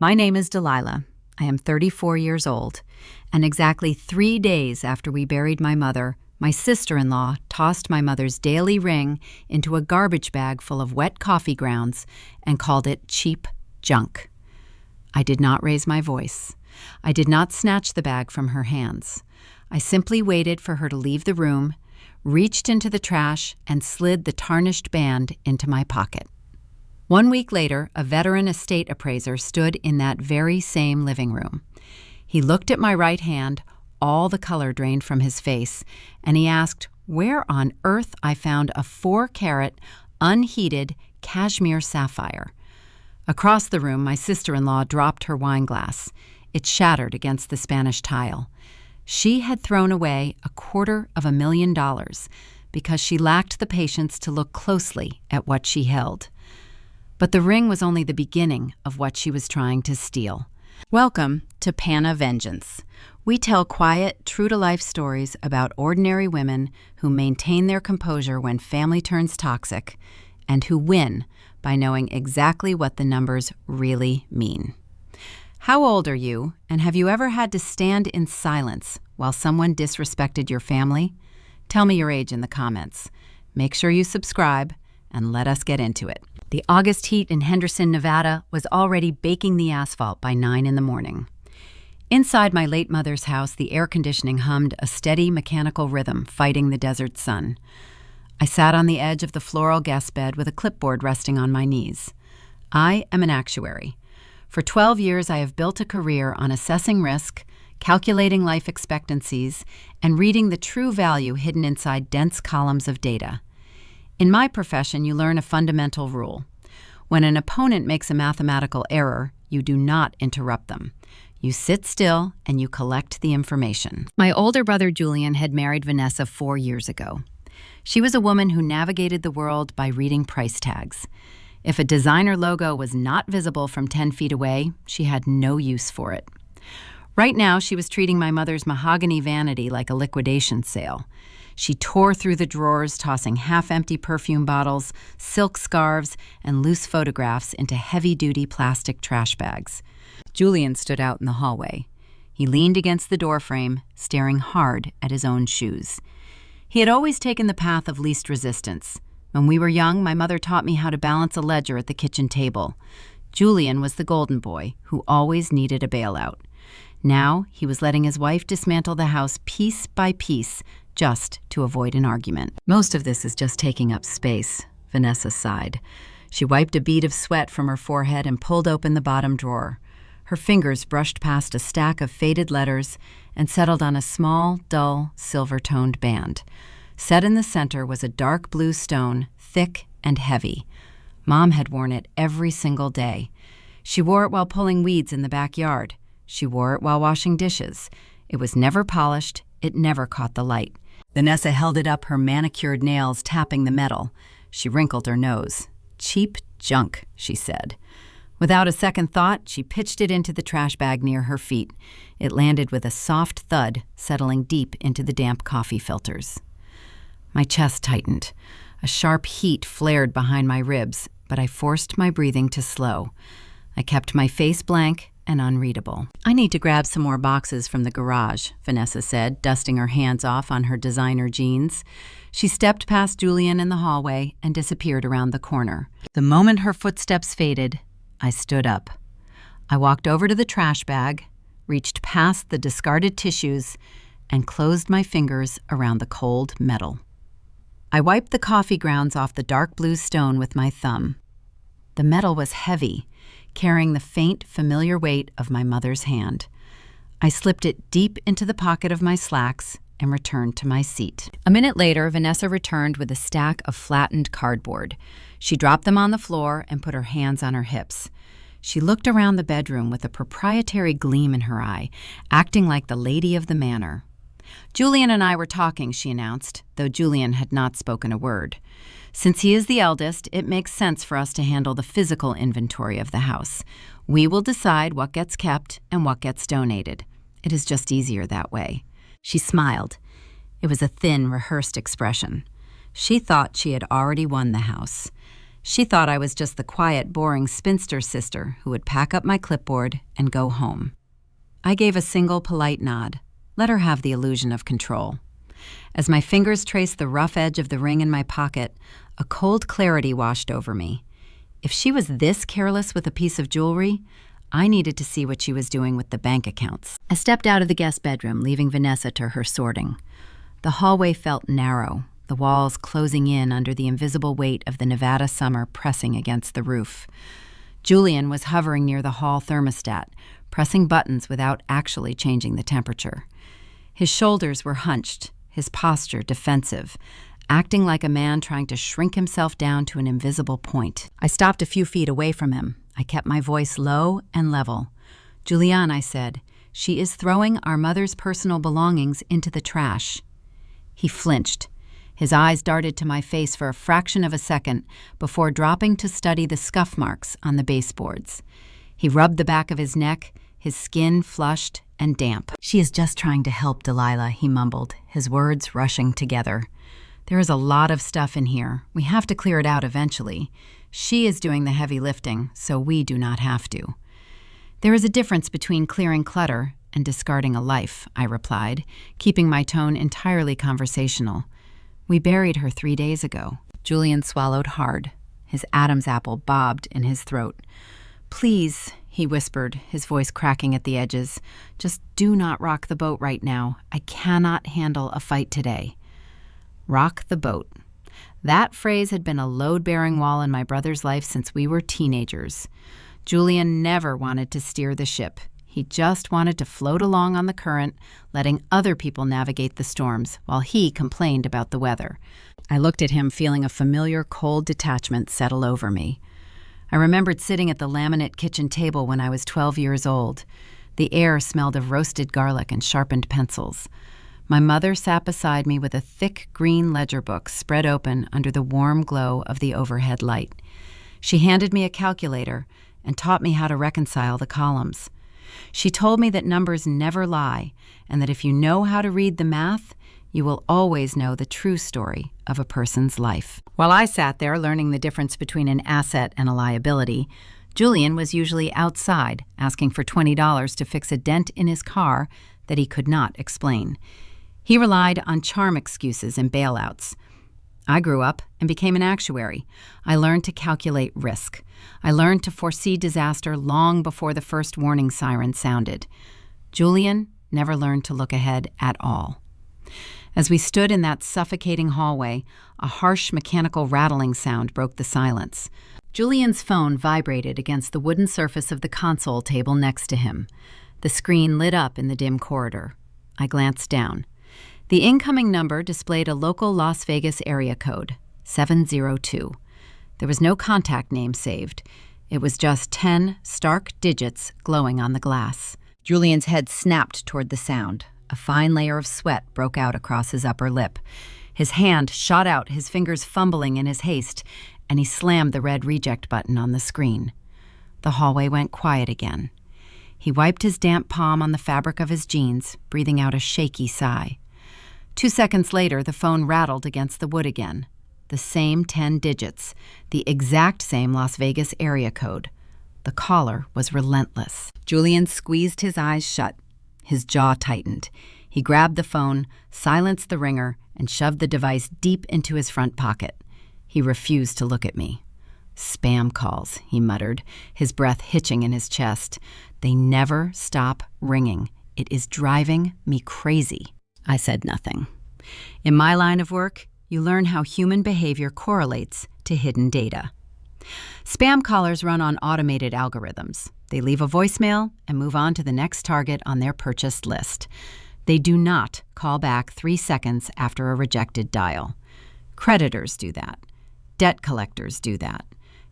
My name is Delilah. I am 34 years old, and exactly 3 days after we buried my mother, my sister-in-law tossed my mother's daily ring into a garbage bag full of wet coffee grounds and called it cheap junk. I did not raise my voice. I did not snatch the bag from her hands. I simply waited for her to leave the room, reached into the trash, and slid the tarnished band into my pocket. 1 week later, a veteran estate appraiser stood in that very same living room. He looked at my right hand, all the color drained from his face, and he asked where on earth I found a 4-carat, unheated cashmere sapphire. Across the room, my sister-in-law dropped her wine glass. It shattered against the Spanish tile. She had thrown away $250,000 because she lacked the patience to look closely at what she held. But the ring was only the beginning of what she was trying to steal. Welcome to Panna Vengeance. We tell quiet, true-to-life stories about ordinary women who maintain their composure when family turns toxic and who win by knowing exactly what the numbers really mean. How old are you, and have you ever had to stand in silence while someone disrespected your family? Tell me your age in the comments. Make sure you subscribe, and let us get into it. The August heat in Henderson, Nevada was already baking the asphalt by 9 in the morning. Inside my late mother's house, the air conditioning hummed a steady mechanical rhythm fighting the desert sun. I sat on the edge of the floral guest bed with a clipboard resting on my knees. I am an actuary. For 12 years, I have built a career on assessing risk, calculating life expectancies, and reading the true value hidden inside dense columns of data. In my profession, you learn a fundamental rule. When an opponent makes a mathematical error, you do not interrupt them. You sit still and you collect the information. My older brother Julian had married Vanessa 4 years ago. She was a woman who navigated the world by reading price tags. If a designer logo was not visible from 10 feet away, she had no use for it. Right now, she was treating my mother's mahogany vanity like a liquidation sale. She tore through the drawers, tossing half-empty perfume bottles, silk scarves, and loose photographs into heavy-duty plastic trash bags. Julian stood out in the hallway. He leaned against the doorframe, staring hard at his own shoes. He had always taken the path of least resistance. When we were young, my mother taught me how to balance a ledger at the kitchen table. Julian was the golden boy who always needed a bailout. Now, he was letting his wife dismantle the house piece by piece just to avoid an argument. Most of this is just taking up space, Vanessa sighed. She wiped a bead of sweat from her forehead and pulled open the bottom drawer. Her fingers brushed past a stack of faded letters and settled on a small, dull, silver-toned band. Set in the center was a dark blue stone, thick and heavy. Mom had worn it every single day. She wore it while pulling weeds in the backyard. She wore it while washing dishes. It was never polished. It never caught the light. Vanessa held it up, her manicured nails tapping the metal. She wrinkled her nose. "Cheap junk," she said. Without a second thought, she pitched it into the trash bag near her feet. It landed with a soft thud, settling deep into the damp coffee filters. My chest tightened. A sharp heat flared behind my ribs, but I forced my breathing to slow. I kept my face blank and unreadable. "I need to grab some more boxes from the garage," Vanessa said, dusting her hands off on her designer jeans. She stepped past Julian in the hallway and disappeared around the corner. The moment her footsteps faded, I stood up. I walked over to the trash bag, reached past the discarded tissues, and closed my fingers around the cold metal. I wiped the coffee grounds off the dark blue stone with my thumb. The metal was heavy, carrying the faint, familiar weight of my mother's hand. I slipped it deep into the pocket of my slacks and returned to my seat. A minute later, Vanessa returned with a stack of flattened cardboard. She dropped them on the floor and put her hands on her hips. She looked around the bedroom with a proprietary gleam in her eye, acting like the lady of the manor. "Julian and I were talking," she announced, though Julian had not spoken a word. "Since he is the eldest, it makes sense for us to handle the physical inventory of the house. We will decide what gets kept and what gets donated. It is just easier that way." She smiled. It was a thin, rehearsed expression. She thought she had already won the house. She thought I was just the quiet, boring spinster sister who would pack up my clipboard and go home. I gave a single polite nod, let her have the illusion of control. As my fingers traced the rough edge of the ring in my pocket, a cold clarity washed over me. If she was this careless with a piece of jewelry, I needed to see what she was doing with the bank accounts. I stepped out of the guest bedroom, leaving Vanessa to her sorting. The hallway felt narrow, the walls closing in under the invisible weight of the Nevada summer pressing against the roof. Julian was hovering near the hall thermostat, pressing buttons without actually changing the temperature. His shoulders were hunched, his posture defensive, acting like a man trying to shrink himself down to an invisible point. I stopped a few feet away from him. I kept my voice low and level. "Julian," I said, "she is throwing our mother's personal belongings into the trash." He flinched. His eyes darted to my face for a fraction of a second before dropping to study the scuff marks on the baseboards. He rubbed the back of his neck, his skin flushed and damp. "She is just trying to help, Delilah," he mumbled, his words rushing together. "There is a lot of stuff in here. We have to clear it out eventually. She is doing the heavy lifting, so we do not have to." "There is a difference between clearing clutter and discarding a life," I replied, keeping my tone entirely conversational. "We buried her 3 days ago." Julian swallowed hard. His Adam's apple bobbed in his throat. "Please," he whispered, his voice cracking at the edges, "just do not rock the boat right now. I cannot handle a fight today." Rock the boat. That phrase had been a load-bearing wall in my brother's life since we were teenagers. Julian never wanted to steer the ship. He just wanted to float along on the current, letting other people navigate the storms, while he complained about the weather. I looked at him, feeling a familiar cold detachment settle over me. I remembered sitting at the laminate kitchen table when I was 12 years old. The air smelled of roasted garlic and sharpened pencils. My mother sat beside me with a thick green ledger book spread open under the warm glow of the overhead light. She handed me a calculator and taught me how to reconcile the columns. She told me that numbers never lie, and that if you know how to read the math, you will always know the true story of a person's life. While I sat there learning the difference between an asset and a liability, Julian was usually outside asking for $20 to fix a dent in his car that he could not explain. He relied on charm excuses and bailouts. I grew up and became an actuary. I learned to calculate risk. I learned to foresee disaster long before the first warning siren sounded. Julian never learned to look ahead at all. As we stood in that suffocating hallway, a harsh mechanical rattling sound broke the silence. Julian's phone vibrated against the wooden surface of the console table next to him. The screen lit up in the dim corridor. I glanced down. The incoming number displayed a local Las Vegas area code, 702. There was no contact name saved. It was just 10 stark digits glowing on the glass. Julian's head snapped toward the sound. A fine layer of sweat broke out across his upper lip. His hand shot out, his fingers fumbling in his haste, and he slammed the red reject button on the screen. The hallway went quiet again. He wiped his damp palm on the fabric of his jeans, breathing out a shaky sigh. 2 seconds later, the phone rattled against the wood again. The same 10 digits, the exact same Las Vegas area code. The caller was relentless. Julian squeezed his eyes shut. His jaw tightened. He grabbed the phone, silenced the ringer, and shoved the device deep into his front pocket. He refused to look at me. "Spam calls," he muttered, his breath hitching in his chest. "They never stop ringing. It is driving me crazy." I said nothing. In my line of work, you learn how human behavior correlates to hidden data. Spam callers run on automated algorithms. They leave a voicemail and move on to the next target on their purchased list. They do not call back 3 seconds after a rejected dial. Creditors do that. Debt collectors do that.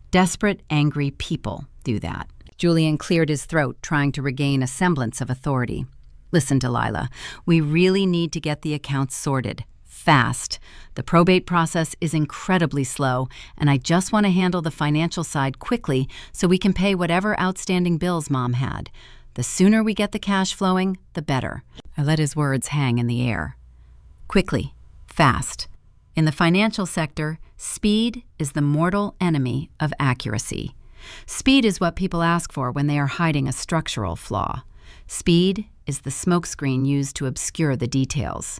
Desperate, angry people do that. Julian cleared his throat, trying to regain a semblance of authority. "Listen, Delilah, we really need to get the accounts sorted. Fast. The probate process is incredibly slow, and I just want to handle the financial side quickly so we can pay whatever outstanding bills Mom had. The sooner we get the cash flowing, the better." I let his words hang in the air. Quickly. Fast. In the financial sector, Speed is the mortal enemy of accuracy. Speed is what people ask for when they are hiding a structural flaw. Speed is the smokescreen used to obscure the details.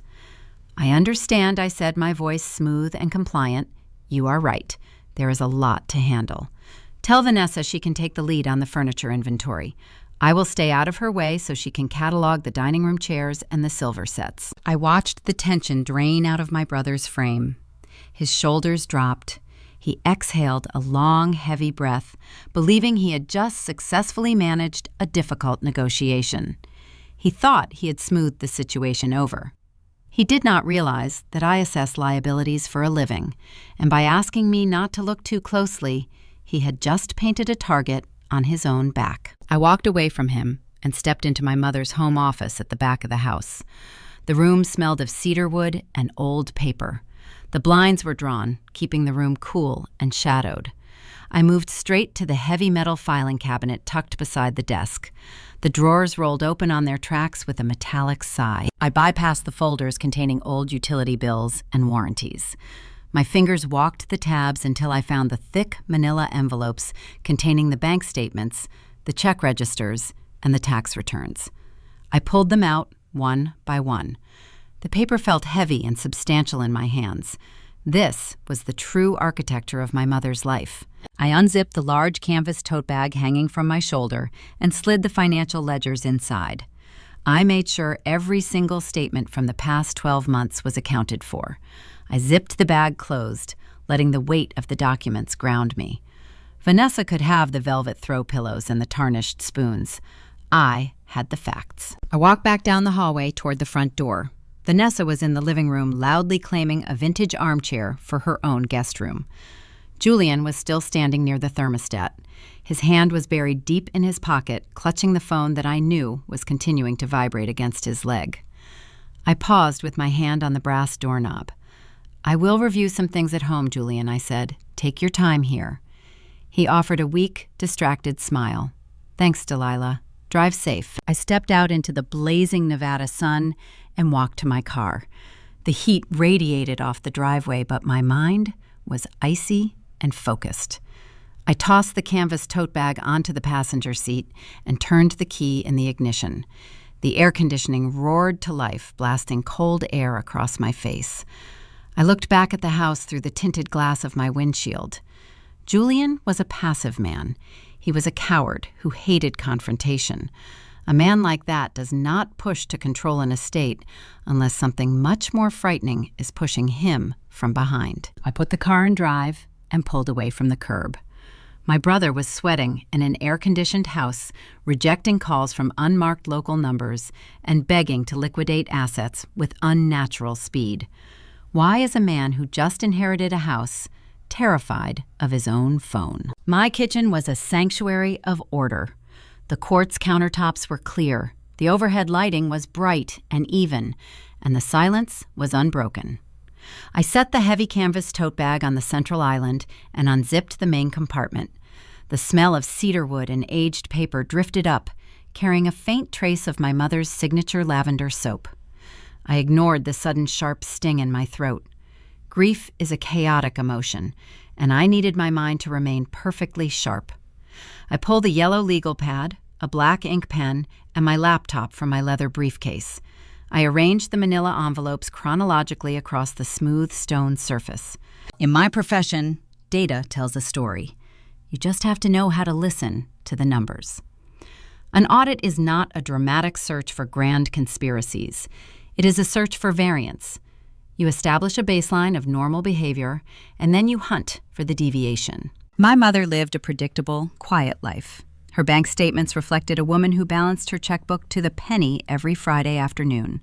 "I understand," I said, my voice smooth and compliant. "You are right. There is a lot to handle. Tell Vanessa she can take the lead on the furniture inventory. I will stay out of her way so she can catalog the dining room chairs and the silver sets." I watched the tension drain out of my brother's frame. His shoulders dropped. He exhaled a long, heavy breath, believing he had just successfully managed a difficult negotiation. He thought he had smoothed the situation over. He did not realize that I assess liabilities for a living, and by asking me not to look too closely, he had just painted a target on his own back. I walked away from him and stepped into my mother's home office at the back of the house. The room smelled of cedarwood and old paper. The blinds were drawn, keeping the room cool and shadowed. I moved straight to the heavy metal filing cabinet tucked beside the desk. The drawers rolled open on their tracks with a metallic sigh. I bypassed the folders containing old utility bills and warranties. My fingers walked the tabs until I found the thick manila envelopes containing the bank statements, the check registers, and the tax returns. I pulled them out one by one. The paper felt heavy and substantial in my hands. This was the true architecture of my mother's life. I unzipped the large canvas tote bag hanging from my shoulder and slid the financial ledgers inside. I made sure every single statement from the past 12 months was accounted for. I zipped the bag closed, letting the weight of the documents ground me. Vanessa could have the velvet throw pillows and the tarnished spoons. I had the facts. I walked back down the hallway toward the front door. Vanessa was in the living room loudly claiming a vintage armchair for her own guest room. Julian was still standing near the thermostat. His hand was buried deep in his pocket, clutching the phone that I knew was continuing to vibrate against his leg. I paused with my hand on the brass doorknob. "I will review some things at home, Julian," I said. "Take your time here." He offered a weak, distracted smile. "Thanks, Delilah. Drive safe." I stepped out into the blazing Nevada sun and walked to my car. The heat radiated off the driveway, but my mind was icy and focused. I tossed the canvas tote bag onto the passenger seat and turned the key in the ignition. The air conditioning roared to life, blasting cold air across my face. I looked back at the house through the tinted glass of my windshield. Julian was a passive man. He was a coward who hated confrontation. A man like that does not push to control an estate unless something much more frightening is pushing him from behind. I put the car in drive and pulled away from the curb. My brother was sweating in an air-conditioned house, rejecting calls from unmarked local numbers and begging to liquidate assets with unnatural speed. Why is a man who just inherited a house terrified of his own phone? My kitchen was a sanctuary of order. The quartz countertops were clear, the overhead lighting was bright and even, and the silence was unbroken. I set the heavy canvas tote bag on the central island and unzipped the main compartment. The smell of cedarwood and aged paper drifted up, carrying a faint trace of my mother's signature lavender soap. I ignored the sudden sharp sting in my throat. Grief is a chaotic emotion, and I needed my mind to remain perfectly sharp. I pulled a yellow legal pad, a black ink pen, and my laptop from my leather briefcase. I arranged the manila envelopes chronologically across the smooth stone surface. In my profession, data tells a story. You just have to know how to listen to the numbers. An audit is not a dramatic search for grand conspiracies. It is a search for variance. You establish a baseline of normal behavior, and then you hunt for the deviation. My mother lived a predictable, quiet life. Her bank statements reflected a woman who balanced her checkbook to the penny every Friday afternoon.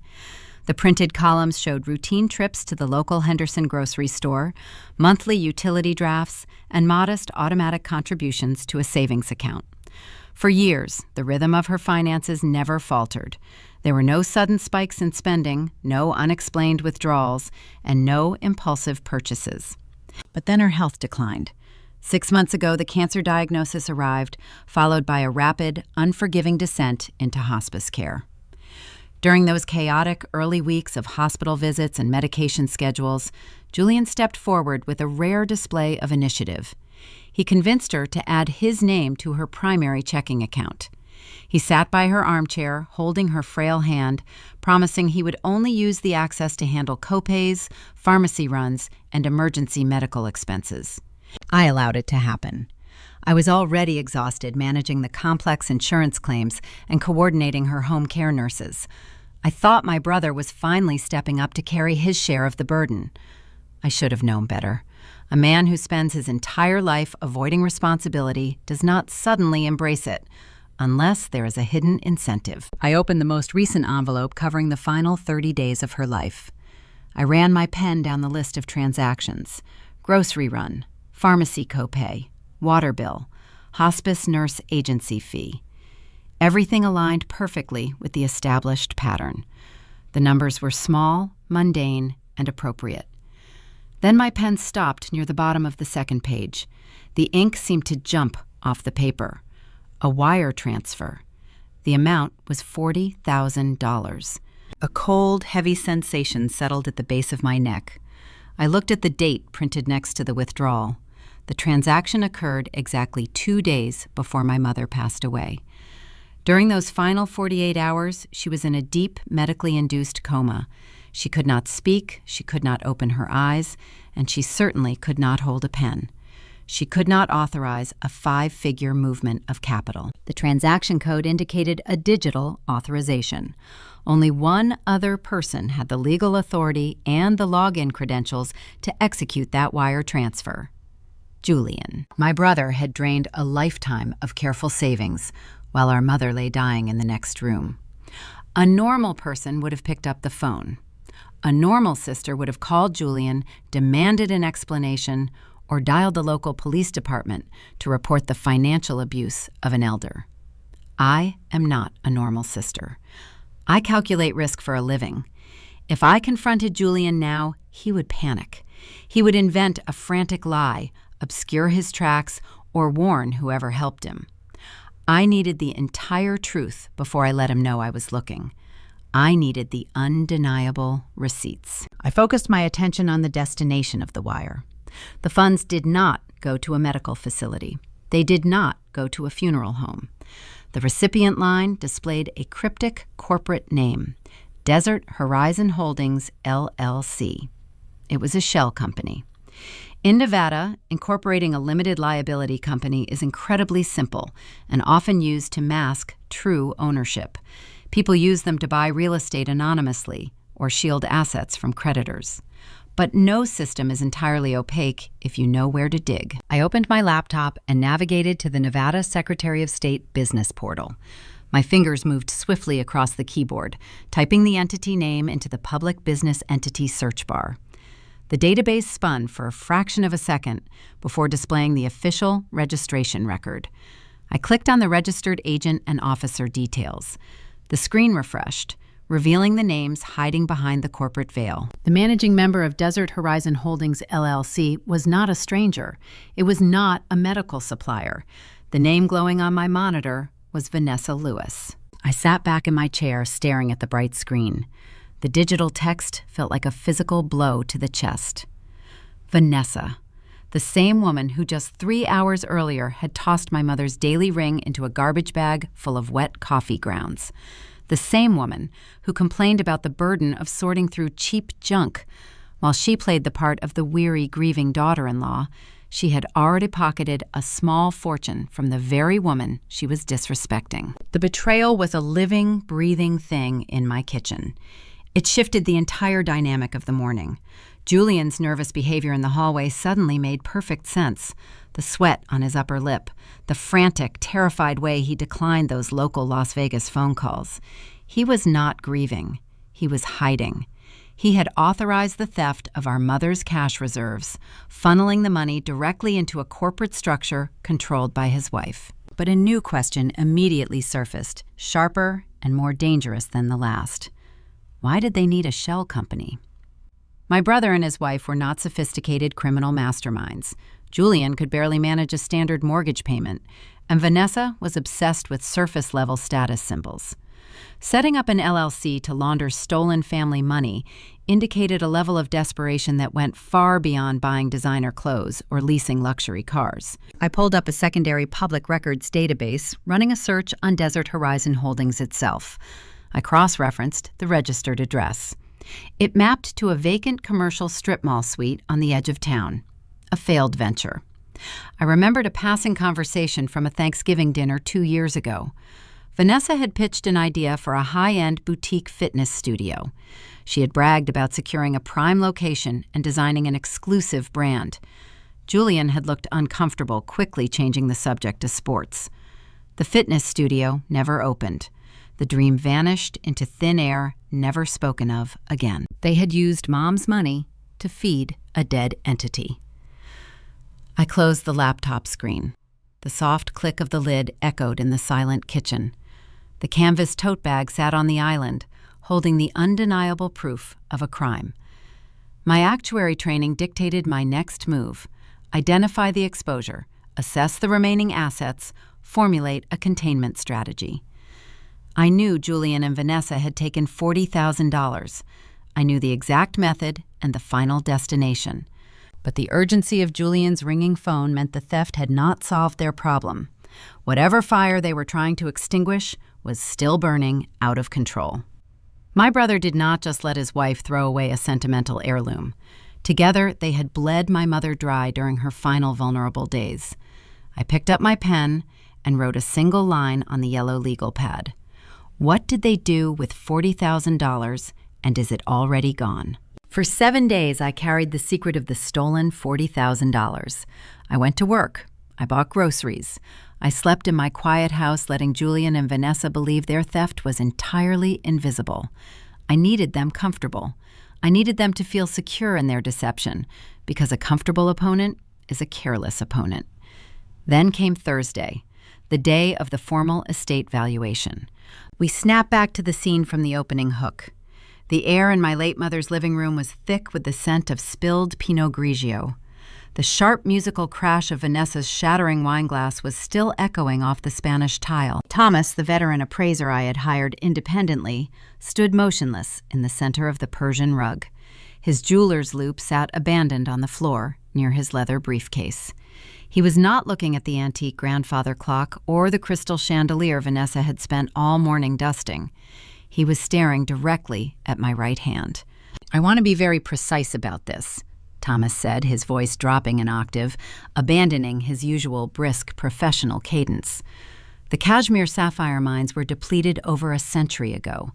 The printed columns showed routine trips to the local Henderson grocery store, monthly utility drafts, and modest automatic contributions to a savings account. For years, the rhythm of her finances never faltered. There were no sudden spikes in spending, no unexplained withdrawals, and no impulsive purchases. But then her health declined. 6 months ago, the cancer diagnosis arrived, followed by a rapid, unforgiving descent into hospice care. During those chaotic early weeks of hospital visits and medication schedules, Julian stepped forward with a rare display of initiative. He convinced her to add his name to her primary checking account. He sat by her armchair, holding her frail hand, promising he would only use the access to handle copays, pharmacy runs, and emergency medical expenses. I allowed it to happen. I was already exhausted managing the complex insurance claims and coordinating her home care nurses. I thought my brother was finally stepping up to carry his share of the burden. I should have known better. A man who spends his entire life avoiding responsibility does not suddenly embrace it, unless there is a hidden incentive. I opened the most recent envelope covering the final 30 days of her life. I ran my pen down the list of transactions: grocery run, pharmacy copay, water bill, hospice nurse agency fee. Everything aligned perfectly with the established pattern. The numbers were small, mundane, and appropriate. Then my pen stopped near the bottom of the second page. The ink seemed to jump off the paper. A wire transfer. The amount was $40,000. A cold, heavy sensation settled at the base of my neck. I looked at the date printed next to the withdrawal. The transaction occurred exactly 2 days before my mother passed away. During those final 48 hours, she was in a deep, medically induced coma. She could not speak, she could not open her eyes, and she certainly could not hold a pen. She could not authorize a 5-figure movement of capital. The transaction code indicated a digital authorization. Only one other person had the legal authority and the login credentials to execute that wire transfer: Julian. My brother had drained a lifetime of careful savings while our mother lay dying in the next room. A normal person would have picked up the phone. A normal sister would have called Julian, demanded an explanation, or dialed the local police department to report the financial abuse of an elder. I am not a normal sister. I calculate risk for a living. If I confronted Julian now, he would panic. He would invent a frantic lie, obscure his tracks, or warn whoever helped him. I needed the entire truth before I let him know I was looking. I needed the undeniable receipts. I focused my attention on the destination of the wire. The funds did not go to a medical facility. They did not go to a funeral home. The recipient line displayed a cryptic corporate name: Desert Horizon Holdings, LLC. It was a shell company. In Nevada, incorporating a limited liability company is incredibly simple and often used to mask true ownership. People use them to buy real estate anonymously or shield assets from creditors. But no system is entirely opaque if you know where to dig. I opened my laptop and navigated to the Nevada Secretary of State business portal. My fingers moved swiftly across the keyboard, typing the entity name into the Public Business Entity search bar. The database spun for a fraction of a second before displaying the official registration record. I clicked on the registered agent and officer details. The screen refreshed, revealing the names hiding behind the corporate veil. The managing member of Desert Horizon Holdings, LLC was not a stranger. It was not a medical supplier. The name glowing on my monitor was Vanessa Lewis. I sat back in my chair, staring at the bright screen. The digital text felt like a physical blow to the chest. Vanessa, the same woman who just 3 hours earlier had tossed my mother's daily ring into a garbage bag full of wet coffee grounds. The same woman who complained about the burden of sorting through cheap junk. While she played the part of the weary, grieving daughter-in-law, she had already pocketed a small fortune from the very woman she was disrespecting. The betrayal was a living, breathing thing in my kitchen. It shifted the entire dynamic of the morning. Julian's nervous behavior in the hallway suddenly made perfect sense. The sweat on his upper lip, the frantic, terrified way he declined those local Las Vegas phone calls. He was not grieving. He was hiding. He had authorized the theft of our mother's cash reserves, funneling the money directly into a corporate structure controlled by his wife. But a new question immediately surfaced, sharper and more dangerous than the last. Why did they need a shell company? My brother and his wife were not sophisticated criminal masterminds. Julian could barely manage a standard mortgage payment, and Vanessa was obsessed with surface-level status symbols. Setting up an LLC to launder stolen family money indicated a level of desperation that went far beyond buying designer clothes or leasing luxury cars. I pulled up a secondary public records database, running a search on Desert Horizon Holdings itself. I cross-referenced the registered address. It mapped to a vacant commercial strip mall suite on the edge of town. A failed venture. I remembered a passing conversation from a Thanksgiving dinner 2 years ago. Vanessa had pitched an idea for a high-end boutique fitness studio. She had bragged about securing a prime location and designing an exclusive brand. Julian had looked uncomfortable, quickly changing the subject to sports. The fitness studio never opened. The dream vanished into thin air, never spoken of again. They had used Mom's money to feed a dead entity. I closed the laptop screen. The soft click of the lid echoed in the silent kitchen. The canvas tote bag sat on the island, holding the undeniable proof of a crime. My actuary training dictated my next move: identify the exposure, assess the remaining assets, formulate a containment strategy. I knew Julian and Vanessa had taken $40,000. I knew the exact method and the final destination. But the urgency of Julian's ringing phone meant the theft had not solved their problem. Whatever fire they were trying to extinguish was still burning out of control. My brother did not just let his wife throw away a sentimental heirloom. Together, they had bled my mother dry during her final vulnerable days. I picked up my pen and wrote a single line on the yellow legal pad. What did they do with $40,000, and is it already gone? For 7 days, I carried the secret of the stolen $40,000. I went to work. I bought groceries. I slept in my quiet house, letting Julian and Vanessa believe their theft was entirely invisible. I needed them comfortable. I needed them to feel secure in their deception, because a comfortable opponent is a careless opponent. Then came Thursday, the day of the formal estate valuation. We snapped back to the scene from the opening hook. The air in my late mother's living room was thick with the scent of spilled Pinot Grigio. The sharp musical crash of Vanessa's shattering wineglass was still echoing off the Spanish tile. Thomas, the veteran appraiser I had hired independently, stood motionless in the center of the Persian rug. His jeweler's loop sat abandoned on the floor near his leather briefcase. He was not looking at the antique grandfather clock or the crystal chandelier Vanessa had spent all morning dusting. He was staring directly at my right hand. "I want to be very precise about this," Thomas said, his voice dropping an octave, abandoning his usual brisk professional cadence. The cashmere sapphire mines were depleted over a century ago.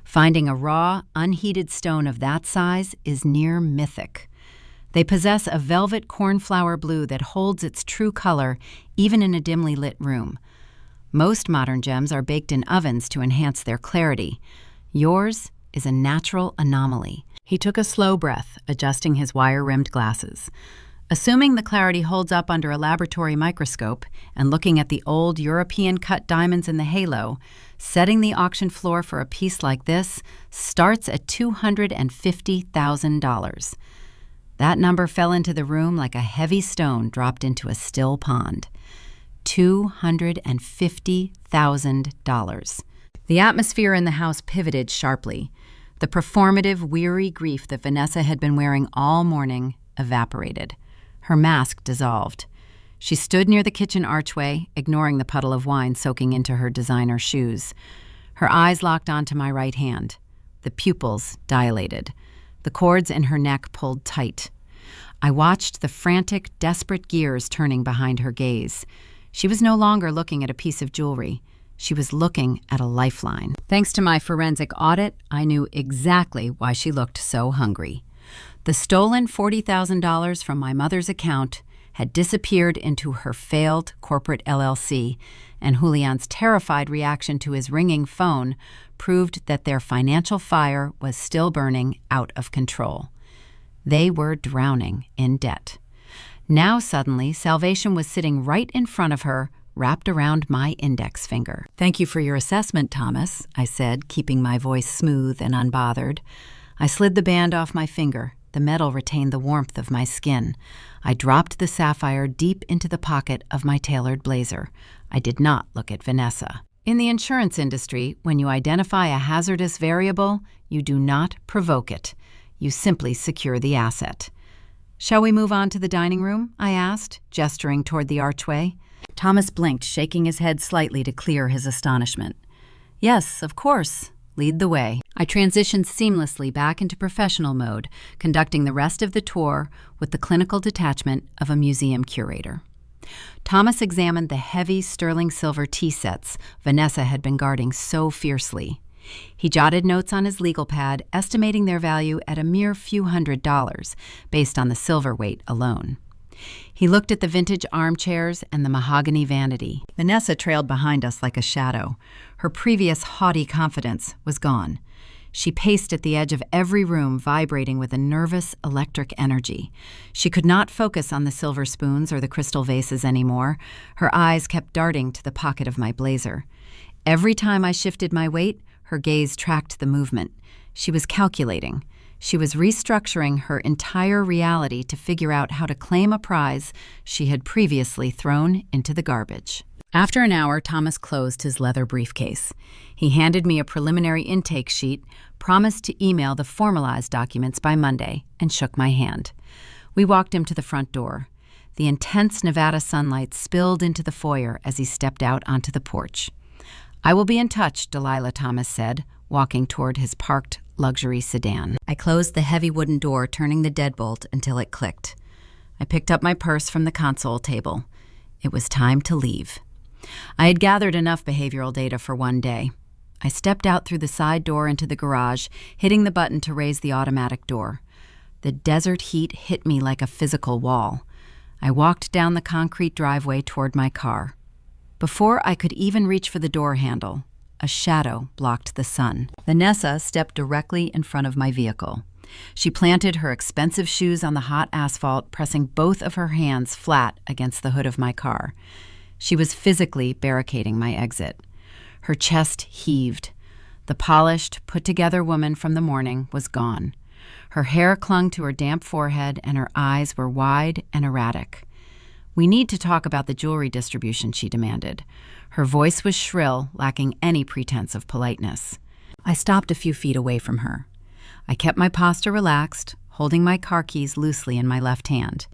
Finding a raw, unheated stone of that size is near mythic. They possess a velvet cornflower blue that holds its true color even in a dimly lit room. Most modern gems are baked in ovens to enhance their clarity. Yours is a natural anomaly. He took a slow breath, adjusting his wire-rimmed glasses. Assuming the clarity holds up under a laboratory microscope and looking at the old European-cut diamonds in the halo, setting the auction floor for a piece like this starts at $250,000. That number fell into the room like a heavy stone dropped into a still pond. $250,000. The atmosphere in the house pivoted sharply. The performative, weary grief that Vanessa had been wearing all morning evaporated. Her mask dissolved. She stood near the kitchen archway, ignoring the puddle of wine soaking into her designer shoes. Her eyes locked onto my right hand. The pupils dilated. The cords in her neck pulled tight. I watched the frantic, desperate gears turning behind her gaze. She was no longer looking at a piece of jewelry. She was looking at a lifeline. Thanks to my forensic audit, I knew exactly why she looked so hungry. The stolen $40,000 from my mother's account had disappeared into her failed corporate LLC, and Julian's terrified reaction to his ringing phone proved that their financial fire was still burning out of control. They were drowning in debt. Now suddenly, salvation was sitting right in front of her, wrapped around my index finger. "Thank you for your assessment, Thomas," I said, keeping my voice smooth and unbothered. I slid the band off my finger. The metal retained the warmth of my skin. I dropped the sapphire deep into the pocket of my tailored blazer. I did not look at Vanessa. In the insurance industry, when you identify a hazardous variable, you do not provoke it. You simply secure the asset. "Shall we move on to the dining room?" I asked, gesturing toward the archway. Thomas blinked, shaking his head slightly to clear his astonishment. "Yes, of course. Lead the way." I transitioned seamlessly back into professional mode, conducting the rest of the tour with the clinical detachment of a museum curator. Thomas examined the heavy sterling silver tea sets Vanessa had been guarding so fiercely. He jotted notes on his legal pad, estimating their value at a mere few $100s, based on the silver weight alone. He looked at the vintage armchairs and the mahogany vanity. Vanessa trailed behind us like a shadow. Her previous haughty confidence was gone. She paced at the edge of every room, vibrating with a nervous, electric energy. She could not focus on the silver spoons or the crystal vases anymore. Her eyes kept darting to the pocket of my blazer. Every time I shifted my weight, her gaze tracked the movement. She was calculating. She was restructuring her entire reality to figure out how to claim a prize she had previously thrown into the garbage. After an hour, Thomas closed his leather briefcase. He handed me a preliminary intake sheet, promised to email the formalized documents by Monday, and shook my hand. We walked him to the front door. The intense Nevada sunlight spilled into the foyer as he stepped out onto the porch. "I will be in touch," Delilah Thomas said, walking toward his parked luxury sedan. I closed the heavy wooden door, turning the deadbolt until it clicked. I picked up my purse from the console table. It was time to leave. I had gathered enough behavioral data for one day. I stepped out through the side door into the garage, hitting the button to raise the automatic door. The desert heat hit me like a physical wall. I walked down the concrete driveway toward my car. Before I could even reach for the door handle, a shadow blocked the sun. Vanessa stepped directly in front of my vehicle. She planted her expensive shoes on the hot asphalt, pressing both of her hands flat against the hood of my car. She was physically barricading my exit. Her chest heaved. The polished, put-together woman from the morning was gone. Her hair clung to her damp forehead, and her eyes were wide and erratic. "We need to talk about the jewelry distribution," she demanded. Her voice was shrill, lacking any pretense of politeness. I stopped a few feet away from her. I kept my posture relaxed, holding my car keys loosely in my left hand.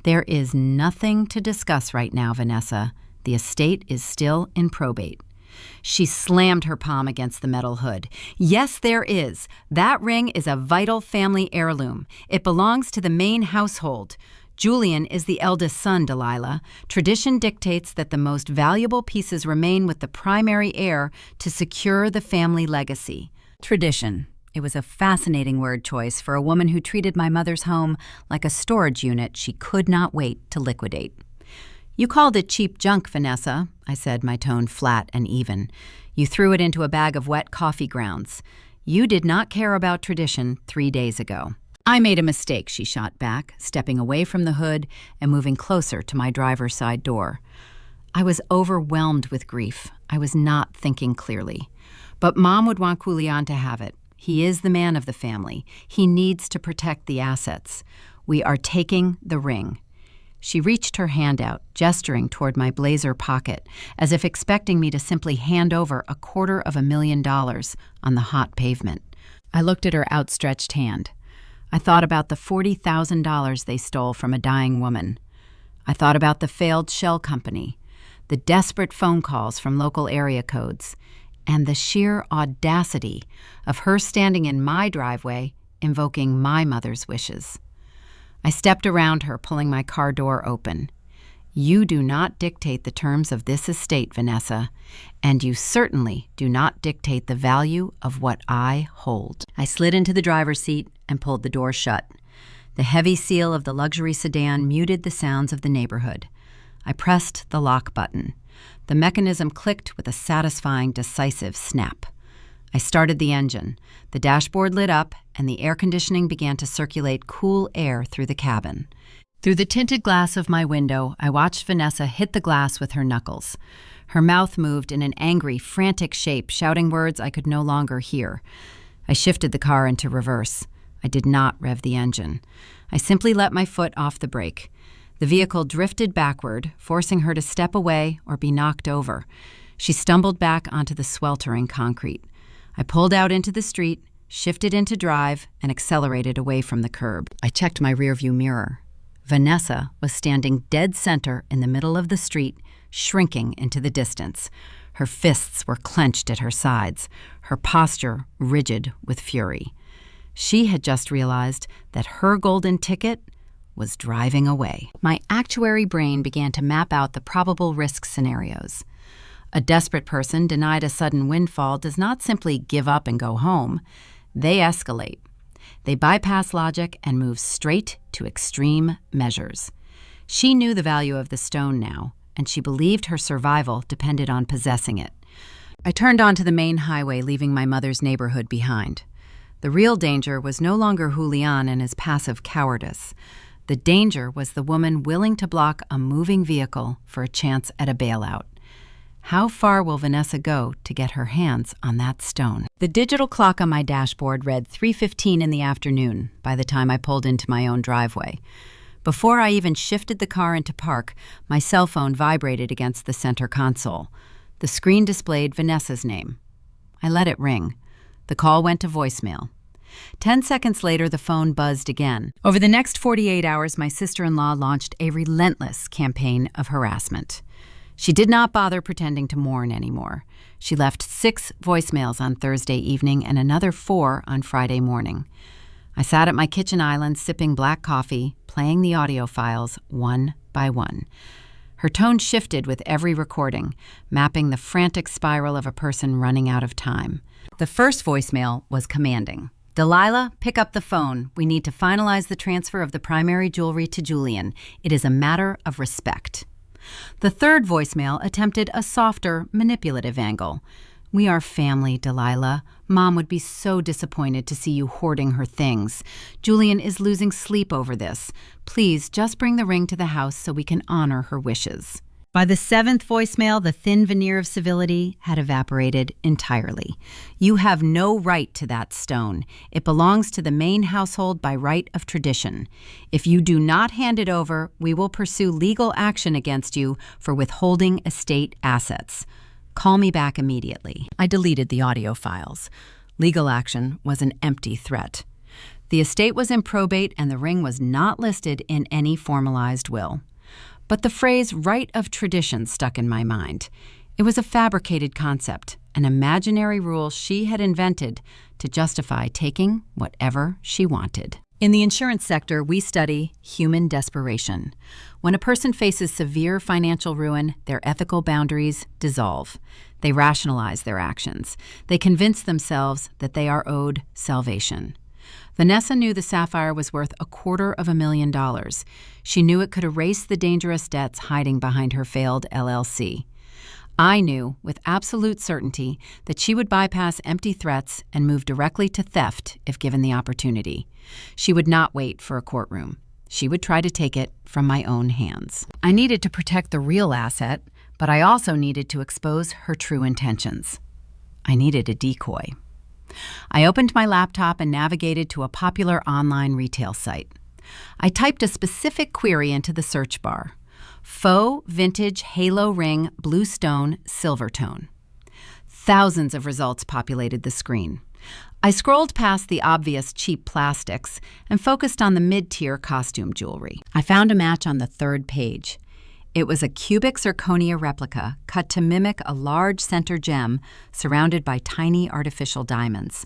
"There is nothing to discuss right now, Vanessa. The estate is still in probate." She slammed her palm against the metal hood. "Yes, there is. That ring is a vital family heirloom. It belongs to the main household. Julian is the eldest son, Delilah. Tradition dictates that the most valuable pieces remain with the primary heir to secure the family legacy." Tradition. It was a fascinating word choice for a woman who treated my mother's home like a storage unit she could not wait to liquidate. "You called it cheap junk, Vanessa," I said, my tone flat and even. "You threw it into a bag of wet coffee grounds. You did not care about tradition 3 days ago." "I made a mistake," she shot back, stepping away from the hood and moving closer to my driver's side door. I was overwhelmed with grief. I was not thinking clearly. But Mom would want Julian to have it. He is the man of the family. He needs to protect the assets. We are taking the ring. She reached her hand out, gesturing toward my blazer pocket, as if expecting me to simply hand over $250,000 on the hot pavement. I looked at her outstretched hand. I thought about the $40,000 they stole from a dying woman. I thought about the failed shell company, the desperate phone calls from local area codes, and the sheer audacity of her standing in my driveway, invoking my mother's wishes. I stepped around her, pulling my car door open. "You do not dictate the terms of this estate, Vanessa, and you certainly do not dictate the value of what I hold." I slid into the driver's seat and pulled the door shut. The heavy seal of the luxury sedan muted the sounds of the neighborhood. I pressed the lock button. The mechanism clicked with a satisfying, decisive snap. I started the engine. The dashboard lit up, and the air conditioning began to circulate cool air through the cabin. Through the tinted glass of my window, I watched Vanessa hit the glass with her knuckles. Her mouth moved in an angry, frantic shape, shouting words I could no longer hear. I shifted the car into reverse. I did not rev the engine. I simply let my foot off the brake. The vehicle drifted backward, forcing her to step away or be knocked over. She stumbled back onto the sweltering concrete. I pulled out into the street, shifted into drive, and accelerated away from the curb. I checked my rearview mirror. Vanessa was standing dead center in the middle of the street, shrinking into the distance. Her fists were clenched at her sides, her posture rigid with fury. She had just realized that her golden ticket was driving away. My actuary brain began to map out the probable risk scenarios. A desperate person denied a sudden windfall does not simply give up and go home. They escalate. They bypass logic and move straight to extreme measures. She knew the value of the stone now, and she believed her survival depended on possessing it. I turned onto the main highway, leaving my mother's neighborhood behind. The real danger was no longer Julian and his passive cowardice. The danger was the woman willing to block a moving vehicle for a chance at a bailout. How far will Vanessa go to get her hands on that stone? The digital clock on my dashboard read 3:15 in the afternoon by the time I pulled into my own driveway. Before I even shifted the car into park, my cell phone vibrated against the center console. The screen displayed Vanessa's name. I let it ring. The call went to voicemail. 10 seconds later, the phone buzzed again. Over the next 48 hours, my sister-in-law launched a relentless campaign of harassment. She did not bother pretending to mourn anymore. She left 6 voicemails on Thursday evening and another 4 on Friday morning. I sat at my kitchen island sipping black coffee, playing the audio files one by one. Her tone shifted with every recording, mapping the frantic spiral of a person running out of time. The first voicemail was commanding. "Delilah, pick up the phone. We need to finalize the transfer of the primary jewelry to Julian. It is a matter of respect." The third voicemail attempted a softer, manipulative angle. "We are family, Delilah. Mom would be so disappointed to see you hoarding her things. Julian is losing sleep over this. Please just bring the ring to the house so we can honor her wishes." By the 7th voicemail, the thin veneer of civility had evaporated entirely. "You have no right to that stone. It belongs to the main household by right of tradition. If you do not hand it over, we will pursue legal action against you for withholding estate assets. Call me back immediately." I deleted the audio files. Legal action was an empty threat. The estate was in probate and the ring was not listed in any formalized will. But the phrase right of tradition stuck in my mind. It was a fabricated concept, an imaginary rule she had invented to justify taking whatever she wanted. In the insurance sector, we study human desperation. When a person faces severe financial ruin, their ethical boundaries dissolve. They rationalize their actions. They convince themselves that they are owed salvation. Vanessa knew the sapphire was worth $250,000. She knew it could erase the dangerous debts hiding behind her failed LLC. I knew with absolute certainty that she would bypass empty threats and move directly to theft if given the opportunity. She would not wait for a courtroom. She would try to take it from my own hands. I needed to protect the real asset, but I also needed to expose her true intentions. I needed a decoy. I opened my laptop and navigated to a popular online retail site. I typed a specific query into the search bar: faux vintage halo ring blue stone silver tone. Thousands of results populated the screen. I scrolled past the obvious cheap plastics and focused on the mid-tier costume jewelry. I found a match on the 3rd page. It was a cubic zirconia replica cut to mimic a large center gem surrounded by tiny artificial diamonds.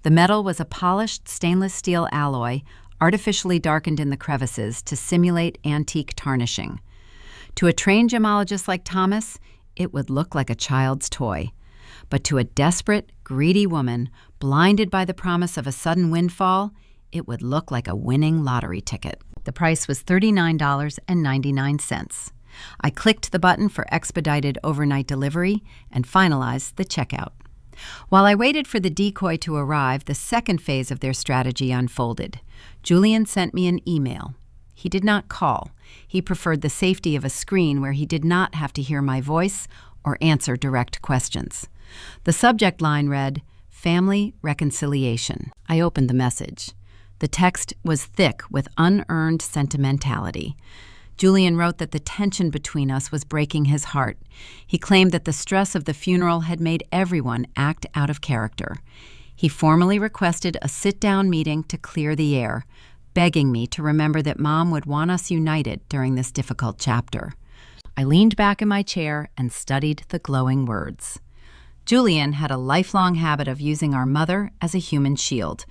The metal was a polished stainless steel alloy, artificially darkened in the crevices to simulate antique tarnishing. To a trained gemologist like Thomas, it would look like a child's toy. But to a desperate, greedy woman, blinded by the promise of a sudden windfall, it would look like a winning lottery ticket. The price was $39.99. I clicked the button for expedited overnight delivery and finalized the checkout. While I waited for the decoy to arrive, the second phase of their strategy unfolded. Julian sent me an email. He did not call. He preferred the safety of a screen where he did not have to hear my voice or answer direct questions. The subject line read, "Family Reconciliation." I opened the message. The text was thick with unearned sentimentality. Julian wrote that the tension between us was breaking his heart. He claimed that the stress of the funeral had made everyone act out of character. He formally requested a sit-down meeting to clear the air, begging me to remember that Mom would want us united during this difficult chapter. I leaned back in my chair and studied the glowing words. Julian had a lifelong habit of using our mother as a human shield.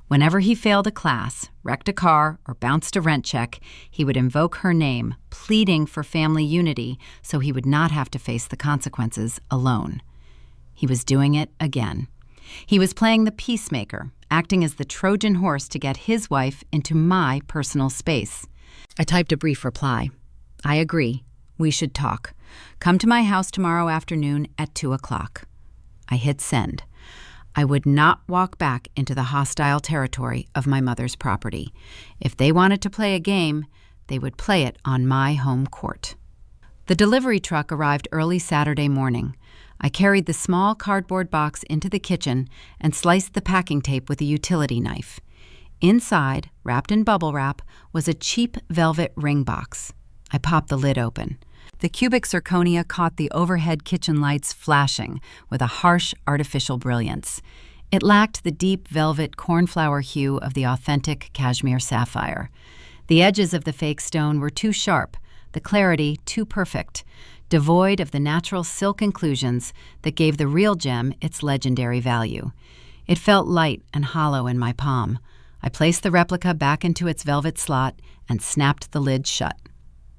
Whenever he failed a class, wrecked a car, or bounced a rent check, he would invoke her name, pleading for family unity so he would not have to face the consequences alone. He was doing it again. He was playing the peacemaker, acting as the Trojan horse to get his wife into my personal space. I typed a brief reply. I agree. We should talk. Come to my house tomorrow afternoon at 2 o'clock. I hit send. I would not walk back into the hostile territory of my mother's property. If they wanted to play a game, they would play it on my home court. The delivery truck arrived early Saturday morning. I carried the small cardboard box into the kitchen and sliced the packing tape with a utility knife. Inside, wrapped in bubble wrap, was a cheap velvet ring box. I popped the lid open. The cubic zirconia caught the overhead kitchen lights flashing with a harsh artificial brilliance. It lacked the deep velvet cornflower hue of the authentic cashmere sapphire. The edges of the fake stone were too sharp, the clarity too perfect, devoid of the natural silk inclusions that gave the real gem its legendary value. It felt light and hollow in my palm. I placed the replica back into its velvet slot and snapped the lid shut.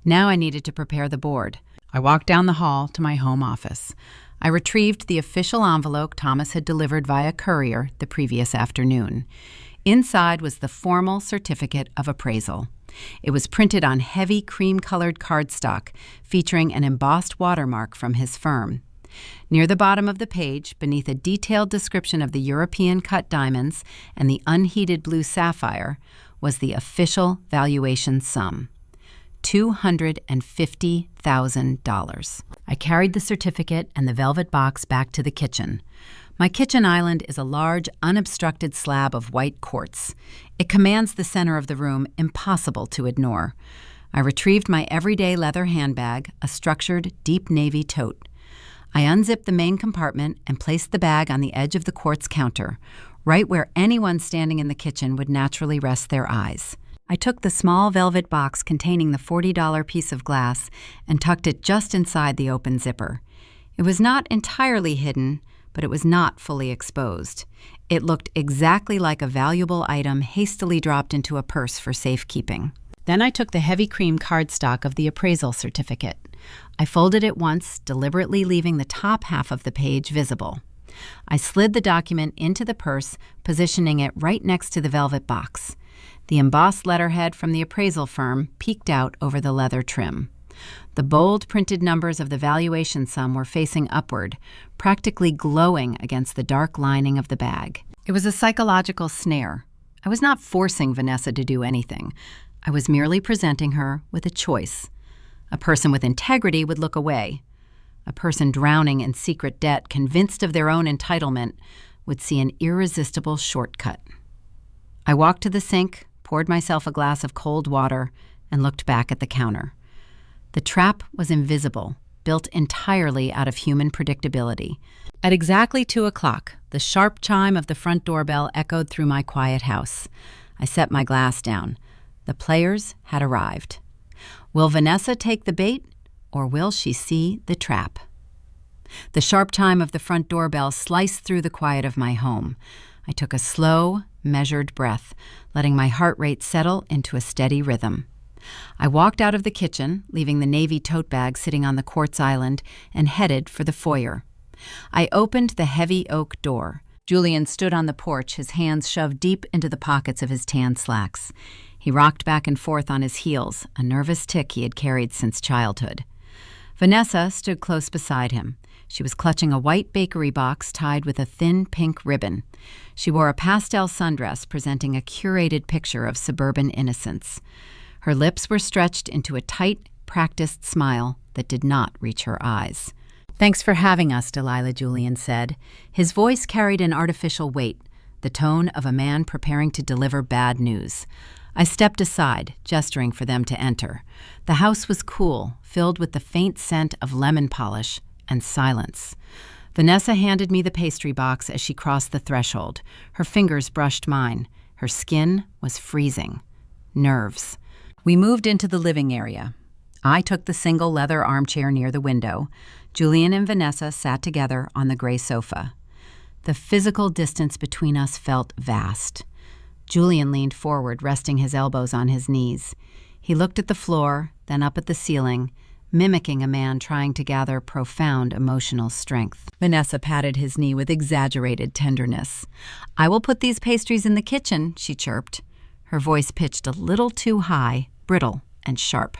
Now I needed to prepare the board. I walked down the hall to my home office. I retrieved the official envelope Thomas had delivered via courier the previous afternoon. Inside was the formal certificate of appraisal. It was printed on heavy cream-colored cardstock, featuring an embossed watermark from his firm. Near the bottom of the page, beneath a detailed description of the European-cut diamonds and the unheated blue sapphire, was the official valuation sum. $250,000. I carried the certificate and the velvet box back to the kitchen. My kitchen island is a large, unobstructed slab of white quartz. It commands the center of the room, impossible to ignore. I retrieved my everyday leather handbag, a structured, deep navy tote. I unzipped the main compartment and placed the bag on the edge of the quartz counter, right where anyone standing in the kitchen would naturally rest their eyes. I took the small velvet box containing the $40 piece of glass and tucked it just inside the open zipper. It was not entirely hidden, but it was not fully exposed. It looked exactly like a valuable item hastily dropped into a purse for safekeeping. Then I took the heavy cream cardstock of the appraisal certificate. I folded it once, deliberately leaving the top half of the page visible. I slid the document into the purse, positioning it right next to the velvet box. The embossed letterhead from the appraisal firm peeked out over the leather trim. The bold printed numbers of the valuation sum were facing upward, practically glowing against the dark lining of the bag. It was a psychological snare. I was not forcing Vanessa to do anything. I was merely presenting her with a choice. A person with integrity would look away. A person drowning in secret debt, convinced of their own entitlement, would see an irresistible shortcut. I walked to the sink, poured myself a glass of cold water, and looked back at the counter. The trap was invisible, built entirely out of human predictability. At exactly 2 o'clock, the sharp chime of the front doorbell echoed through my quiet house. I set my glass down. The players had arrived. Will Vanessa take the bait, or will she see the trap? The sharp chime of the front doorbell sliced through the quiet of my home. I took a slow, measured breath, letting my heart rate settle into a steady rhythm. I walked out of the kitchen, leaving the navy tote bag sitting on the quartz island, and headed for the foyer. I opened the heavy oak door. Julian stood on the porch, his hands shoved deep into the pockets of his tan slacks. He rocked back and forth on his heels, a nervous tic he had carried since childhood. Vanessa stood close beside him. She was clutching a white bakery box tied with a thin pink ribbon. She wore a pastel sundress presenting a curated picture of suburban innocence. Her lips were stretched into a tight, practiced smile that did not reach her eyes. "Thanks for having us," Delilah, Julian said. His voice carried an artificial weight, the tone of a man preparing to deliver bad news. I stepped aside, gesturing for them to enter. The house was cool, filled with the faint scent of lemon polish and silence. Vanessa handed me the pastry box as she crossed the threshold. Her fingers brushed mine. Her skin was freezing. Nerves. We moved into the living area. I took the single leather armchair near the window. Julian and Vanessa sat together on the gray sofa. The physical distance between us felt vast. Julian leaned forward, resting his elbows on his knees. He looked at the floor, then up at the ceiling, mimicking a man trying to gather profound emotional strength. Vanessa patted his knee with exaggerated tenderness. "I will put these pastries in the kitchen," she chirped. Her voice pitched a little too high, brittle and sharp.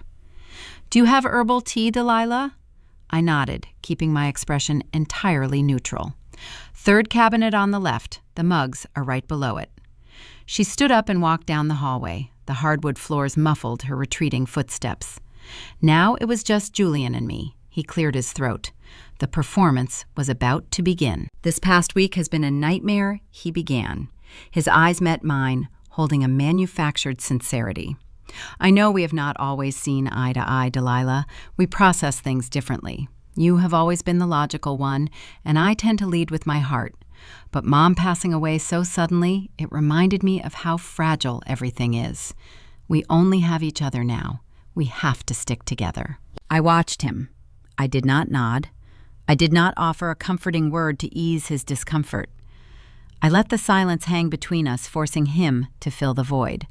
"Do you have herbal tea, Delilah?" I nodded, keeping my expression entirely neutral. "Third cabinet on the left. The mugs are right below it." She stood up and walked down the hallway. The hardwood floors muffled her retreating footsteps. Now it was just Julian and me. He cleared his throat. The performance was about to begin. "This past week has been a nightmare," he began. His eyes met mine, holding a manufactured sincerity. "I know we have not always seen eye to eye, Delilah. We process things differently. You have always been the logical one, and I tend to lead with my heart. But Mom passing away so suddenly, it reminded me of how fragile everything is. We only have each other now. We have to stick together." I watched him. I did not nod. I did not offer a comforting word to ease his discomfort. I let the silence hang between us, forcing him to fill the void.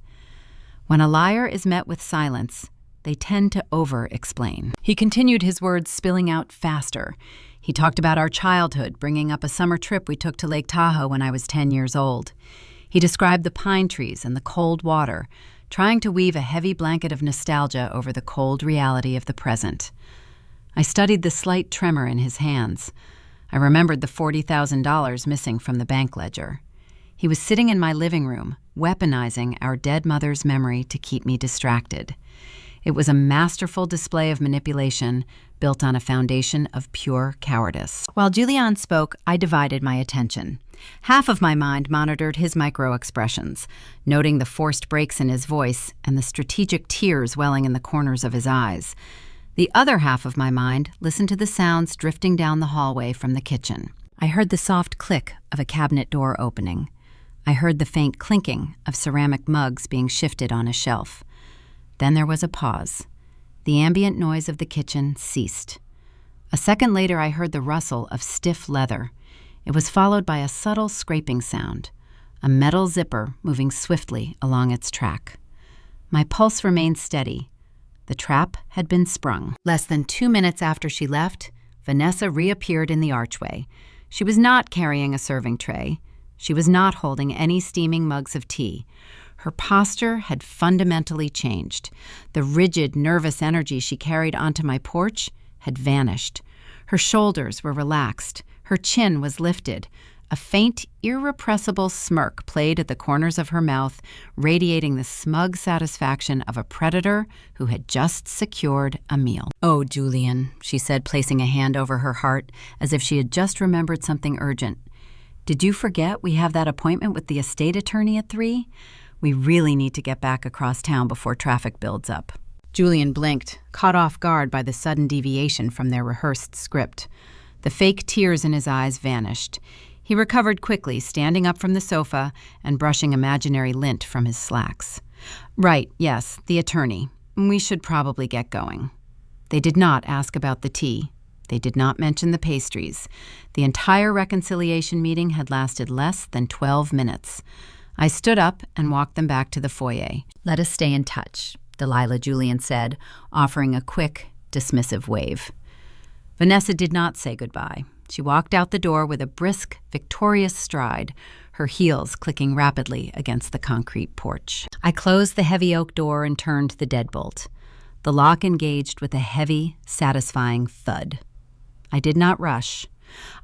When a liar is met with silence, they tend to over-explain. He continued his words, spilling out faster. He talked about our childhood, bringing up a summer trip we took to Lake Tahoe when I was 10 years old. He described the pine trees and the cold water, trying to weave a heavy blanket of nostalgia over the cold reality of the present. I studied the slight tremor in his hands. I remembered the $40,000 missing from the bank ledger. He was sitting in my living room, weaponizing our dead mother's memory to keep me distracted. It was a masterful display of manipulation built on a foundation of pure cowardice. While Julian spoke, I divided my attention. Half of my mind monitored his micro-expressions, noting the forced breaks in his voice and the strategic tears welling in the corners of his eyes. The other half of my mind listened to the sounds drifting down the hallway from the kitchen. I heard the soft click of a cabinet door opening. I heard the faint clinking of ceramic mugs being shifted on a shelf. Then there was a pause. The ambient noise of the kitchen ceased. A second later, I heard the rustle of stiff leather. It was followed by a subtle scraping sound, a metal zipper moving swiftly along its track. My pulse remained steady. The trap had been sprung. Less than 2 minutes after she left, Vanessa reappeared in the archway. She was not carrying a serving tray. She was not holding any steaming mugs of tea. Her posture had fundamentally changed. The rigid, nervous energy she carried onto my porch had vanished. Her shoulders were relaxed. Her chin was lifted. A faint, irrepressible smirk played at the corners of her mouth, radiating the smug satisfaction of a predator who had just secured a meal. "Oh, Julian," she said, placing a hand over her heart, as if she had just remembered something urgent. "Did you forget we have that appointment with the estate attorney at 3? We really need to get back across town before traffic builds up." Julian blinked, caught off guard by the sudden deviation from their rehearsed script. The fake tears in his eyes vanished. He recovered quickly, standing up from the sofa and brushing imaginary lint from his slacks. "Right, yes, the attorney. We should probably get going." They did not ask about the tea. They did not mention the pastries. The entire reconciliation meeting had lasted less than 12 minutes. I stood up and walked them back to the foyer. "Let us stay in touch," Delilah Julian said, offering a quick, dismissive wave. Vanessa did not say goodbye. She walked out the door with a brisk, victorious stride, her heels clicking rapidly against the concrete porch. I closed the heavy oak door and turned the deadbolt. The lock engaged with a heavy, satisfying thud. I did not rush.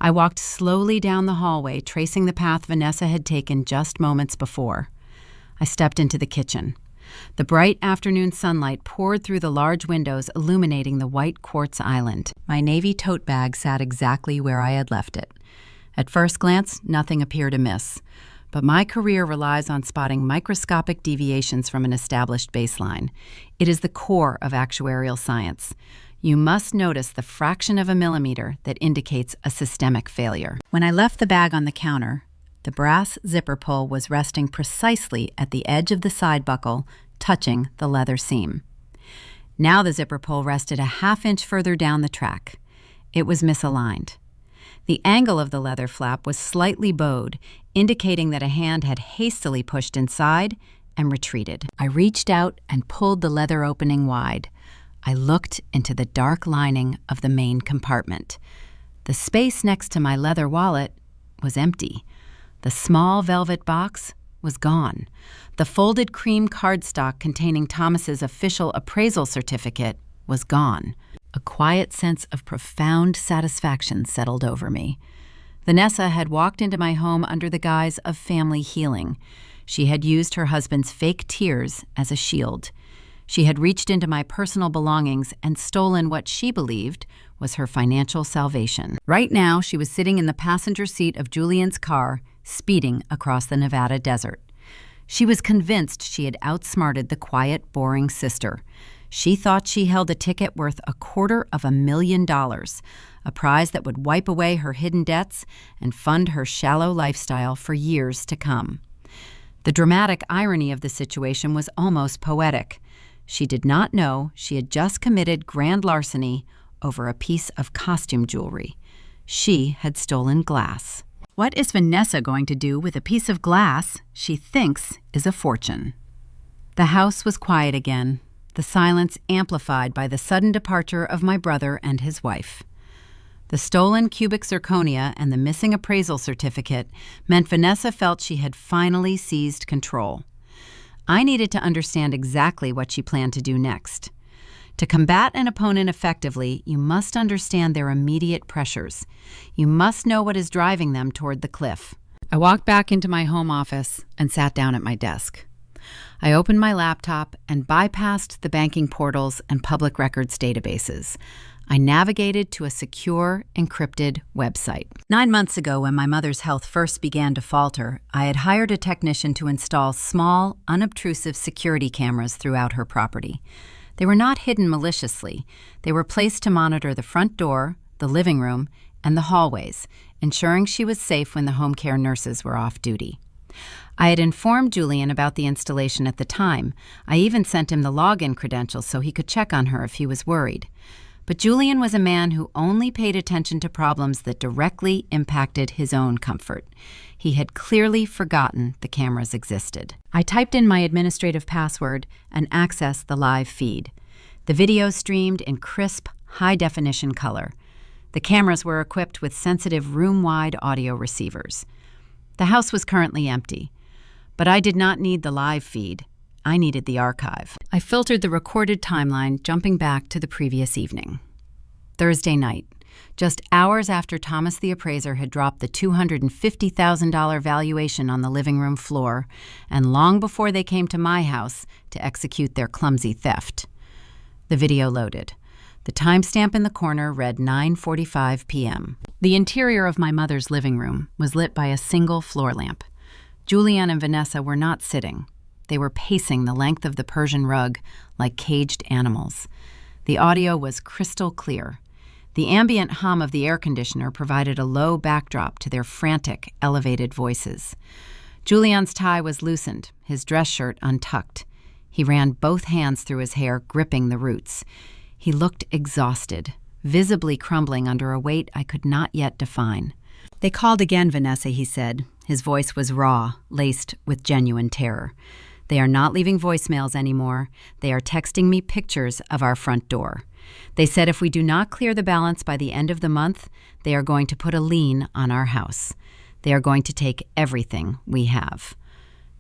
I walked slowly down the hallway, tracing the path Vanessa had taken just moments before. I stepped into the kitchen. The bright afternoon sunlight poured through the large windows, illuminating the white quartz island. My navy tote bag sat exactly where I had left it. At first glance, nothing appeared amiss. but my career relies on spotting microscopic deviations from an established baseline. It is the core of actuarial science. You must notice the fraction of a millimeter that indicates a systemic failure. When I left the bag on the counter, the brass zipper pull was resting precisely at the edge of the side buckle, touching the leather seam. Now the zipper pull rested a half-inch further down the track. It was misaligned. The angle of the leather flap was slightly bowed, indicating that a hand had hastily pushed inside and retreated. I reached out and pulled the leather opening wide. I looked into the dark lining of the main compartment. The space next to my leather wallet was empty. The small velvet box was gone. The folded cream cardstock containing Thomas's official appraisal certificate was gone. A quiet sense of profound satisfaction settled over me. Vanessa had walked into my home under the guise of family healing. She had used her husband's fake tears as a shield. She had reached into my personal belongings and stolen what she believed was her financial salvation. Right now, she was sitting in the passenger seat of Julian's car, speeding across the Nevada desert. She was convinced she had outsmarted the quiet, boring sister. She thought she held a ticket worth $250,000, a prize that would wipe away her hidden debts and fund her shallow lifestyle for years to come. The dramatic irony of the situation was almost poetic. She did not know she had just committed grand larceny over a piece of costume jewelry. She had stolen glass. What is Vanessa going to do with a piece of glass she thinks is a fortune? The house was quiet again, the silence amplified by the sudden departure of my brother and his wife. The stolen cubic zirconia and the missing appraisal certificate meant Vanessa felt she had finally seized control. I needed to understand exactly what she planned to do next. To combat an opponent effectively, you must understand their immediate pressures. You must know what is driving them toward the cliff. I walked back into my home office and sat down at my desk. I opened my laptop and bypassed the banking portals and public records databases. I navigated to a secure, encrypted website. 9 months ago, when my mother's health first began to falter, I had hired a technician to install small, unobtrusive security cameras throughout her property. They were not hidden maliciously. They were placed to monitor the front door, the living room, and the hallways, ensuring she was safe when the home care nurses were off duty. I had informed Julian about the installation at the time. I even sent him the login credentials so he could check on her if he was worried. But Julian was a man who only paid attention to problems that directly impacted his own comfort. He had clearly forgotten the cameras existed. I typed in my administrative password and accessed the live feed. The video streamed in crisp, high-definition color. The cameras were equipped with sensitive room-wide audio receivers. The house was currently empty, but I did not need the live feed. I needed the archive. I filtered the recorded timeline, jumping back to the previous evening. Thursday night, just hours after Thomas the appraiser had dropped the $250,000 valuation on the living room floor, and long before they came to my house to execute their clumsy theft. The video loaded. The timestamp in the corner read 9:45 p.m. The interior of my mother's living room was lit by a single floor lamp. Julian and Vanessa were not sitting. They were pacing the length of the Persian rug like caged animals. The audio was crystal clear. The ambient hum of the air conditioner provided a low backdrop to their frantic, elevated voices. Julian's tie was loosened, his dress shirt untucked. He ran both hands through his hair, gripping the roots. He looked exhausted, visibly crumbling under a weight I could not yet define. "They called again, Vanessa," he said. His voice was raw, laced with genuine terror. "They are not leaving voicemails anymore. They are texting me pictures of our front door. They said if we do not clear the balance by the end of the month, they are going to put a lien on our house. They are going to take everything we have."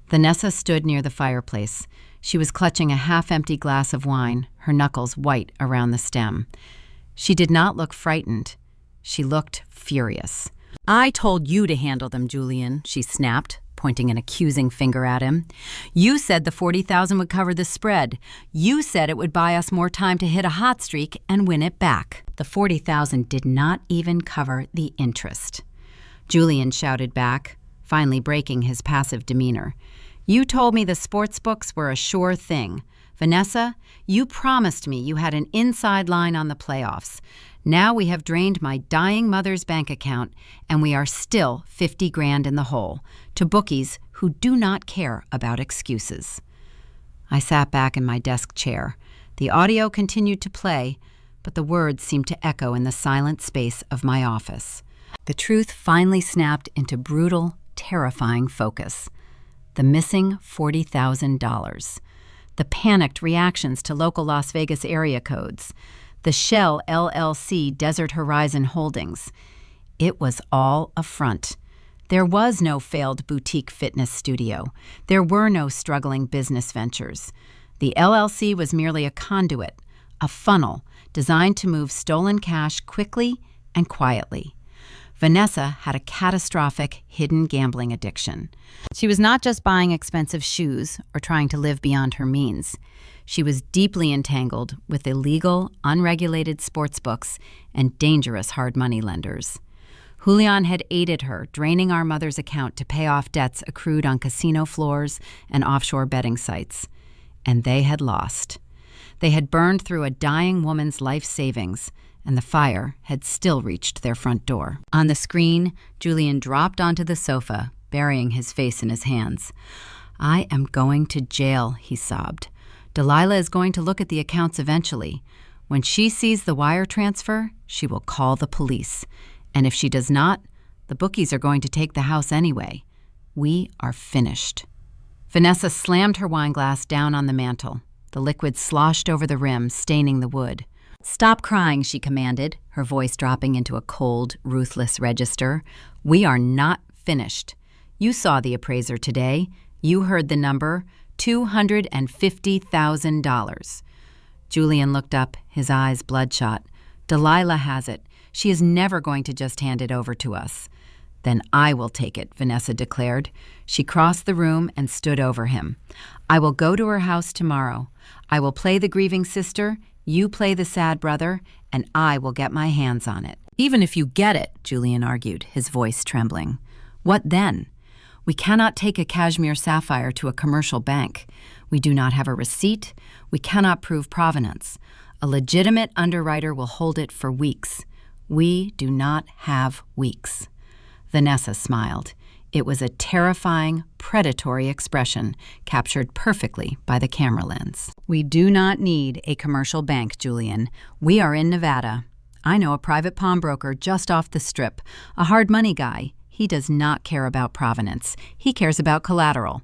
Vanessa stood near the fireplace. She was clutching a half-empty glass of wine, her knuckles white around the stem. She did not look frightened. She looked furious. "I told you to handle them, Julian," she snapped, pointing an accusing finger at him. "You said the $40,000 would cover the spread. You said it would buy us more time to hit a hot streak and win it back." The $40,000 did not even cover the interest. Julian shouted back, finally breaking his passive demeanor. "You told me the sports books were a sure thing. Vanessa, you promised me you had an inside line on the playoffs. Now we have drained my dying mother's bank account, and we are still 50 grand in the hole, to bookies who do not care about excuses." I sat back in my desk chair. The audio continued to play, but the words seemed to echo in the silent space of my office. The truth finally snapped into brutal, terrifying focus. The missing $40,000. The panicked reactions to local Las Vegas area codes. The Shell LLC Desert Horizon Holdings. It was all a front. There was no failed boutique fitness studio. There were no struggling business ventures. The LLC was merely a conduit, a funnel designed to move stolen cash quickly and quietly. Vanessa had a catastrophic hidden gambling addiction. She was not just buying expensive shoes or trying to live beyond her means. She was deeply entangled with illegal, unregulated sports books and dangerous hard money lenders. Julian had aided her, draining our mother's account to pay off debts accrued on casino floors and offshore betting sites. And they had lost. They had burned through a dying woman's life savings, and the fire had still reached their front door. On the screen, Julian dropped onto the sofa, burying his face in his hands. "I am going to jail," he sobbed. "Delilah is going to look at the accounts eventually. When she sees the wire transfer, she will call the police. And if she does not, the bookies are going to take the house anyway. We are finished." Vanessa slammed her wineglass down on the mantel. The liquid sloshed over the rim, staining the wood. "Stop crying," she commanded, her voice dropping into a cold, ruthless register. "We are not finished. You saw the appraiser today. You heard the number, $250,000. Julian looked up, his eyes bloodshot. "Delilah has it. She is never going to just hand it over to us." "Then I will take it," Vanessa declared. She crossed the room and stood over him. "I will go to her house tomorrow. I will play the grieving sister, you play the sad brother, and I will get my hands on it." "Even if you get it," Julian argued, his voice trembling. "What then? We cannot take a cashmere sapphire to a commercial bank. We do not have a receipt. We cannot prove provenance. A legitimate underwriter will hold it for weeks. We do not have weeks." Vanessa smiled. It was a terrifying, predatory expression captured perfectly by the camera lens. "We do not need a commercial bank, Julian. We are in Nevada. I know a private pawnbroker just off the strip, a hard money guy. He does not care about provenance. He cares about collateral.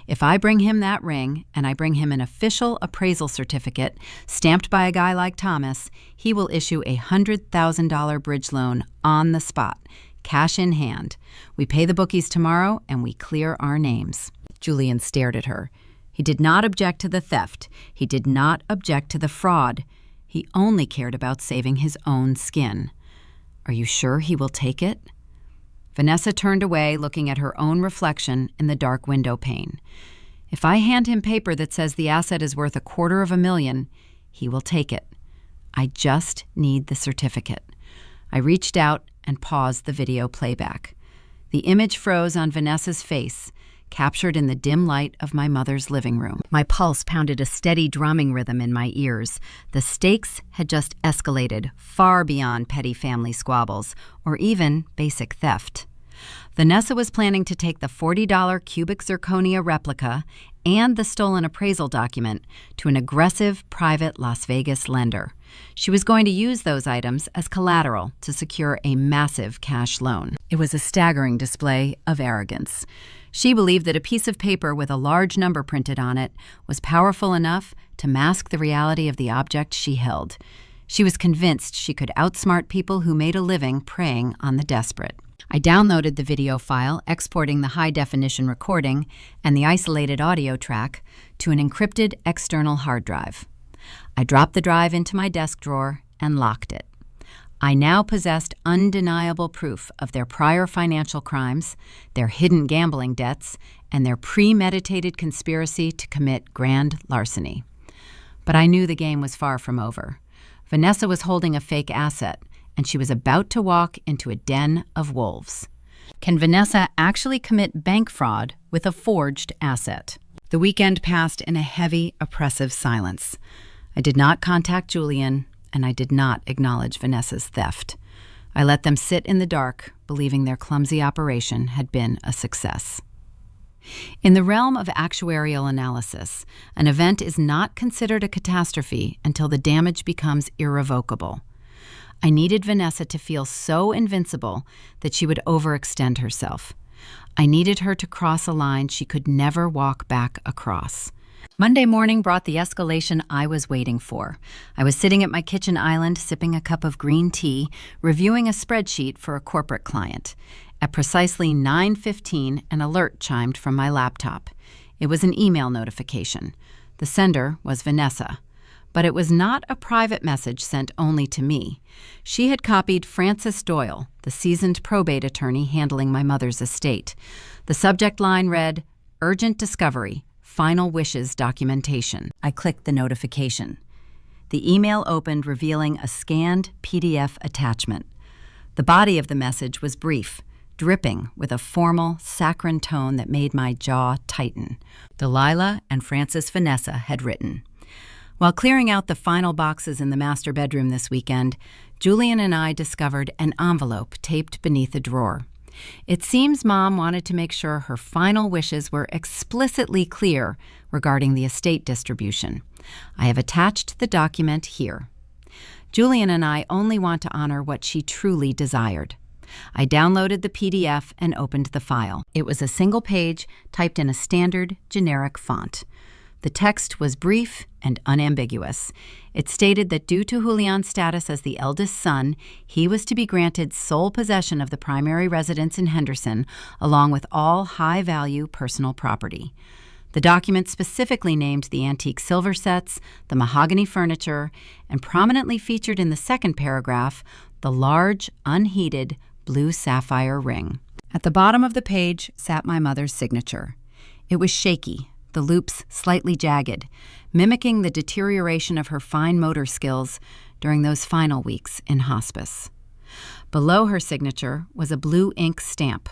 If I bring him that ring, and I bring him an official appraisal certificate stamped by a guy like Thomas, he will issue a $100,000 bridge loan on the spot, cash in hand. We pay the bookies tomorrow, and we clear our names." Julian stared at her. He did not object to the theft. He did not object to the fraud. He only cared about saving his own skin. "Are you sure he will take it?" Vanessa turned away, looking at her own reflection in the dark window pane. "If I hand him paper that says the asset is worth $250,000, he will take it. I just need the certificate." I reached out and paused the video playback. The image froze on Vanessa's face, captured in the dim light of my mother's living room. My pulse pounded a steady drumming rhythm in my ears. The stakes had just escalated far beyond petty family squabbles or even basic theft. Vanessa was planning to take the $40 cubic zirconia replica and the stolen appraisal document to an aggressive private Las Vegas lender. She was going to use those items as collateral to secure a massive cash loan. It was a staggering display of arrogance. She believed that a piece of paper with a large number printed on it was powerful enough to mask the reality of the object she held. She was convinced she could outsmart people who made a living preying on the desperate. I downloaded the video file, exporting the high-definition recording and the isolated audio track to an encrypted external hard drive. I dropped the drive into my desk drawer and locked it. I now possessed undeniable proof of their prior financial crimes, their hidden gambling debts, and their premeditated conspiracy to commit grand larceny. But I knew the game was far from over. Vanessa was holding a fake asset, and she was about to walk into a den of wolves. Can Vanessa actually commit bank fraud with a forged asset? The weekend passed in a heavy, oppressive silence. I did not contact Julian, and I did not acknowledge Vanessa's theft. I let them sit in the dark, believing their clumsy operation had been a success. In the realm of actuarial analysis, an event is not considered a catastrophe until the damage becomes irrevocable. I needed Vanessa to feel so invincible that she would overextend herself. I needed her to cross a line she could never walk back across. Monday morning brought the escalation I was waiting for. I was sitting at my kitchen island, sipping a cup of green tea, reviewing a spreadsheet for a corporate client. At precisely 9:15, an alert chimed from my laptop. It was an email notification. The sender was Vanessa. But it was not a private message sent only to me. She had copied Francis Doyle, the seasoned probate attorney handling my mother's estate. The subject line read, "Urgent discovery, final wishes documentation." I clicked the notification. The email opened, revealing a scanned PDF attachment. The body of the message was brief, dripping with a formal, saccharine tone that made my jaw tighten. Delilah and Francis Vanessa had written. While clearing out the final boxes in the master bedroom this weekend, Julian and I discovered an envelope taped beneath a drawer. It seems Mom wanted to make sure her final wishes were explicitly clear regarding the estate distribution. I have attached the document here. Julian and I only want to honor what she truly desired. I downloaded the PDF and opened the file. It was a single page typed in a standard, generic font. The text was brief and unambiguous. It stated that due to Julian's status as the eldest son, he was to be granted sole possession of the primary residence in Henderson, along with all high-value personal property. The document specifically named the antique silver sets, the mahogany furniture, and prominently featured in the second paragraph, the large, unheated, blue sapphire ring. At the bottom of the page sat my mother's signature. It was shaky, the loops slightly jagged, mimicking the deterioration of her fine motor skills during those final weeks in hospice. Below her signature was a blue ink stamp,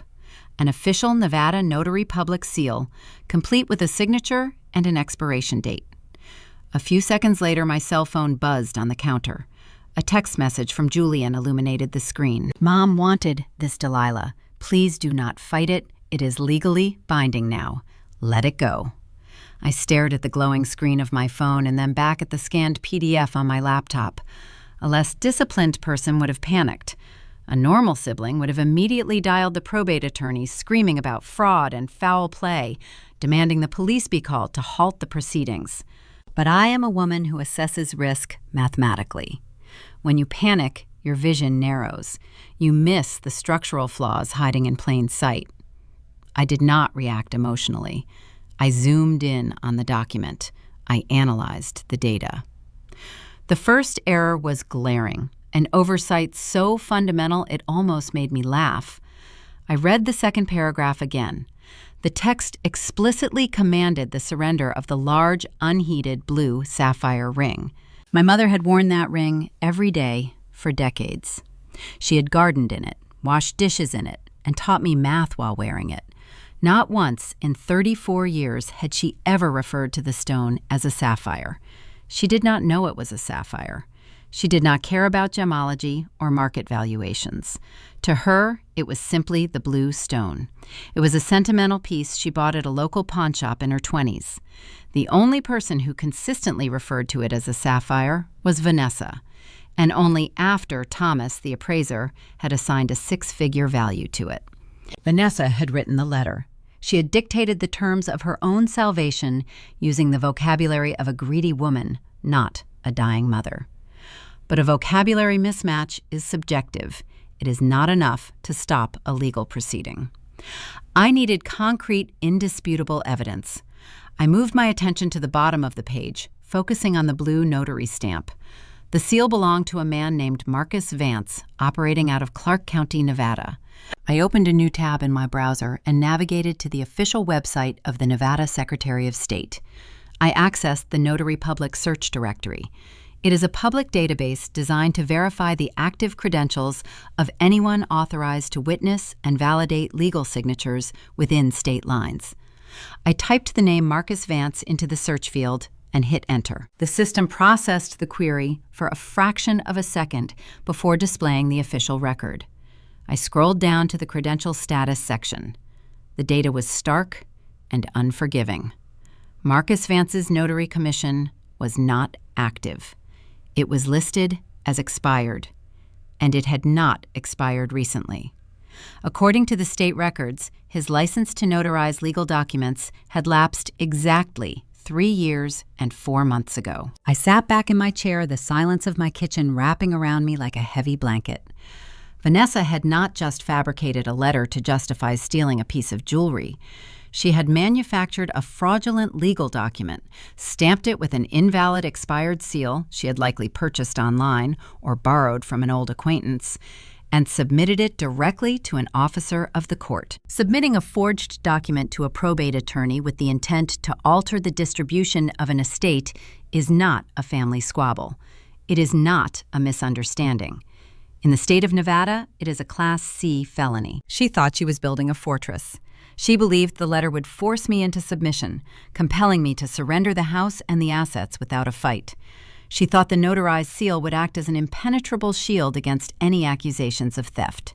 an official Nevada notary public seal, complete with a signature and an expiration date. A few seconds later, my cell phone buzzed on the counter. A text message from Julian illuminated the screen. "Mom wanted this, Delilah. Please do not fight it. It is legally binding now. Let it go." I stared at the glowing screen of my phone and then back at the scanned PDF on my laptop. A less disciplined person would have panicked. A normal sibling would have immediately dialed the probate attorney, screaming about fraud and foul play, demanding the police be called to halt the proceedings. But I am a woman who assesses risk mathematically. When you panic, your vision narrows. You miss the structural flaws hiding in plain sight. I did not react emotionally. I zoomed in on the document. I analyzed the data. The first error was glaring, an oversight so fundamental it almost made me laugh. I read the second paragraph again. The text explicitly commanded the surrender of the large, unheated blue sapphire ring. My mother had worn that ring every day for decades. She had gardened in it, washed dishes in it, and taught me math while wearing it. Not once in 34 years had she ever referred to the stone as a sapphire. She did not know it was a sapphire. She did not care about gemology or market valuations. To her, it was simply the blue stone. It was a sentimental piece she bought at a local pawn shop in her 20s. The only person who consistently referred to it as a sapphire was Vanessa, and only after Thomas, the appraiser, had assigned a six-figure value to it. Vanessa had written the letter. She had dictated the terms of her own salvation using the vocabulary of a greedy woman, not a dying mother. But a vocabulary mismatch is subjective. It is not enough to stop a legal proceeding. I needed concrete, indisputable evidence. I moved my attention to the bottom of the page, focusing on the blue notary stamp. The seal belonged to a man named Marcus Vance, operating out of Clark County, Nevada. I opened a new tab in my browser and navigated to the official website of the Nevada Secretary of State. I accessed the Notary Public Search Directory. It is a public database designed to verify the active credentials of anyone authorized to witness and validate legal signatures within state lines. I typed the name Marcus Vance into the search field and hit enter. The system processed the query for a fraction of a second before displaying the official record. I scrolled down to the credential status section. The data was stark and unforgiving. Marcus Vance's notary commission was not active. It was listed as expired, and it had not expired recently. According to the state records, his license to notarize legal documents had lapsed exactly 3 years and 4 months ago. I sat back in my chair, the silence of my kitchen wrapping around me like a heavy blanket. Vanessa had not just fabricated a letter to justify stealing a piece of jewelry. She had manufactured a fraudulent legal document, stamped it with an invalid expired seal she had likely purchased online or borrowed from an old acquaintance, and submitted it directly to an officer of the court. Submitting a forged document to a probate attorney with the intent to alter the distribution of an estate is not a family squabble. It is not a misunderstanding. In the state of Nevada, it is a Class C felony. She thought she was building a fortress. She believed the letter would force me into submission, compelling me to surrender the house and the assets without a fight. She thought the notarized seal would act as an impenetrable shield against any accusations of theft.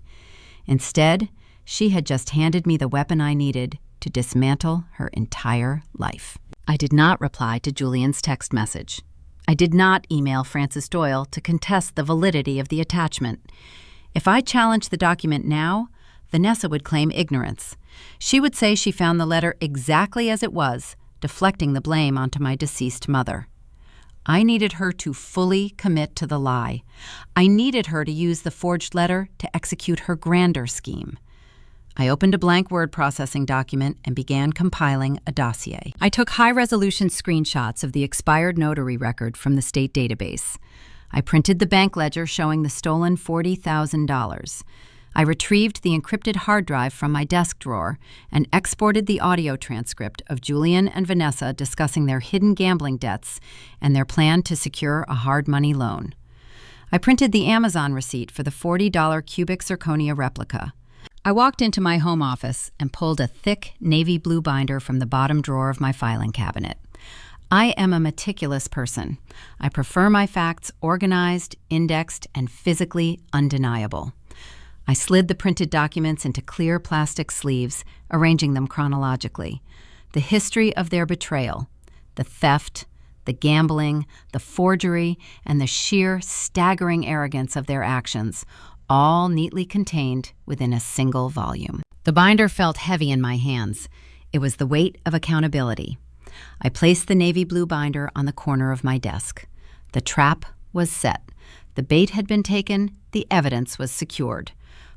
Instead, she had just handed me the weapon I needed to dismantle her entire life. I did not reply to Julian's text message. I did not email Francis Doyle to contest the validity of the attachment. If I challenged the document now, Vanessa would claim ignorance. She would say she found the letter exactly as it was, deflecting the blame onto my deceased mother. I needed her to fully commit to the lie. I needed her to use the forged letter to execute her grander scheme. I opened a blank word processing document and began compiling a dossier. I took high-resolution screenshots of the expired notary record from the state database. I printed the bank ledger showing the stolen $40,000. I retrieved the encrypted hard drive from my desk drawer and exported the audio transcript of Julian and Vanessa discussing their hidden gambling debts and their plan to secure a hard money loan. I printed the Amazon receipt for the $40 cubic zirconia replica. I walked into my home office and pulled a thick navy blue binder from the bottom drawer of my filing cabinet. I am a meticulous person. I prefer my facts organized, indexed, and physically undeniable. I slid the printed documents into clear plastic sleeves, arranging them chronologically. The history of their betrayal, the theft, the gambling, the forgery, and the sheer staggering arrogance of their actions, all neatly contained within a single volume. The binder felt heavy in my hands. It was the weight of accountability. I placed the navy blue binder on the corner of my desk. The trap was set. The bait had been taken. The evidence was secured.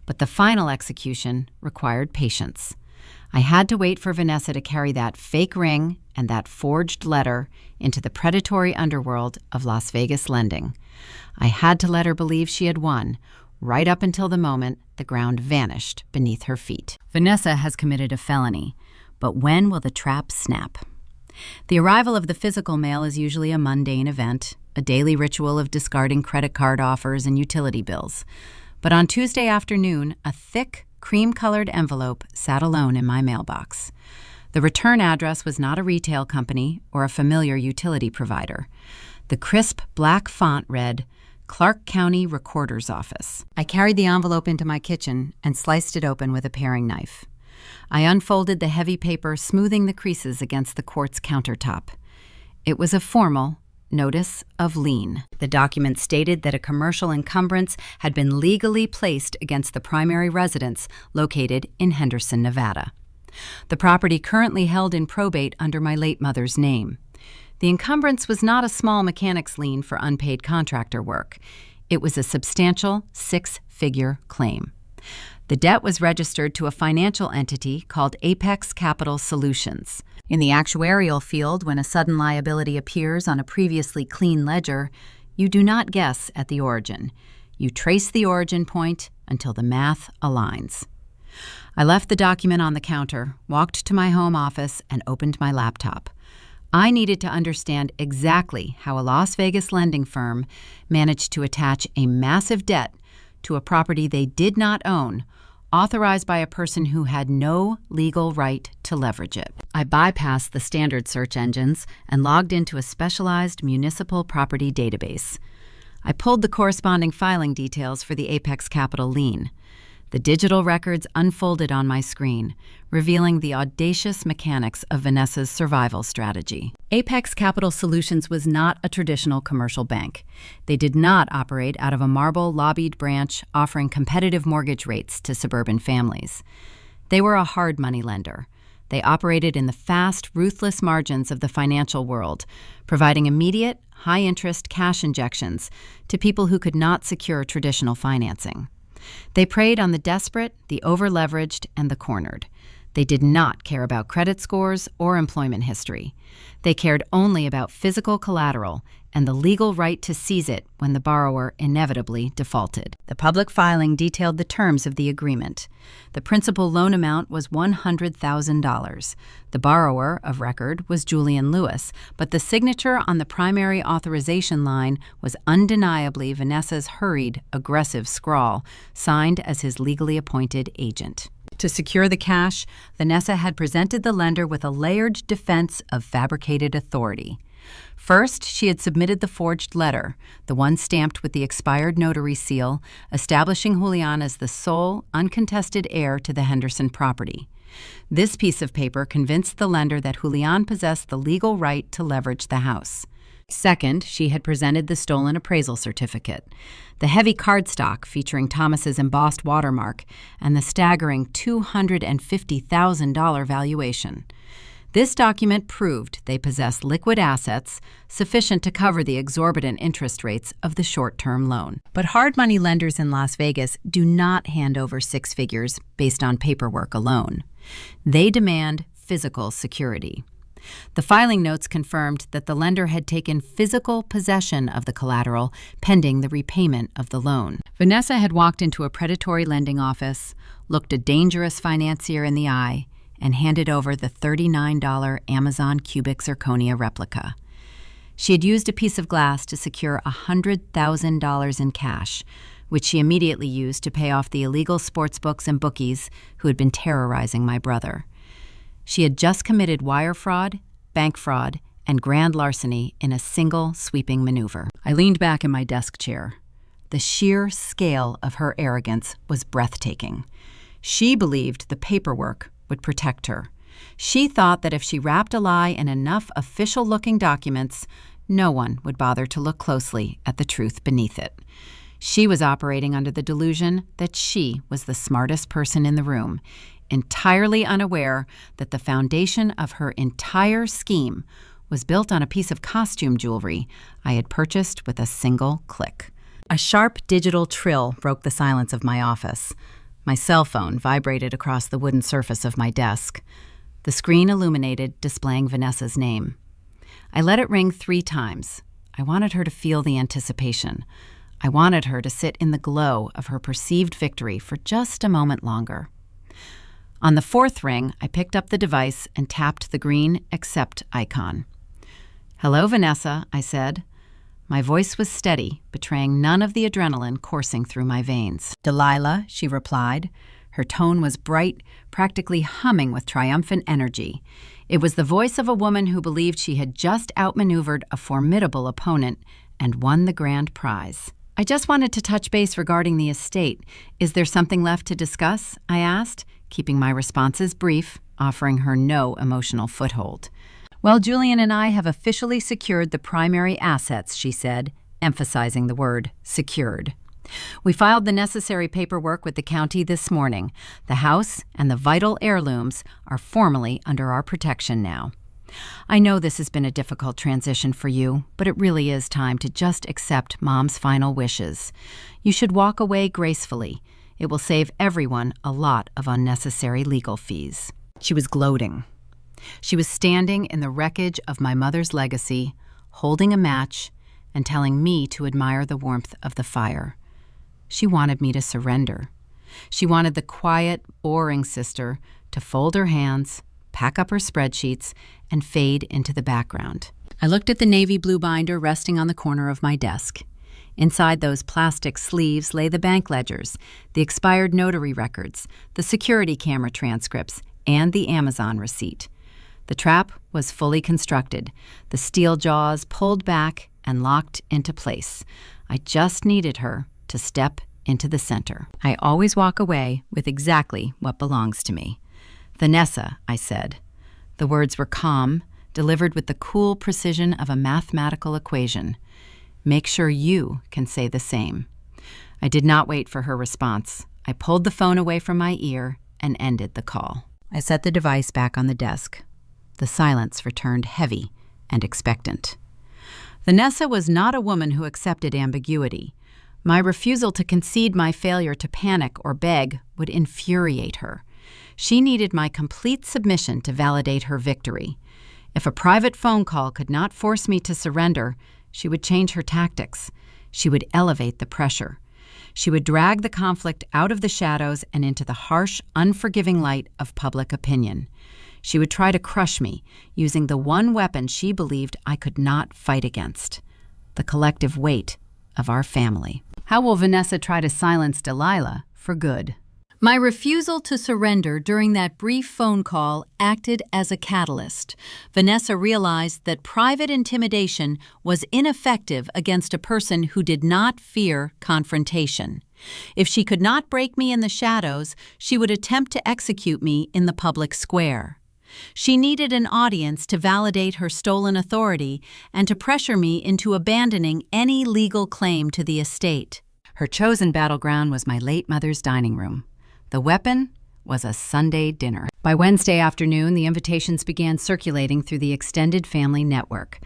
But the final execution required patience. I had to wait for Vanessa to carry that fake ring and that forged letter into the predatory underworld of Las Vegas lending. I had to let her believe she had won, right up until the moment the ground vanished beneath her feet. Vanessa has committed a felony, but when will the trap snap? The arrival of the physical mail is usually a mundane event, a daily ritual of discarding credit card offers and utility bills. But on Tuesday afternoon, a thick, cream-colored envelope sat alone in my mailbox. The return address was not a retail company or a familiar utility provider. The crisp black font read, Clark County Recorder's Office. I carried the envelope into my kitchen and sliced it open with a paring knife. I unfolded the heavy paper, smoothing the creases against the quartz countertop. It was a formal notice of lien. The document stated that a commercial encumbrance had been legally placed against the primary residence located in Henderson, Nevada. The property currently held in probate under my late mother's name. The encumbrance was not a small mechanics lien for unpaid contractor work. It was a substantial 6-figure claim. The debt was registered to a financial entity called Apex Capital Solutions. In the actuarial field, when a sudden liability appears on a previously clean ledger, you do not guess at the origin. You trace the origin point until the math aligns. I left the document on the counter, walked to my home office, and opened my laptop. I needed to understand exactly how a Las Vegas lending firm managed to attach a massive debt to a property they did not own, authorized by a person who had no legal right to leverage it. I bypassed the standard search engines and logged into a specialized municipal property database. I pulled the corresponding filing details for the Apex Capital lien. The digital records unfolded on my screen, revealing the audacious mechanics of Vanessa's survival strategy. Apex Capital Solutions was not a traditional commercial bank. They did not operate out of a marble lobbied branch offering competitive mortgage rates to suburban families. They were a hard money lender. They operated in the fast, ruthless margins of the financial world, providing immediate, high-interest cash injections to people who could not secure traditional financing. They preyed on the desperate, the over-leveraged, and the cornered. They did not care about credit scores or employment history. They cared only about physical collateral and the legal right to seize it when the borrower inevitably defaulted. The public filing detailed the terms of the agreement. The principal loan amount was $100,000. The borrower of record was Julian Lewis, but the signature on the primary authorization line was undeniably Vanessa's hurried, aggressive scrawl, signed as his legally appointed agent. To secure the cash, Vanessa had presented the lender with a layered defense of fabricated authority. First, she had submitted the forged letter, the one stamped with the expired notary seal, establishing Julian as the sole, uncontested heir to the Henderson property. This piece of paper convinced the lender that Julian possessed the legal right to leverage the house. Second, she had presented the stolen appraisal certificate, the heavy cardstock featuring Thomas's embossed watermark and the staggering $250,000 valuation. This document proved they possessed liquid assets sufficient to cover the exorbitant interest rates of the short-term loan. But hard money lenders in Las Vegas do not hand over six figures based on paperwork alone. They demand physical security. The filing notes confirmed that the lender had taken physical possession of the collateral pending the repayment of the loan. Vanessa had walked into a predatory lending office, looked a dangerous financier in the eye, and handed over the $39 Amazon cubic zirconia replica. She had used a piece of glass to secure $100,000 in cash, which she immediately used to pay off the illegal sportsbooks and bookies who had been terrorizing my brother. She had just committed wire fraud, bank fraud, and grand larceny in a single sweeping maneuver. I leaned back in my desk chair. The sheer scale of her arrogance was breathtaking. She believed the paperwork would protect her. She thought that if she wrapped a lie in enough official-looking documents, no one would bother to look closely at the truth beneath it. She was operating under the delusion that she was the smartest person in the room, entirely unaware that the foundation of her entire scheme was built on a piece of costume jewelry I had purchased with a single click. A sharp digital trill broke the silence of my office. My cell phone vibrated across the wooden surface of my desk. The screen illuminated, displaying Vanessa's name. I let it ring 3 times. I wanted her to feel the anticipation. I wanted her to sit in the glow of her perceived victory for just a moment longer. On the 4th ring, I picked up the device and tapped the green accept icon. "Hello, Vanessa," I said. My voice was steady, betraying none of the adrenaline coursing through my veins. "Delilah," she replied. Her tone was bright, practically humming with triumphant energy. It was the voice of a woman who believed she had just outmaneuvered a formidable opponent and won the grand prize. "I just wanted to touch base regarding the estate. Is there something left to discuss?" I asked, keeping my responses brief, offering her no emotional foothold. "Well, Julian and I have officially secured the primary assets," she said, emphasizing the word secured. "We filed the necessary paperwork with the county this morning. The house and the vital heirlooms are formally under our protection now. I know this has been a difficult transition for you, but it really is time to just accept Mom's final wishes. You should walk away gracefully. It will save everyone a lot of unnecessary legal fees." She was gloating. She was standing in the wreckage of my mother's legacy, holding a match, and telling me to admire the warmth of the fire. She wanted me to surrender. She wanted the quiet, boring sister to fold her hands, pack up her spreadsheets, and fade into the background. I looked at the navy blue binder resting on the corner of my desk. Inside those plastic sleeves lay the bank ledgers, the expired notary records, the security camera transcripts, and the Amazon receipt. The trap was fully constructed, the steel jaws pulled back and locked into place. I just needed her to step into the center. I always walk away with exactly what belongs to me. "Vanessa," I said. The words were calm, delivered with the cool precision of a mathematical equation. Make sure you can say the same. I did not wait for her response. I pulled the phone away from my ear and ended the call. I set the device back on the desk. The silence returned heavy and expectant. Vanessa was not a woman who accepted ambiguity. My refusal to concede my failure to panic or beg would infuriate her. She needed my complete submission to validate her victory. If a private phone call could not force me to surrender, she would change her tactics. She would elevate the pressure. She would drag the conflict out of the shadows and into the harsh, unforgiving light of public opinion. She would try to crush me, using the one weapon she believed I could not fight against: the collective weight of our family. How will Vanessa try to silence Delilah for good? My refusal to surrender during that brief phone call acted as a catalyst. Vanessa realized that private intimidation was ineffective against a person who did not fear confrontation. If she could not break me in the shadows, she would attempt to execute me in the public square. She needed an audience to validate her stolen authority and to pressure me into abandoning any legal claim to the estate. Her chosen battleground was my late mother's dining room. The weapon was a Sunday dinner. By Wednesday afternoon, the invitations began circulating through the extended family network.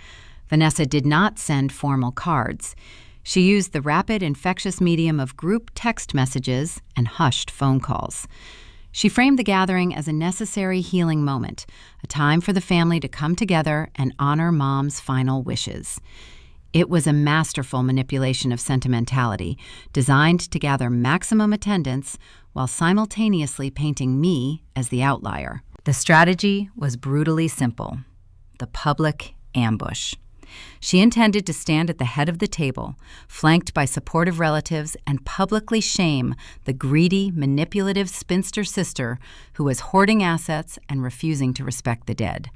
Vanessa did not send formal cards. She used the rapid, infectious medium of group text messages and hushed phone calls. She framed the gathering as a necessary healing moment, a time for the family to come together and honor Mom's final wishes. It was a masterful manipulation of sentimentality, designed to gather maximum attendance while simultaneously painting me as the outlier. The strategy was brutally simple: the public ambush. She intended to stand at the head of the table, flanked by supportive relatives, and publicly shame the greedy, manipulative spinster sister who was hoarding assets and refusing to respect the dead.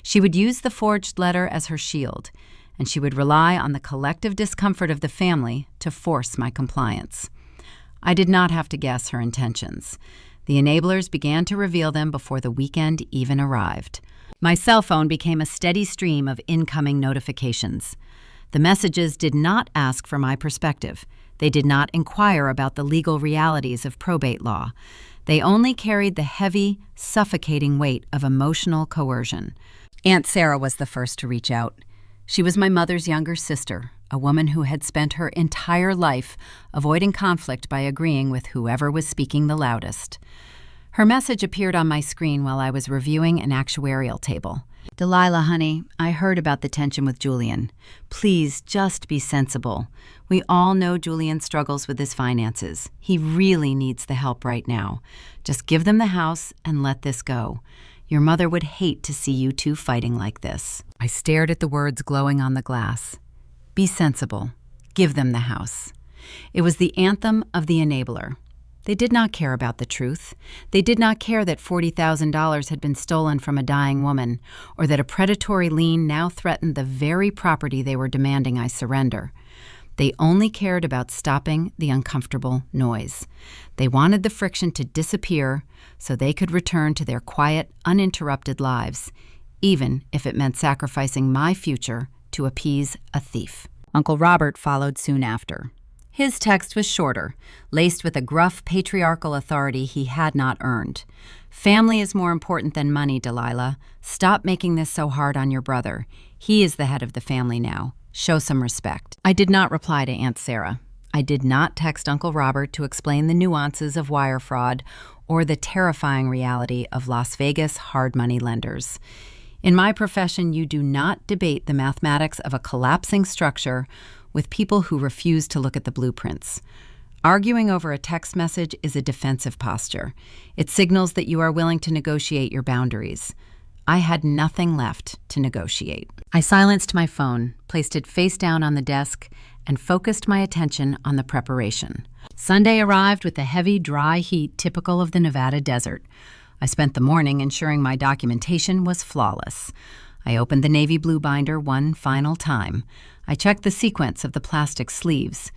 She would use the forged letter as her shield, and she would rely on the collective discomfort of the family to force my compliance. I did not have to guess her intentions. The enablers began to reveal them before the weekend even arrived. My cell phone became a steady stream of incoming notifications. The messages did not ask for my perspective. They did not inquire about the legal realities of probate law. They only carried the heavy, suffocating weight of emotional coercion. Aunt Sarah was the first to reach out. She was my mother's younger sister, a woman who had spent her entire life avoiding conflict by agreeing with whoever was speaking the loudest. Her message appeared on my screen while I was reviewing an actuarial table. "Delilah, honey, I heard about the tension with Julian. Please just be sensible. We all know Julian struggles with his finances. He really needs the help right now. Just give them the house and let this go. Your mother would hate to see you two fighting like this." I stared at the words glowing on the glass. Be sensible. Give them the house. It was the anthem of the enabler. They did not care about the truth. They did not care that $40,000 had been stolen from a dying woman, or that a predatory lien now threatened the very property they were demanding I surrender. They only cared about stopping the uncomfortable noise. They wanted the friction to disappear so they could return to their quiet, uninterrupted lives, even if it meant sacrificing my future to appease a thief. Uncle Robert followed soon after. His text was shorter, laced with a gruff patriarchal authority he had not earned. "Family is more important than money, Delilah. Stop making this so hard on your brother. He is the head of the family now. Show some respect." I did not reply to Aunt Sarah. I did not text Uncle Robert to explain the nuances of wire fraud or the terrifying reality of Las Vegas hard money lenders. In my profession, you do not debate the mathematics of a collapsing structure with people who refuse to look at the blueprints. Arguing over a text message is a defensive posture. It signals that you are willing to negotiate your boundaries. I had nothing left to negotiate. I silenced my phone, placed it face down on the desk, and focused my attention on the preparation. Sunday arrived with the heavy, dry heat typical of the Nevada desert. I spent the morning ensuring my documentation was flawless. I opened the navy blue binder one final time. I checked the sequence of the plastic sleeves.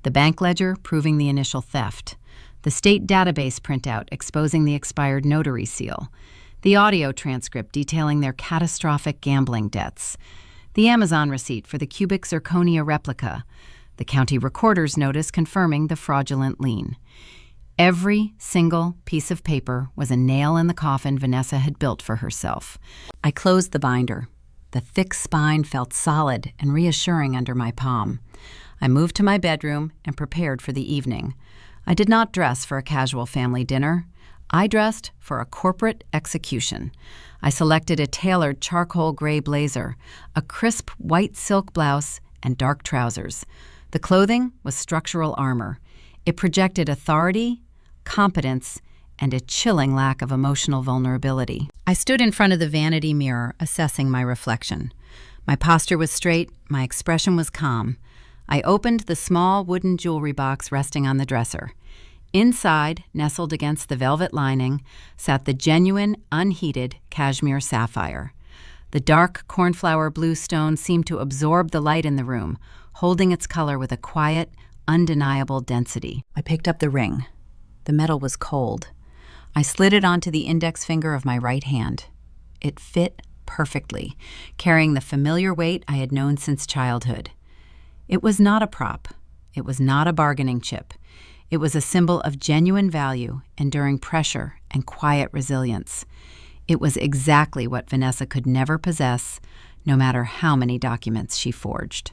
The bank ledger proving the initial theft. The state database printout exposing the expired notary seal. The audio transcript detailing their catastrophic gambling debts. The Amazon receipt for the cubic zirconia replica. The county recorder's notice confirming the fraudulent lien. Every single piece of paper was a nail in the coffin Vanessa had built for herself. I closed the binder. The thick spine felt solid and reassuring under my palm. I moved to my bedroom and prepared for the evening. I did not dress for a casual family dinner. I dressed for a corporate execution. I selected a tailored charcoal gray blazer, a crisp white silk blouse, and dark trousers. The clothing was structural armor. It projected authority, competence, and a chilling lack of emotional vulnerability. I stood in front of the vanity mirror, assessing my reflection. My posture was straight, my expression was calm. I opened the small wooden jewelry box resting on the dresser. Inside, nestled against the velvet lining, sat the genuine, unheated cashmere sapphire. The dark cornflower blue stone seemed to absorb the light in the room, holding its color with a quiet, undeniable density. I picked up the ring. The metal was cold. I slid it onto the index finger of my right hand. It fit perfectly, carrying the familiar weight I had known since childhood. It was not a prop. It was not a bargaining chip. It was a symbol of genuine value, enduring pressure, and quiet resilience. It was exactly what Vanessa could never possess, no matter how many documents she forged.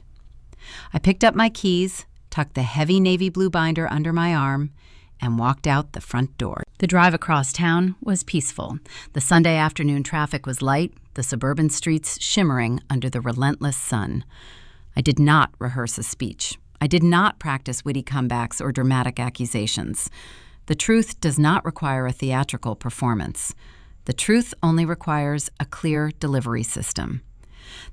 I picked up my keys, tucked the heavy navy blue binder under my arm, and walked out the front door. The drive across town was peaceful. The Sunday afternoon traffic was light, the suburban streets shimmering under the relentless sun. I did not rehearse a speech. I did not practice witty comebacks or dramatic accusations. The truth does not require a theatrical performance. The truth only requires a clear delivery system.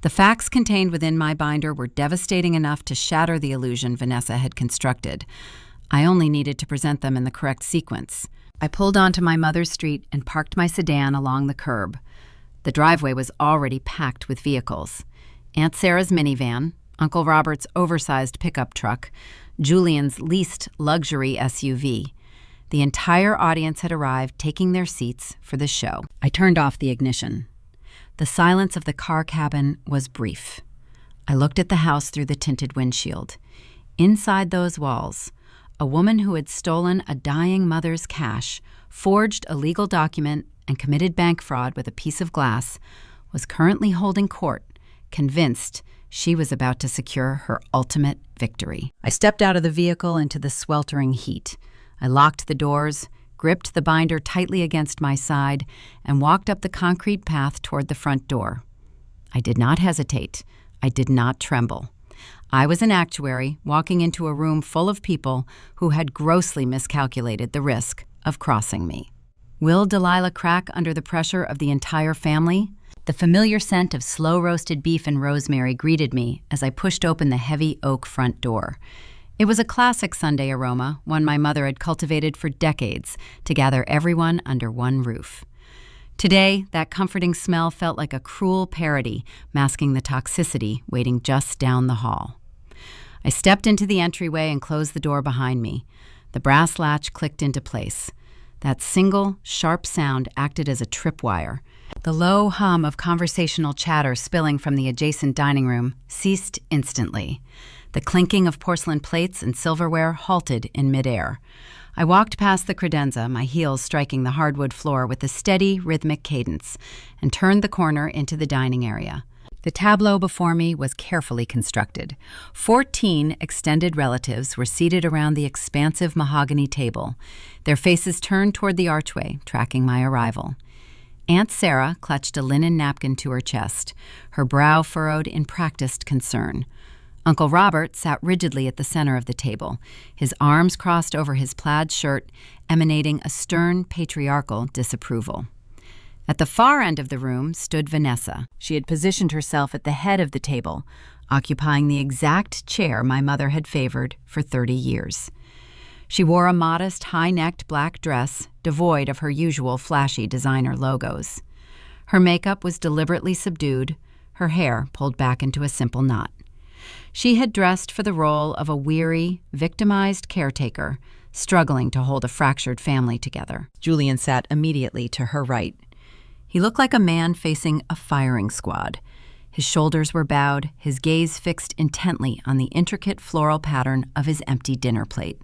The facts contained within my binder were devastating enough to shatter the illusion Vanessa had constructed. I only needed to present them in the correct sequence. I pulled onto my mother's street and parked my sedan along the curb. The driveway was already packed with vehicles. Aunt Sarah's minivan, Uncle Robert's oversized pickup truck, Julian's leased luxury SUV. The entire audience had arrived, taking their seats for the show. I turned off the ignition. The silence of the car cabin was brief. I looked at the house through the tinted windshield. Inside those walls, a woman who had stolen a dying mother's cash, forged a legal document, and committed bank fraud with a piece of glass, was currently holding court, convinced she was about to secure her ultimate victory. I stepped out of the vehicle into the sweltering heat. I locked the doors, gripped the binder tightly against my side, and walked up the concrete path toward the front door. I did not hesitate. I did not tremble. I was an actuary walking into a room full of people who had grossly miscalculated the risk of crossing me. Will Delilah crack under the pressure of the entire family? The familiar scent of slow-roasted beef and rosemary greeted me as I pushed open the heavy oak front door. It was a classic Sunday aroma, one my mother had cultivated for decades to gather everyone under one roof. Today, that comforting smell felt like a cruel parody, masking the toxicity waiting just down the hall. I stepped into the entryway and closed the door behind me. The brass latch clicked into place. That single, sharp sound acted as a tripwire. The low hum of conversational chatter spilling from the adjacent dining room ceased instantly. The clinking of porcelain plates and silverware halted in midair. I walked past the credenza, my heels striking the hardwood floor with a steady, rhythmic cadence, and turned the corner into the dining area. The tableau before me was carefully constructed. 14 extended relatives were seated around the expansive mahogany table, their faces turned toward the archway, tracking my arrival. Aunt Sarah clutched a linen napkin to her chest, her brow furrowed in practiced concern. Uncle Robert sat rigidly at the center of the table, his arms crossed over his plaid shirt, emanating a stern, patriarchal disapproval. At the far end of the room stood Vanessa. She had positioned herself at the head of the table, occupying the exact chair my mother had favored for 30 years. She wore a modest, high-necked black dress, devoid of her usual flashy designer logos. Her makeup was deliberately subdued, her hair pulled back into a simple knot. She had dressed for the role of a weary, victimized caretaker, struggling to hold a fractured family together. Julian sat immediately to her right. He looked like a man facing a firing squad. His shoulders were bowed, his gaze fixed intently on the intricate floral pattern of his empty dinner plate.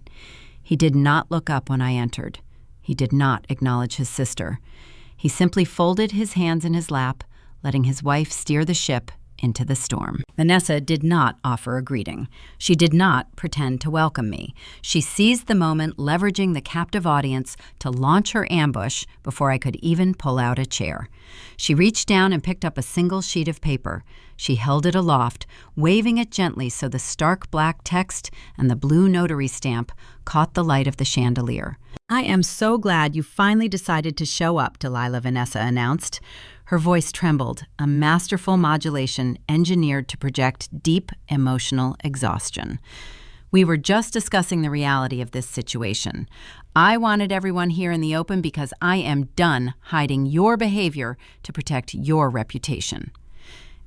He did not look up when I entered. He did not acknowledge his sister. He simply folded his hands in his lap, letting his wife steer the ship into the storm. Vanessa did not offer a greeting. She did not pretend to welcome me. She seized the moment, leveraging the captive audience to launch her ambush before I could even pull out a chair. She reached down and picked up a single sheet of paper. She held it aloft, waving it gently so the stark black text and the blue notary stamp caught the light of the chandelier. "I am so glad you finally decided to show up," Delilah Vanessa announced. Her voice trembled, a masterful modulation engineered to project deep emotional exhaustion. "We were just discussing the reality of this situation. I wanted everyone here in the open because I am done hiding your behavior to protect your reputation."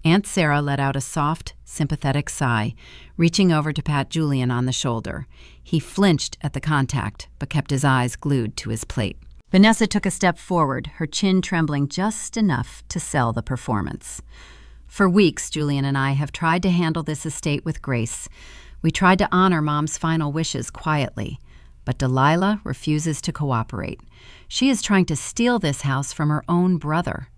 Aunt Sarah let out a soft, sympathetic sigh, reaching over to pat Julian on the shoulder. He flinched at the contact, but kept his eyes glued to his plate. Vanessa took a step forward, her chin trembling just enough to sell the performance. "For weeks, Julian and I have tried to handle this estate with grace. We tried to honor Mom's final wishes quietly, but Delilah refuses to cooperate. She is trying to steal this house from her own brother."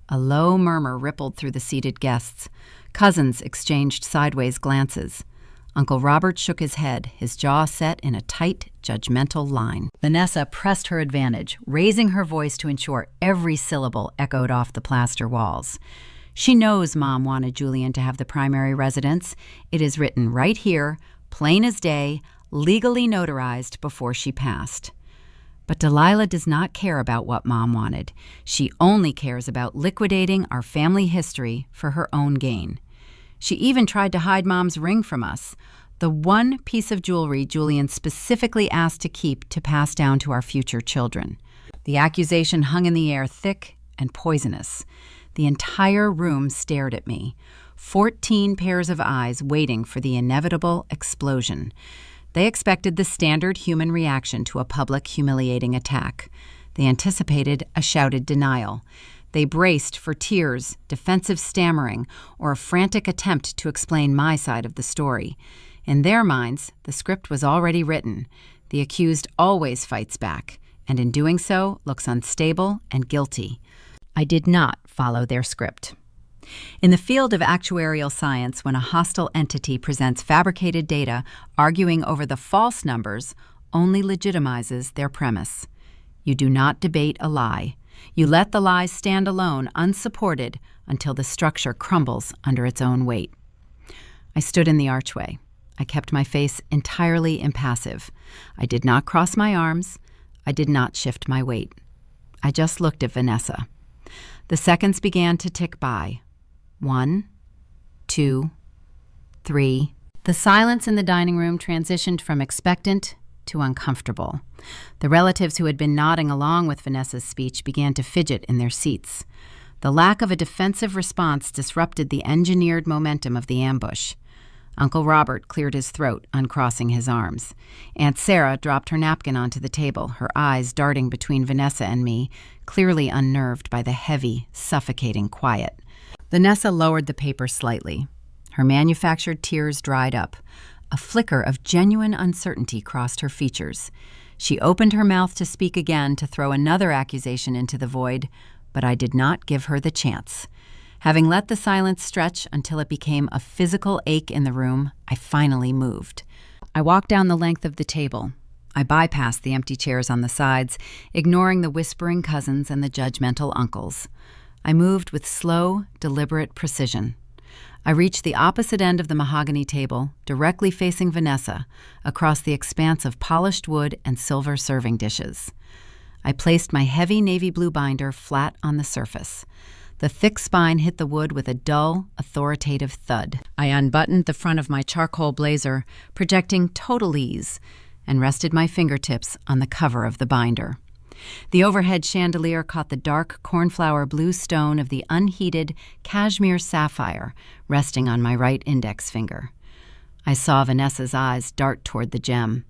A low murmur rippled through the seated guests. Cousins exchanged sideways glances. Uncle Robert shook his head, his jaw set in a tight, judgmental line. Vanessa pressed her advantage, raising her voice to ensure every syllable echoed off the plaster walls. "She knows Mom wanted Julian to have the primary residence. It is written right here, plain as day, legally notarized before she passed." But Delilah does not care about what Mom wanted. She only cares about liquidating our family history for her own gain. She even tried to hide Mom's ring from us, the one piece of jewelry Julian specifically asked to keep to pass down to our future children. The accusation hung in the air, thick and poisonous. The entire room stared at me, 14 pairs of eyes waiting for the inevitable explosion. They expected the standard human reaction to a public, humiliating attack. They anticipated a shouted denial. They braced for tears, defensive stammering, or a frantic attempt to explain my side of the story. In their minds, the script was already written. The accused always fights back, and in doing so, looks unstable and guilty. I did not follow their script. In the field of actuarial science, when a hostile entity presents fabricated data arguing over the false numbers, only legitimizes their premise. You do not debate a lie. You let the lie stand alone, unsupported, until the structure crumbles under its own weight. I stood in the archway. I kept my face entirely impassive. I did not cross my arms. I did not shift my weight. I just looked at Vanessa. The seconds began to tick by. 1, 2, 3. The silence in the dining room transitioned from expectant to uncomfortable. The relatives who had been nodding along with Vanessa's speech began to fidget in their seats. The lack of a defensive response disrupted the engineered momentum of the ambush. Uncle Robert cleared his throat, uncrossing his arms. Aunt Sarah dropped her napkin onto the table, her eyes darting between Vanessa and me, clearly unnerved by the heavy, suffocating quiet. Vanessa lowered the paper slightly. Her manufactured tears dried up. A flicker of genuine uncertainty crossed her features. She opened her mouth to speak again, to throw another accusation into the void, but I did not give her the chance. Having let the silence stretch until it became a physical ache in the room, I finally moved. I walked down the length of the table. I bypassed the empty chairs on the sides, ignoring the whispering cousins and the judgmental uncles. I moved with slow, deliberate precision. I reached the opposite end of the mahogany table, directly facing Vanessa, across the expanse of polished wood and silver serving dishes. I placed my heavy navy blue binder flat on the surface. The thick spine hit the wood with a dull, authoritative thud. I unbuttoned the front of my charcoal blazer, projecting total ease, and rested my fingertips on the cover of the binder. The overhead chandelier caught the dark cornflower blue stone of the unheated cashmere sapphire resting on my right index finger. I saw Vanessa's eyes dart toward the gem.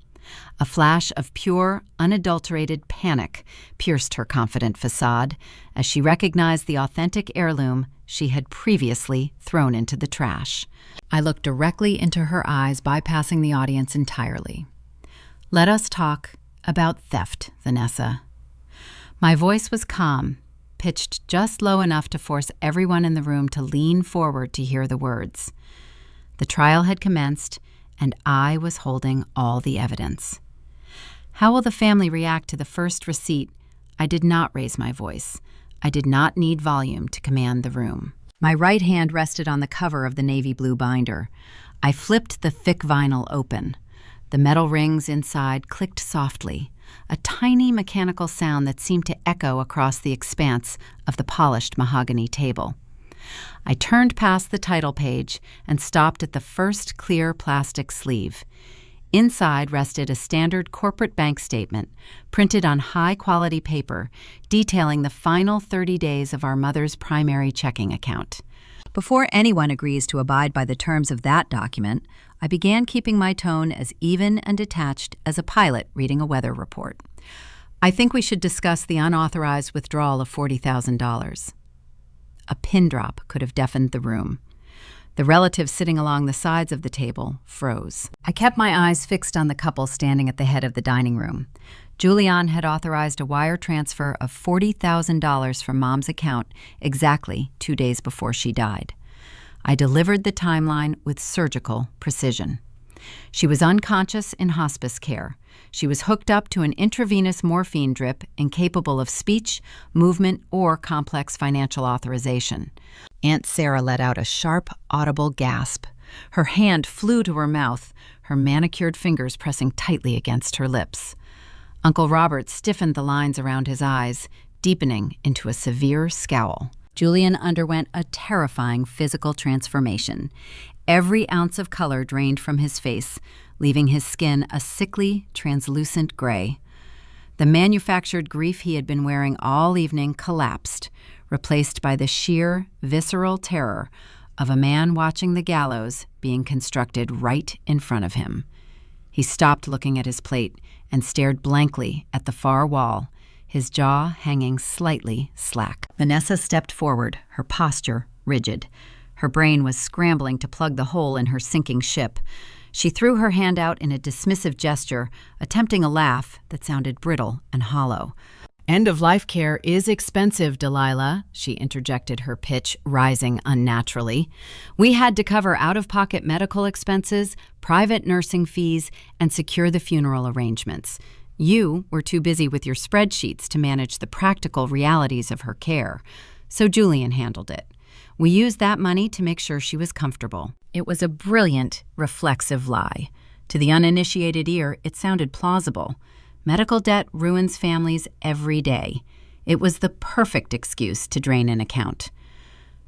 A flash of pure, unadulterated panic pierced her confident facade as she recognized the authentic heirloom she had previously thrown into the trash. I looked directly into her eyes, bypassing the audience entirely. "Let us talk about theft, Vanessa." My voice was calm, pitched just low enough to force everyone in the room to lean forward to hear the words. The trial had commenced, and I was holding all the evidence. How will the family react to the first receipt? I did not raise my voice. I did not need volume to command the room. My right hand rested on the cover of the navy blue binder. I flipped the thick vinyl open. The metal rings inside clicked softly, a tiny mechanical sound that seemed to echo across the expanse of the polished mahogany table. I turned past the title page and stopped at the first clear plastic sleeve. Inside rested a standard corporate bank statement, printed on high-quality paper, detailing the final 30 days of our mother's primary checking account. Before anyone agrees to abide by the terms of that document, I began keeping my tone as even and detached as a pilot reading a weather report. "I think we should discuss the unauthorized withdrawal of $40,000. A pin drop could have deafened the room. The relatives sitting along the sides of the table froze. I kept my eyes fixed on the couple standing at the head of the dining room. Julian had authorized a wire transfer of $40,000 from Mom's account exactly 2 days before she died. I delivered the timeline with surgical precision. She was unconscious in hospice care. She was hooked up to an intravenous morphine drip incapable of speech, movement, or complex financial authorization. Aunt Sarah let out a sharp, audible gasp. Her hand flew to her mouth, her manicured fingers pressing tightly against her lips. Uncle Robert stiffened the lines around his eyes, deepening into a severe scowl. Julian underwent a terrifying physical transformation. Every ounce of color drained from his face, leaving his skin a sickly, translucent gray. The manufactured grief he had been wearing all evening collapsed, replaced by the sheer, visceral terror of a man watching the gallows being constructed right in front of him. He stopped looking at his plate and stared blankly at the far wall, his jaw hanging slightly slack. Vanessa stepped forward, her posture rigid. Her brain was scrambling to plug the hole in her sinking ship. She threw her hand out in a dismissive gesture, attempting a laugh that sounded brittle and hollow. "End-of-life care is expensive, Delilah," she interjected, her pitch rising unnaturally. "We had to cover out-of-pocket medical expenses, private nursing fees, and secure the funeral arrangements. You were too busy with your spreadsheets to manage the practical realities of her care, so Julian handled it. We used that money to make sure she was comfortable." It was a brilliant, reflexive lie. To the uninitiated ear, it sounded plausible. Medical debt ruins families every day. It was the perfect excuse to drain an account.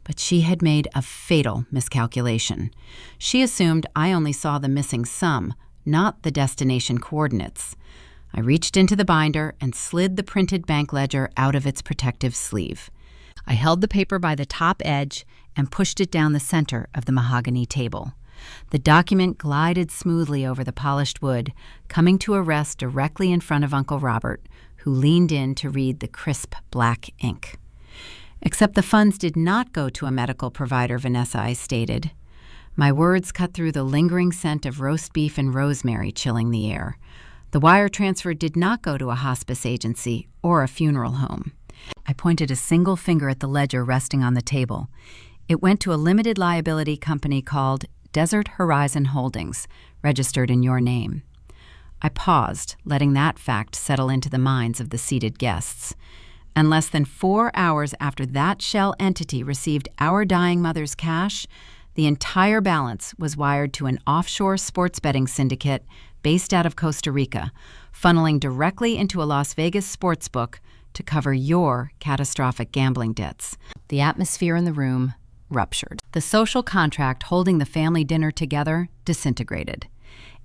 But she had made a fatal miscalculation. She assumed I only saw the missing sum, not the destination coordinates. I reached into the binder and slid the printed bank ledger out of its protective sleeve. I held the paper by the top edge and pushed it down the center of the mahogany table. The document glided smoothly over the polished wood, coming to a rest directly in front of Uncle Robert, who leaned in to read the crisp black ink. "Except the funds did not go to a medical provider, Vanessa," I stated. My words cut through the lingering scent of roast beef and rosemary chilling the air. The wire transfer did not go to a hospice agency or a funeral home. I pointed a single finger at the ledger resting on the table. It went to a limited liability company called Desert Horizon Holdings, registered in your name. I paused, letting that fact settle into the minds of the seated guests. And less than 4 hours after that shell entity received our dying mother's cash, The entire balance was wired to an offshore sports betting syndicate based out of Costa Rica, funneling directly into a Las Vegas sportsbook to cover your catastrophic gambling debts. The atmosphere in the room ruptured. The social contract holding the family dinner together disintegrated.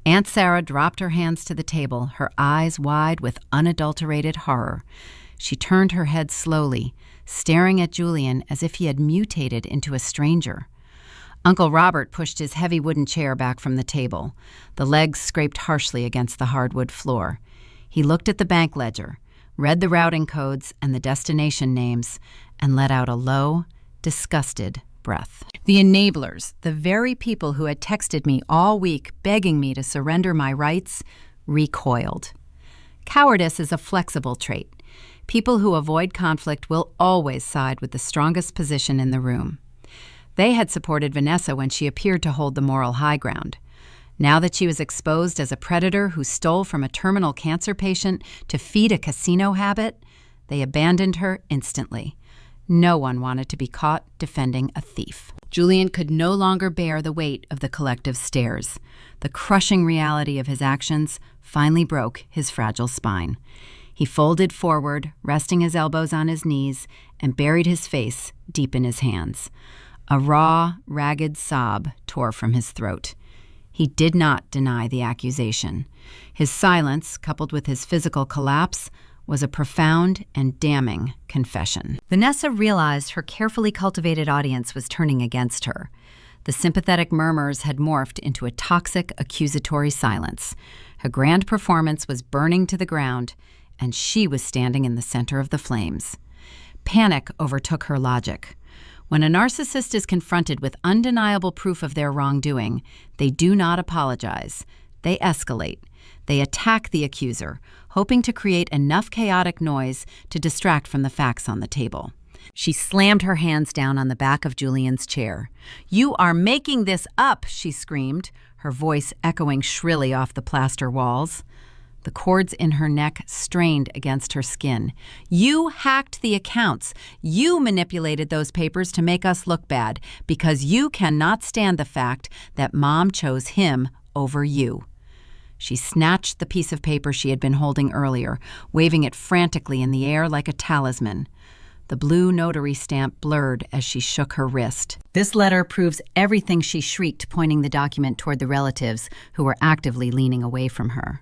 Aunt Sarah dropped her hands to the table, her eyes wide with unadulterated horror. She turned her head slowly, staring at Julian as if he had mutated into a stranger. Uncle Robert pushed his heavy wooden chair back from the table. The legs scraped harshly against the hardwood floor. He looked at the bank ledger, read the routing codes and the destination names, and let out a low, disgusted breath. The enablers, the very people who had texted me all week begging me to surrender my rights, recoiled. Cowardice is a flexible trait. People who avoid conflict will always side with the strongest position in the room. They had supported Vanessa when she appeared to hold the moral high ground. Now that she was exposed as a predator who stole from a terminal cancer patient to feed a casino habit, they abandoned her instantly. No one wanted to be caught defending a thief. Julian could no longer bear the weight of the collective stares. The crushing reality of his actions finally broke his fragile spine. He folded forward, resting his elbows on his knees, and buried his face deep in his hands. A raw, ragged sob tore from his throat. He did not deny the accusation. His silence, coupled with his physical collapse, was a profound and damning confession. Vanessa realized her carefully cultivated audience was turning against her. The sympathetic murmurs had morphed into a toxic, accusatory silence. Her grand performance was burning to the ground, and she was standing in the center of the flames. Panic overtook her logic. When a narcissist is confronted with undeniable proof of their wrongdoing, they do not apologize. They escalate. They attack the accuser, hoping to create enough chaotic noise to distract from the facts on the table. She slammed her hands down on the back of Julian's chair. "You are making this up," she screamed, her voice echoing shrilly off the plaster walls. The cords in her neck strained against her skin. "You hacked the accounts. You manipulated those papers to make us look bad because you cannot stand the fact that Mom chose him over you." She snatched the piece of paper she had been holding earlier, waving it frantically in the air like a talisman. The blue notary stamp blurred as she shook her wrist. "This letter proves everything," she shrieked, pointing the document toward the relatives who were actively leaning away from her.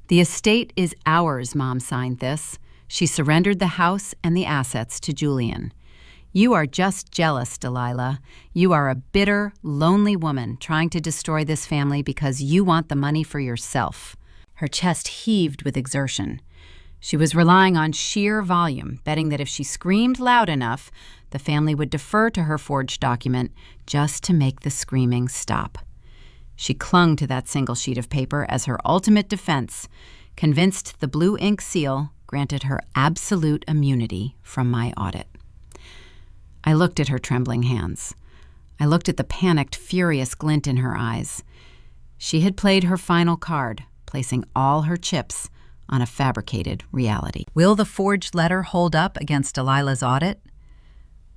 "The estate is ours," Mom signed this. She surrendered the house and the assets to Julian. "You are just jealous, Delilah. You are a bitter, lonely woman trying to destroy this family because you want the money for yourself." Her chest heaved with exertion. She was relying on sheer volume, betting that if she screamed loud enough, the family would defer to her forged document just to make the screaming stop. She clung to that single sheet of paper as her ultimate defense, convinced the blue ink seal granted her absolute immunity from my audit. I looked at her trembling hands. I looked at the panicked, furious glint in her eyes. She had played her final card, placing all her chips on a fabricated reality. Will the forged letter hold up against Delilah's audit?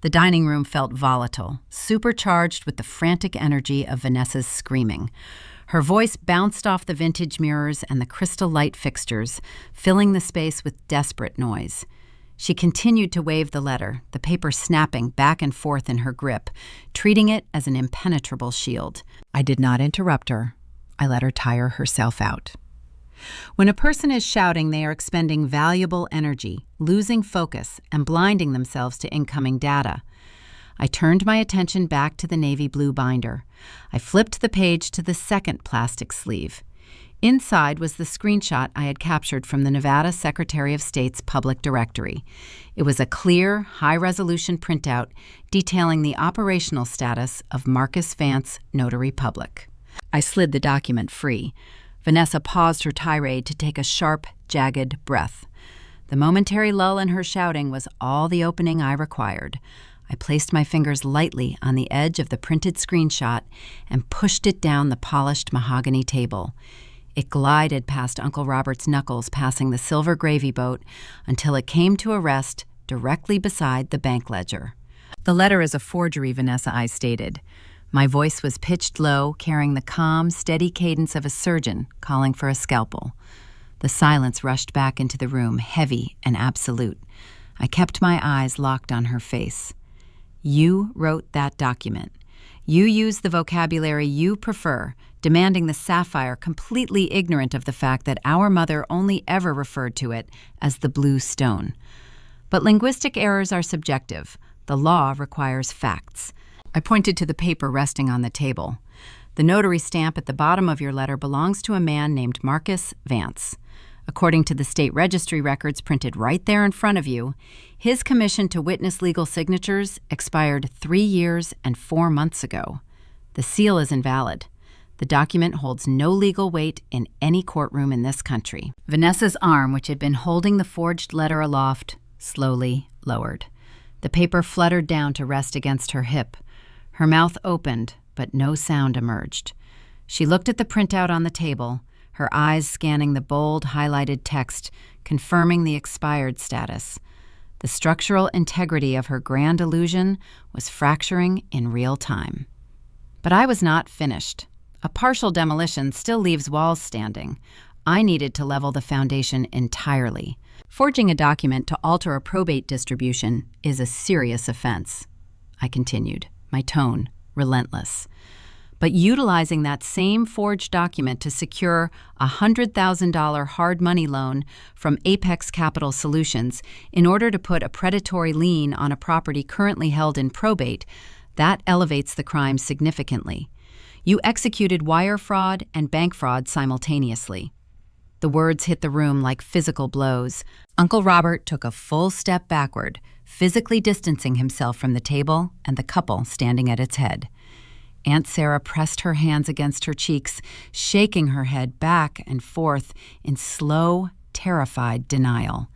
The dining room felt volatile, supercharged with the frantic energy of Vanessa's screaming. Her voice bounced off the vintage mirrors and the crystal light fixtures, filling the space with desperate noise. She continued to wave the letter, the paper snapping back and forth in her grip, treating it as an impenetrable shield. I did not interrupt her. I let her tire herself out. When a person is shouting, they are expending valuable energy, losing focus, and blinding themselves to incoming data. I turned my attention back to the navy blue binder. I flipped the page to the second plastic sleeve. Inside was the screenshot I had captured from the Nevada Secretary of State's public directory. It was a clear, high-resolution printout detailing the operational status of Marcus Vance Notary Public. I slid the document free. Vanessa paused her tirade to take a sharp, jagged breath. The momentary lull in her shouting was all the opening I required. I placed my fingers lightly on the edge of the printed screenshot and pushed it down the polished mahogany table. It glided past Uncle Robert's knuckles, passing the silver gravy boat, until it came to a rest directly beside the bank ledger. "The letter is a forgery," Vanessa I stated. My voice was pitched low, carrying the calm, steady cadence of a surgeon calling for a scalpel. The silence rushed back into the room, heavy and absolute. I kept my eyes locked on her face. You wrote that document. You used the vocabulary you prefer, demanding the sapphire, completely ignorant of the fact that our mother only ever referred to it as the blue stone. But linguistic errors are subjective. The law requires facts. I pointed to the paper resting on the table. The notary stamp at the bottom of your letter belongs to a man named Marcus Vance. According to the state registry records printed right there in front of you, his commission to witness legal signatures expired 3 years and 4 months ago. The seal is invalid. The document holds no legal weight in any courtroom in this country. Vanessa's arm, which had been holding the forged letter aloft, slowly lowered. The paper fluttered down to rest against her hip. Her mouth opened, but no sound emerged. She looked at the printout on the table, her eyes scanning the bold, highlighted text, confirming the expired status. The structural integrity of her grand illusion was fracturing in real time. But I was not finished. A partial demolition still leaves walls standing. I needed to level the foundation entirely. Forging a document to alter a probate distribution is a serious offense. I continued, my tone relentless. But utilizing that same forged document to secure a $100,000 hard money loan from Apex Capital Solutions in order to put a predatory lien on a property currently held in probate, that elevates the crime significantly. You executed wire fraud and bank fraud simultaneously. The words hit the room like physical blows. Uncle Robert took a full step backward, physically distancing himself from the table and the couple standing at its head. Aunt Sarah pressed her hands against her cheeks, shaking her head back and forth in slow, terrified denial.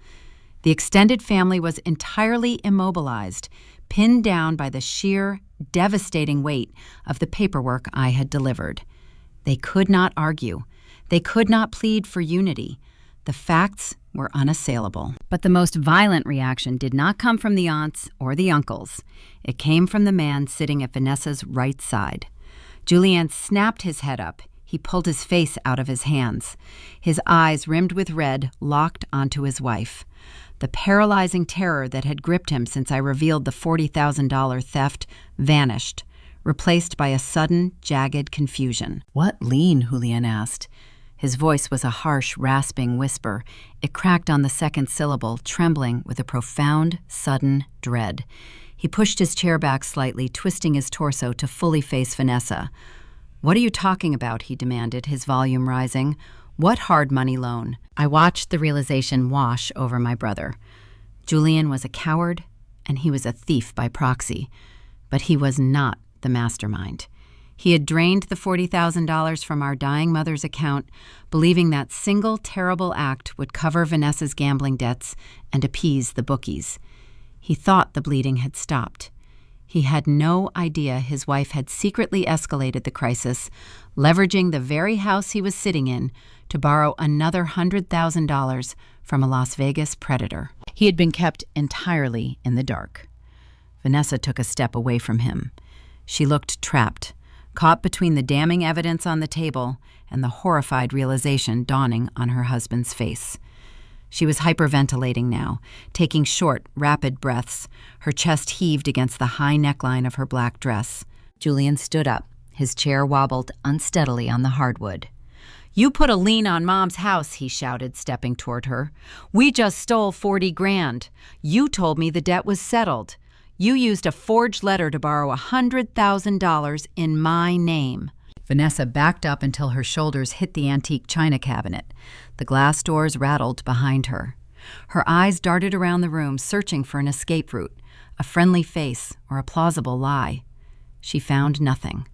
The extended family was entirely immobilized, pinned down by the sheer, devastating weight of the paperwork I had delivered. They could not argue. They could not plead for unity. The facts were unassailable. But the most violent reaction did not come from the aunts or the uncles. It came from the man sitting at Vanessa's right side. Julian snapped his head up. He pulled his face out of his hands. His eyes, rimmed with red, locked onto his wife. The paralyzing terror that had gripped him since I revealed the $40,000 theft vanished, replaced by a sudden, jagged confusion. "What lien?" Julian asked. His voice was a harsh, rasping whisper. It cracked on the second syllable, trembling with a profound, sudden dread. He pushed his chair back slightly, twisting his torso to fully face Vanessa. "What are you talking about?" he demanded, his volume rising. "What hard money loan?" I watched the realization wash over my brother. Julian was a coward, and he was a thief by proxy. But he was not the mastermind. He had drained the $40,000 from our dying mother's account, believing that single terrible act would cover Vanessa's gambling debts and appease the bookies. He thought the bleeding had stopped. He had no idea his wife had secretly escalated the crisis, leveraging the very house he was sitting in to borrow another $100,000 from a Las Vegas predator. He had been kept entirely in the dark. Vanessa took a step away from him. She looked trapped, caught between the damning evidence on the table and the horrified realization dawning on her husband's face. She was hyperventilating now, taking short, rapid breaths. Her chest heaved against the high neckline of her black dress. Julian stood up. His chair wobbled unsteadily on the hardwood. "You put a lien on Mom's house," he shouted, stepping toward her. "We just stole 40 grand. You told me the debt was settled. You used a forged letter to borrow $100,000 in my name." Vanessa backed up until her shoulders hit the antique china cabinet. The glass doors rattled behind her. Her eyes darted around the room, searching for an escape route, a friendly face, or a plausible lie. She found nothing.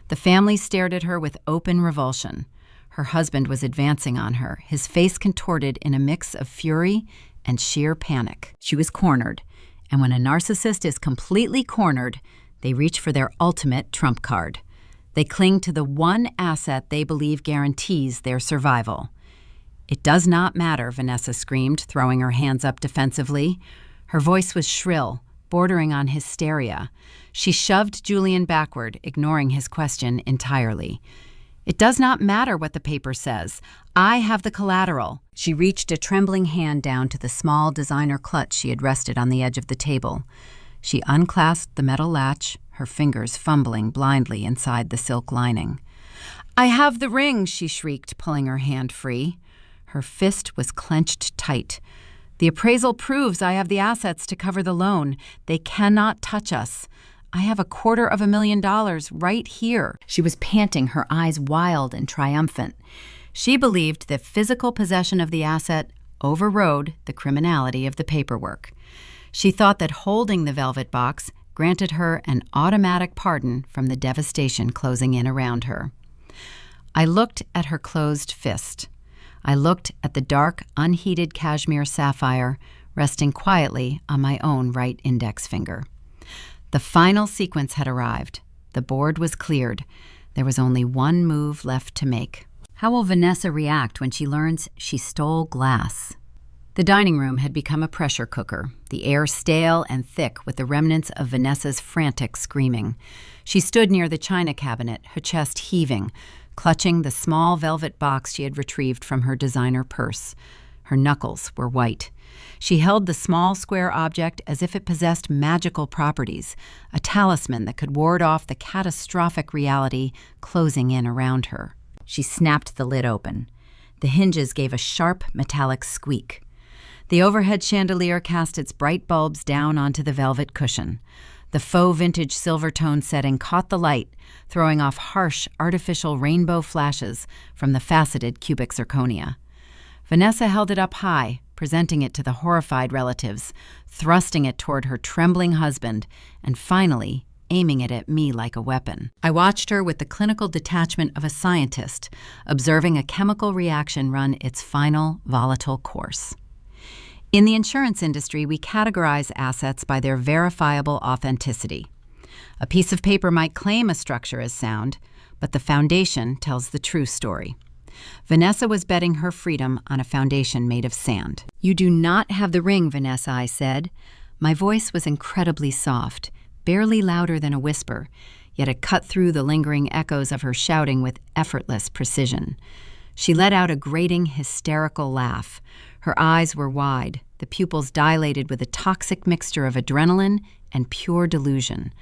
The family stared at her with open revulsion. Her husband was advancing on her, his face contorted in a mix of fury and sheer panic. She was cornered. And when a narcissist is completely cornered, they reach for their ultimate trump card. They cling to the one asset they believe guarantees their survival. "It does not matter," Vanessa screamed, throwing her hands up defensively. Her voice was shrill, bordering on hysteria. She shoved Julian backward, ignoring his question entirely. "It does not matter what the paper says. I have the collateral." She reached a trembling hand down to the small designer clutch she had rested on the edge of the table. She unclasped the metal latch, her fingers fumbling blindly inside the silk lining. "I have the ring," she shrieked, pulling her hand free. Her fist was clenched tight. "The appraisal proves I have the assets to cover the loan. They cannot touch us. I have $250,000 right here." She was panting, her eyes wild and triumphant. She believed that physical possession of the asset overrode the criminality of the paperwork. She thought that holding the velvet box granted her an automatic pardon from the devastation closing in around her. I looked at her closed fist. I looked at the dark, unheated cashmere sapphire resting quietly on my own right index finger. The final sequence had arrived. The board was cleared. There was only one move left to make. How will Vanessa react when she learns she stole glass? The dining room had become a pressure cooker, the air stale and thick with the remnants of Vanessa's frantic screaming. She stood near the china cabinet, her chest heaving, clutching the small velvet box she had retrieved from her designer purse. Her knuckles were white. She held the small square object as if it possessed magical properties, a talisman that could ward off the catastrophic reality closing in around her. She snapped the lid open. The hinges gave a sharp metallic squeak. The overhead chandelier cast its bright bulbs down onto the velvet cushion. The faux vintage silver tone setting caught the light, throwing off harsh, artificial rainbow flashes from the faceted cubic zirconia. Vanessa held it up high, presenting it to the horrified relatives, thrusting it toward her trembling husband, and finally aiming it at me like a weapon. I watched her with the clinical detachment of a scientist, observing a chemical reaction run its final volatile course. In the insurance industry, we categorize assets by their verifiable authenticity. A piece of paper might claim a structure as sound, but the foundation tells the true story. Vanessa was betting her freedom on a foundation made of sand. "You do not have the ring, Vanessa," I said. My voice was incredibly soft, barely louder than a whisper, yet it cut through the lingering echoes of her shouting with effortless precision. She let out a grating, hysterical laugh. Her eyes were wide, the pupils dilated with a toxic mixture of adrenaline and pure delusion.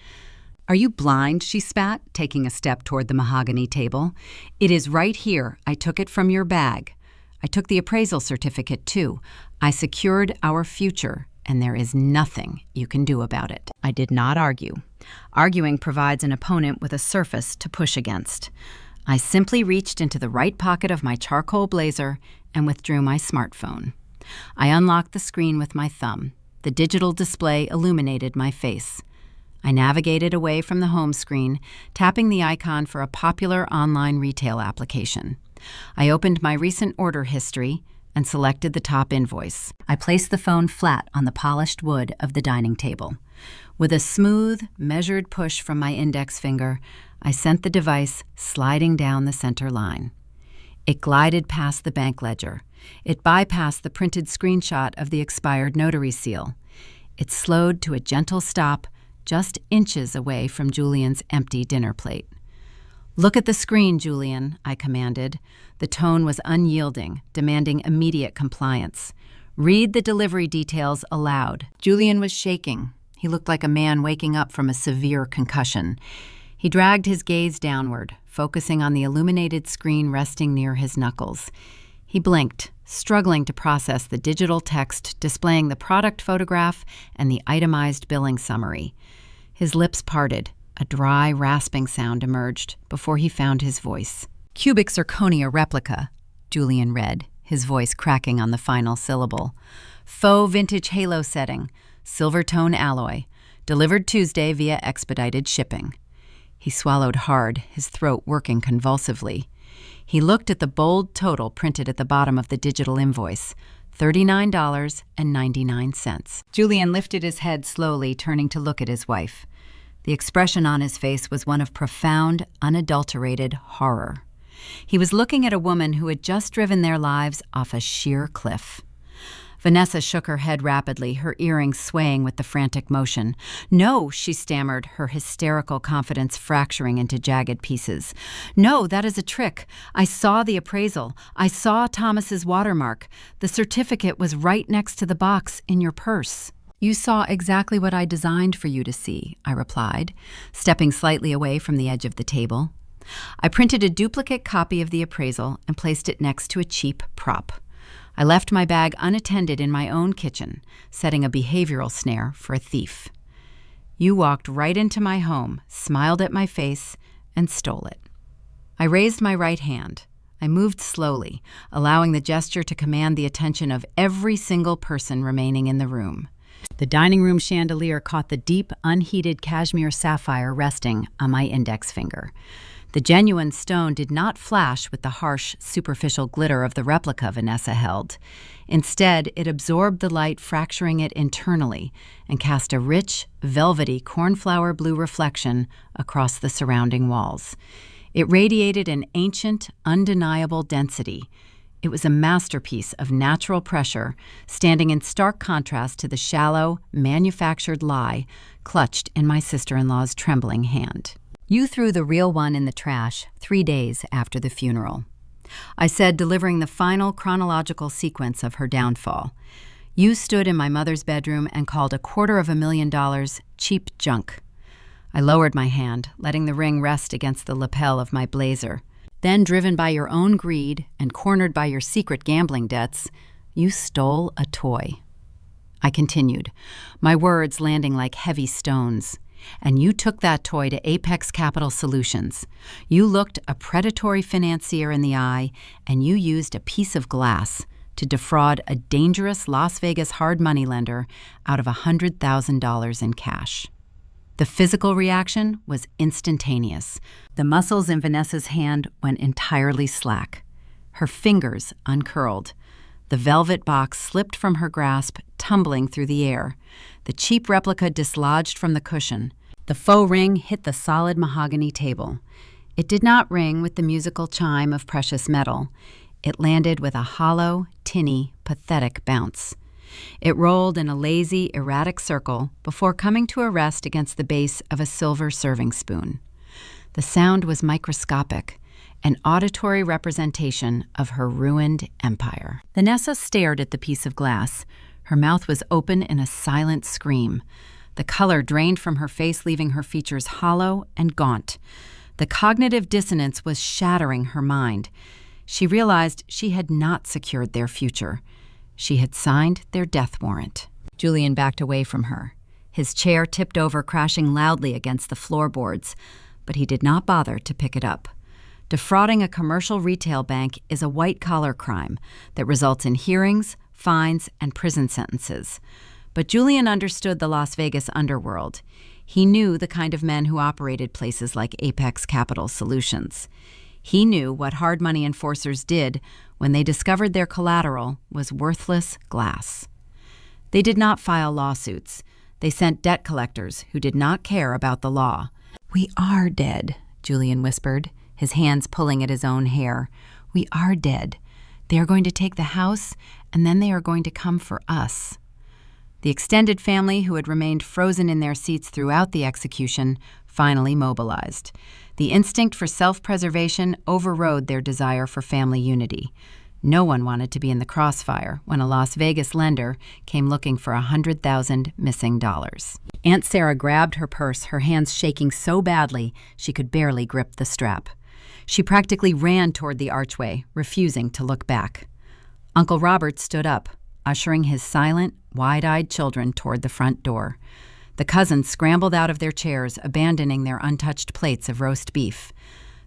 "Are you blind?" she spat, taking a step toward the mahogany table. "It is right here. I took it from your bag. I took the appraisal certificate, too. I secured our future, and there is nothing you can do about it." I did not argue. Arguing provides an opponent with a surface to push against. I simply reached into the right pocket of my charcoal blazer and withdrew my smartphone. I unlocked the screen with my thumb. The digital display illuminated my face. I navigated away from the home screen, tapping the icon for a popular online retail application. I opened my recent order history and selected the top invoice. I placed the phone flat on the polished wood of the dining table. With a smooth, measured push from my index finger, I sent the device sliding down the center line. It glided past the bank ledger. It bypassed the printed screenshot of the expired notary seal. It slowed to a gentle stop, just inches away from Julian's empty dinner plate. "Look at the screen, Julian," I commanded. The tone was unyielding, demanding immediate compliance. "Read the delivery details aloud." Julian was shaking. He looked like a man waking up from a severe concussion. He dragged his gaze downward, focusing on the illuminated screen resting near his knuckles. He blinked, struggling to process the digital text displaying the product photograph and the itemized billing summary. His lips parted. A dry, rasping sound emerged before he found his voice. "Cubic zirconia replica," Julian read, his voice cracking on the final syllable. "Faux vintage halo setting, silver tone alloy, delivered Tuesday via expedited shipping." He swallowed hard, his throat working convulsively. He looked at the bold total printed at the bottom of the digital invoice, $39.99. Julian lifted his head slowly, turning to look at his wife. The expression on his face was one of profound, unadulterated horror. He was looking at a woman who had just driven their lives off a sheer cliff. Vanessa shook her head rapidly, her earrings swaying with the frantic motion. "No," she stammered, her hysterical confidence fracturing into jagged pieces. "No, that is a trick. I saw the appraisal. I saw Thomas's watermark. The certificate was right next to the box in your purse." "You saw exactly what I designed for you to see," I replied, stepping slightly away from the edge of the table. I printed a duplicate copy of the appraisal and placed it next to a cheap prop. I left my bag unattended in my own kitchen, setting a behavioral snare for a thief. You walked right into my home, smiled at my face, and stole it. I raised my right hand. I moved slowly, allowing the gesture to command the attention of every single person remaining in the room. The dining room chandelier caught the deep, unheated cashmere sapphire resting on my index finger. The genuine stone did not flash with the harsh, superficial glitter of the replica Vanessa held. Instead, it absorbed the light, fracturing it internally, and cast a rich, velvety, cornflower blue reflection across the surrounding walls. It radiated an ancient, undeniable density. It was a masterpiece of natural pressure, standing in stark contrast to the shallow, manufactured lie clutched in my sister-in-law's trembling hand. "You threw the real one in the trash 3 days after the funeral," I said, delivering the final chronological sequence of her downfall. "You stood in my mother's bedroom and called $250,000 cheap junk." I lowered my hand, letting the ring rest against the lapel of my blazer. "Then, driven by your own greed and cornered by your secret gambling debts, you stole a toy." I continued, my words landing like heavy stones. "And you took that toy to Apex Capital Solutions. You looked a predatory financier in the eye, and you used a piece of glass to defraud a dangerous Las Vegas hard money lender out of $100,000 in cash." The physical reaction was instantaneous. The muscles in Vanessa's hand went entirely slack. Her fingers uncurled. The velvet box slipped from her grasp, tumbling through the air. The cheap replica dislodged from the cushion. The faux ring hit the solid mahogany table. It did not ring with the musical chime of precious metal. It landed with a hollow, tinny, pathetic bounce. It rolled in a lazy, erratic circle before coming to a rest against the base of a silver serving spoon. The sound was microscopic, an auditory representation of her ruined empire. Vanessa stared at the piece of glass. Her mouth was open in a silent scream. The color drained from her face, leaving her features hollow and gaunt. The cognitive dissonance was shattering her mind. She realized she had not secured their future. She had signed their death warrant. Julian backed away from her. His chair tipped over, crashing loudly against the floorboards, but he did not bother to pick it up. Defrauding a commercial retail bank is a white-collar crime that results in hearings, fines, and prison sentences. But Julian understood the Las Vegas underworld. He knew the kind of men who operated places like Apex Capital Solutions. He knew what hard money enforcers did when they discovered their collateral was worthless glass. They did not file lawsuits. They sent debt collectors who did not care about the law. "We are dead," Julian whispered, his hands pulling at his own hair. "We are dead. They are going to take the house, and then they are going to come for us." The extended family, who had remained frozen in their seats throughout the execution, finally mobilized. The instinct for self-preservation overrode their desire for family unity. No one wanted to be in the crossfire when a Las Vegas lender came looking for $100,000 missing dollars. Aunt Sarah grabbed her purse, her hands shaking so badly she could barely grip the strap. She practically ran toward the archway, refusing to look back. Uncle Robert stood up, ushering his silent, wide-eyed children toward the front door. The cousins scrambled out of their chairs, abandoning their untouched plates of roast beef.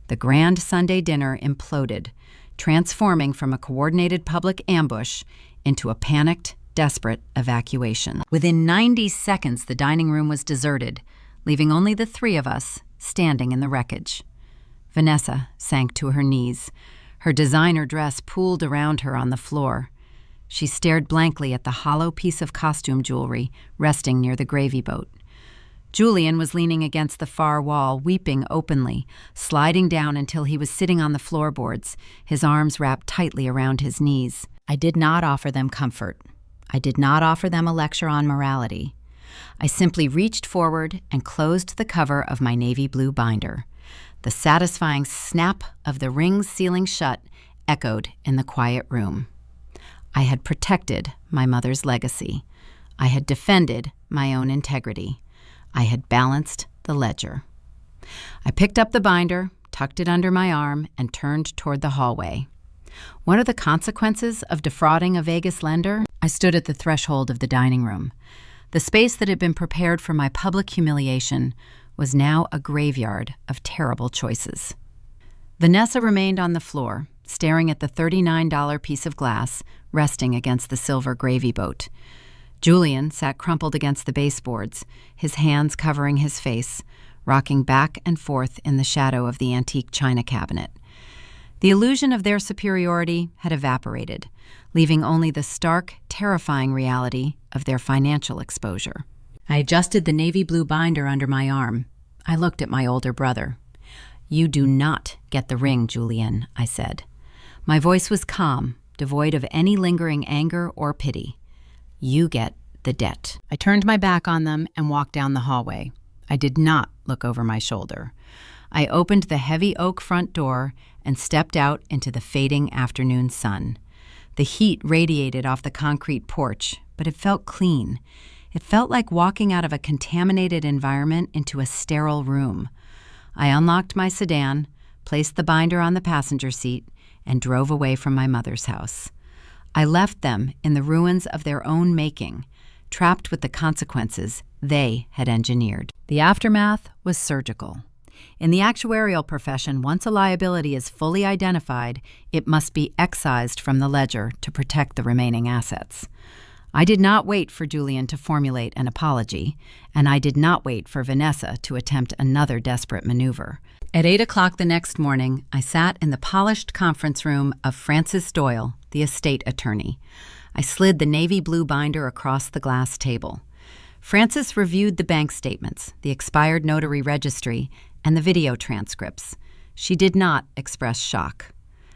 The grand Sunday dinner imploded, transforming from a coordinated public ambush into a panicked, desperate evacuation. Within 90 seconds, the dining room was deserted, leaving only the three of us standing in the wreckage. Vanessa sank to her knees. Her designer dress pooled around her on the floor. She stared blankly at the hollow piece of costume jewelry resting near the gravy boat. Julian was leaning against the far wall, weeping openly, sliding down until he was sitting on the floorboards, his arms wrapped tightly around his knees. I did not offer them comfort. I did not offer them a lecture on morality. I simply reached forward and closed the cover of my navy blue binder. The satisfying snap of the ring's sealing shut echoed in the quiet room. I had protected my mother's legacy. I had defended my own integrity. I had balanced the ledger. I picked up the binder, tucked it under my arm, and turned toward the hallway. What are the consequences of defrauding a Vegas lender? I stood at the threshold of the dining room. The space that had been prepared for my public humiliation was now a graveyard of terrible choices. Vanessa remained on the floor, staring at the $39 piece of glass resting against the silver gravy boat. Julian sat crumpled against the baseboards, his hands covering his face, rocking back and forth in the shadow of the antique china cabinet. The illusion of their superiority had evaporated, leaving only the stark, terrifying reality of their financial exposure. I adjusted the navy blue binder under my arm. I looked at my older brother. "You do not get the ring, Julian," I said. My voice was calm, devoid of any lingering anger or pity. "You get the debt." I turned my back on them and walked down the hallway. I did not look over my shoulder. I opened the heavy oak front door and stepped out into the fading afternoon sun. The heat radiated off the concrete porch, but it felt clean. It felt like walking out of a contaminated environment into a sterile room. I unlocked my sedan, placed the binder on the passenger seat, and drove away from my mother's house. I left them in the ruins of their own making, trapped with the consequences they had engineered. The aftermath was surgical. In the actuarial profession, once a liability is fully identified, it must be excised from the ledger to protect the remaining assets. I did not wait for Julian to formulate an apology, and I did not wait for Vanessa to attempt another desperate maneuver. At 8 o'clock the next morning, I sat in the polished conference room of Francis Doyle, the estate attorney. I slid the navy blue binder across the glass table. Francis reviewed the bank statements, the expired notary registry, and the video transcripts. She did not express shock.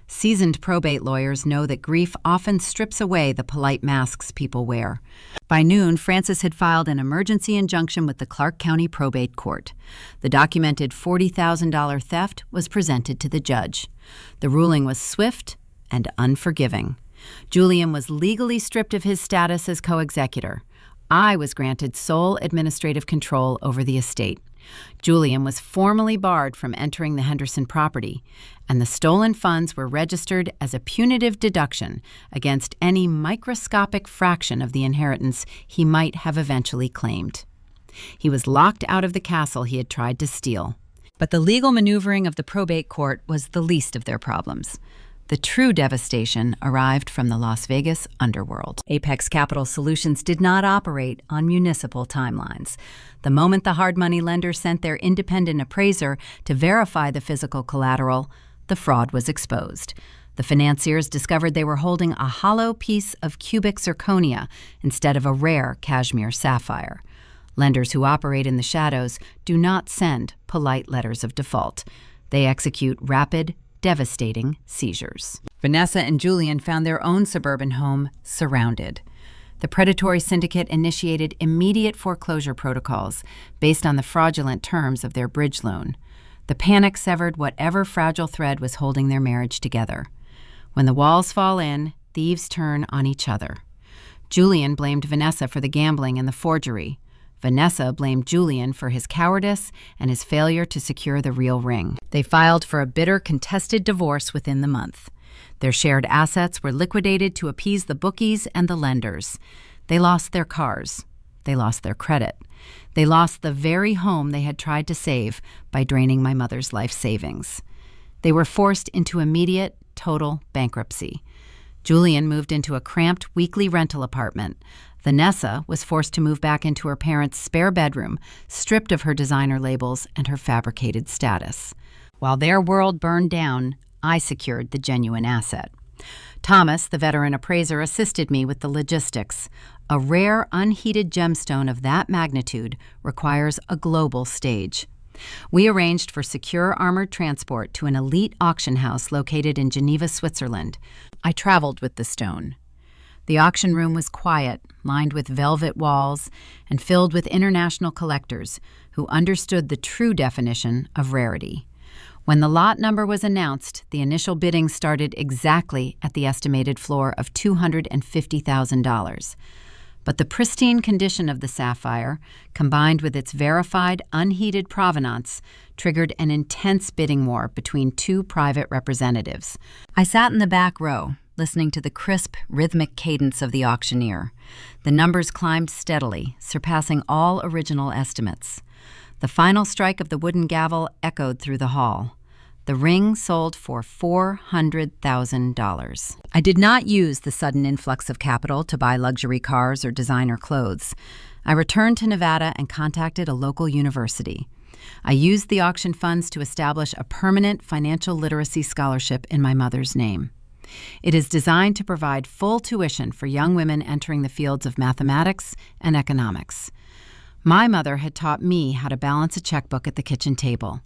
Seasoned probate lawyers know that grief often strips away the polite masks people wear. By noon, Francis had filed an emergency injunction with the Clark County Probate Court. The documented $40,000 theft was presented to the judge. The ruling was swift and unforgiving. Julian was legally stripped of his status as co-executor. I was granted sole administrative control over the estate. Julian was formally barred from entering the Henderson property, and the stolen funds were registered as a punitive deduction against any microscopic fraction of the inheritance he might have eventually claimed. He was locked out of the castle he had tried to steal. But the legal maneuvering of the probate court was the least of their problems. The true devastation arrived from the Las Vegas underworld. Apex Capital Solutions did not operate on municipal timelines. The moment the hard money lender sent their independent appraiser to verify the physical collateral, the fraud was exposed. The financiers discovered they were holding a hollow piece of cubic zirconia instead of a rare cashmere sapphire. Lenders who operate in the shadows do not send polite letters of default. They execute rapid, devastating seizures. Vanessa and Julian found their own suburban home surrounded. The predatory syndicate initiated immediate foreclosure protocols based on the fraudulent terms of their bridge loan. The panic severed whatever fragile thread was holding their marriage together. When the walls fall in, thieves turn on each other. Julian blamed Vanessa for the gambling and the forgery. Vanessa blamed Julian for his cowardice and his failure to secure the real ring. They filed for a bitter, contested divorce within the month. Their shared assets were liquidated to appease the bookies and the lenders. They lost their cars. They lost their credit. They lost the very home they had tried to save by draining my mother's life savings. They were forced into immediate, total bankruptcy. Julian moved into a cramped weekly rental apartment. Vanessa was forced to move back into her parents' spare bedroom, stripped of her designer labels and her fabricated status. While their world burned down, I secured the genuine asset. Thomas, the veteran appraiser, assisted me with the logistics. A rare, unheated gemstone of that magnitude requires a global stage. We arranged for secure armored transport to an elite auction house located in Geneva, Switzerland. I traveled with the stone. The auction room was quiet, lined with velvet walls, and filled with international collectors who understood the true definition of rarity. When the lot number was announced, the initial bidding started exactly at the estimated floor of $250,000. But the pristine condition of the sapphire, combined with its verified, unheated provenance, triggered an intense bidding war between two private representatives. I sat in the back row, listening to the crisp, rhythmic cadence of the auctioneer. The numbers climbed steadily, surpassing all original estimates. The final strike of the wooden gavel echoed through the hall. The ring sold for $400,000. I did not use the sudden influx of capital to buy luxury cars or designer clothes. I returned to Nevada and contacted a local university. I used the auction funds to establish a permanent financial literacy scholarship in my mother's name. It is designed to provide full tuition for young women entering the fields of mathematics and economics. My mother had taught me how to balance a checkbook at the kitchen table.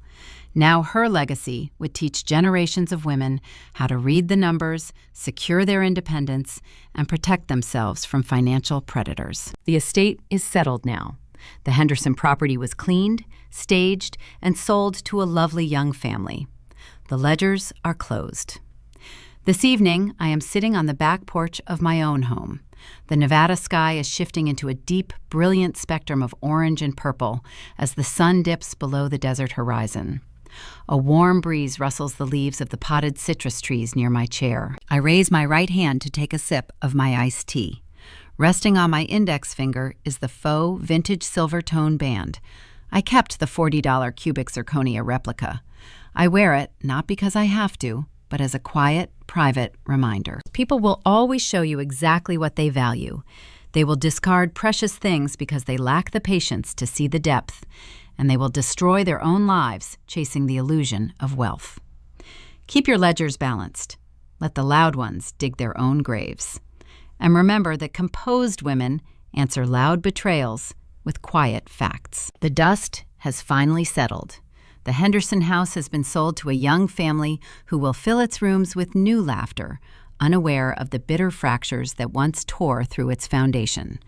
Now her legacy would teach generations of women how to read the numbers, secure their independence, and protect themselves from financial predators. The estate is settled now. The Henderson property was cleaned, staged, and sold to a lovely young family. The ledgers are closed. This evening, I am sitting on the back porch of my own home. The Nevada sky is shifting into a deep, brilliant spectrum of orange and purple as the sun dips below the desert horizon. A warm breeze rustles the leaves of the potted citrus trees near my chair. I raise my right hand to take a sip of my iced tea. Resting on my index finger is the faux vintage silver tone band. I kept the $40 cubic zirconia replica. I wear it not because I have to, but as a quiet, private reminder. People will always show you exactly what they value. They will discard precious things because they lack the patience to see the depth, and they will destroy their own lives chasing the illusion of wealth. Keep your ledgers balanced. Let the loud ones dig their own graves. And remember that composed women answer loud betrayals with quiet facts. The dust has finally settled. The Henderson house has been sold to a young family who will fill its rooms with new laughter, unaware of the bitter fractures that once tore through its foundation.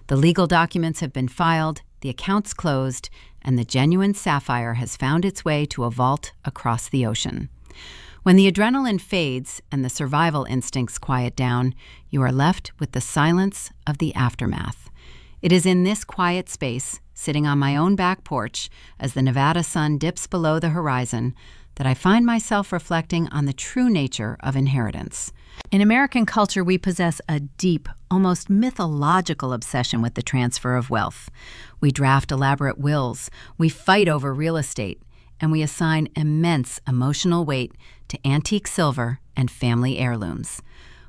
The legal documents have been filed, the accounts closed, and the genuine sapphire has found its way to a vault across the ocean. When the adrenaline fades and the survival instincts quiet down, you are left with the silence of the aftermath. It is in this quiet space, sitting on my own back porch as the Nevada sun dips below the horizon, that I find myself reflecting on the true nature of inheritance. In American culture, we possess a deep, almost mythological obsession with the transfer of wealth. We draft elaborate wills, we fight over real estate, and we assign immense emotional weight to antique silver and family heirlooms.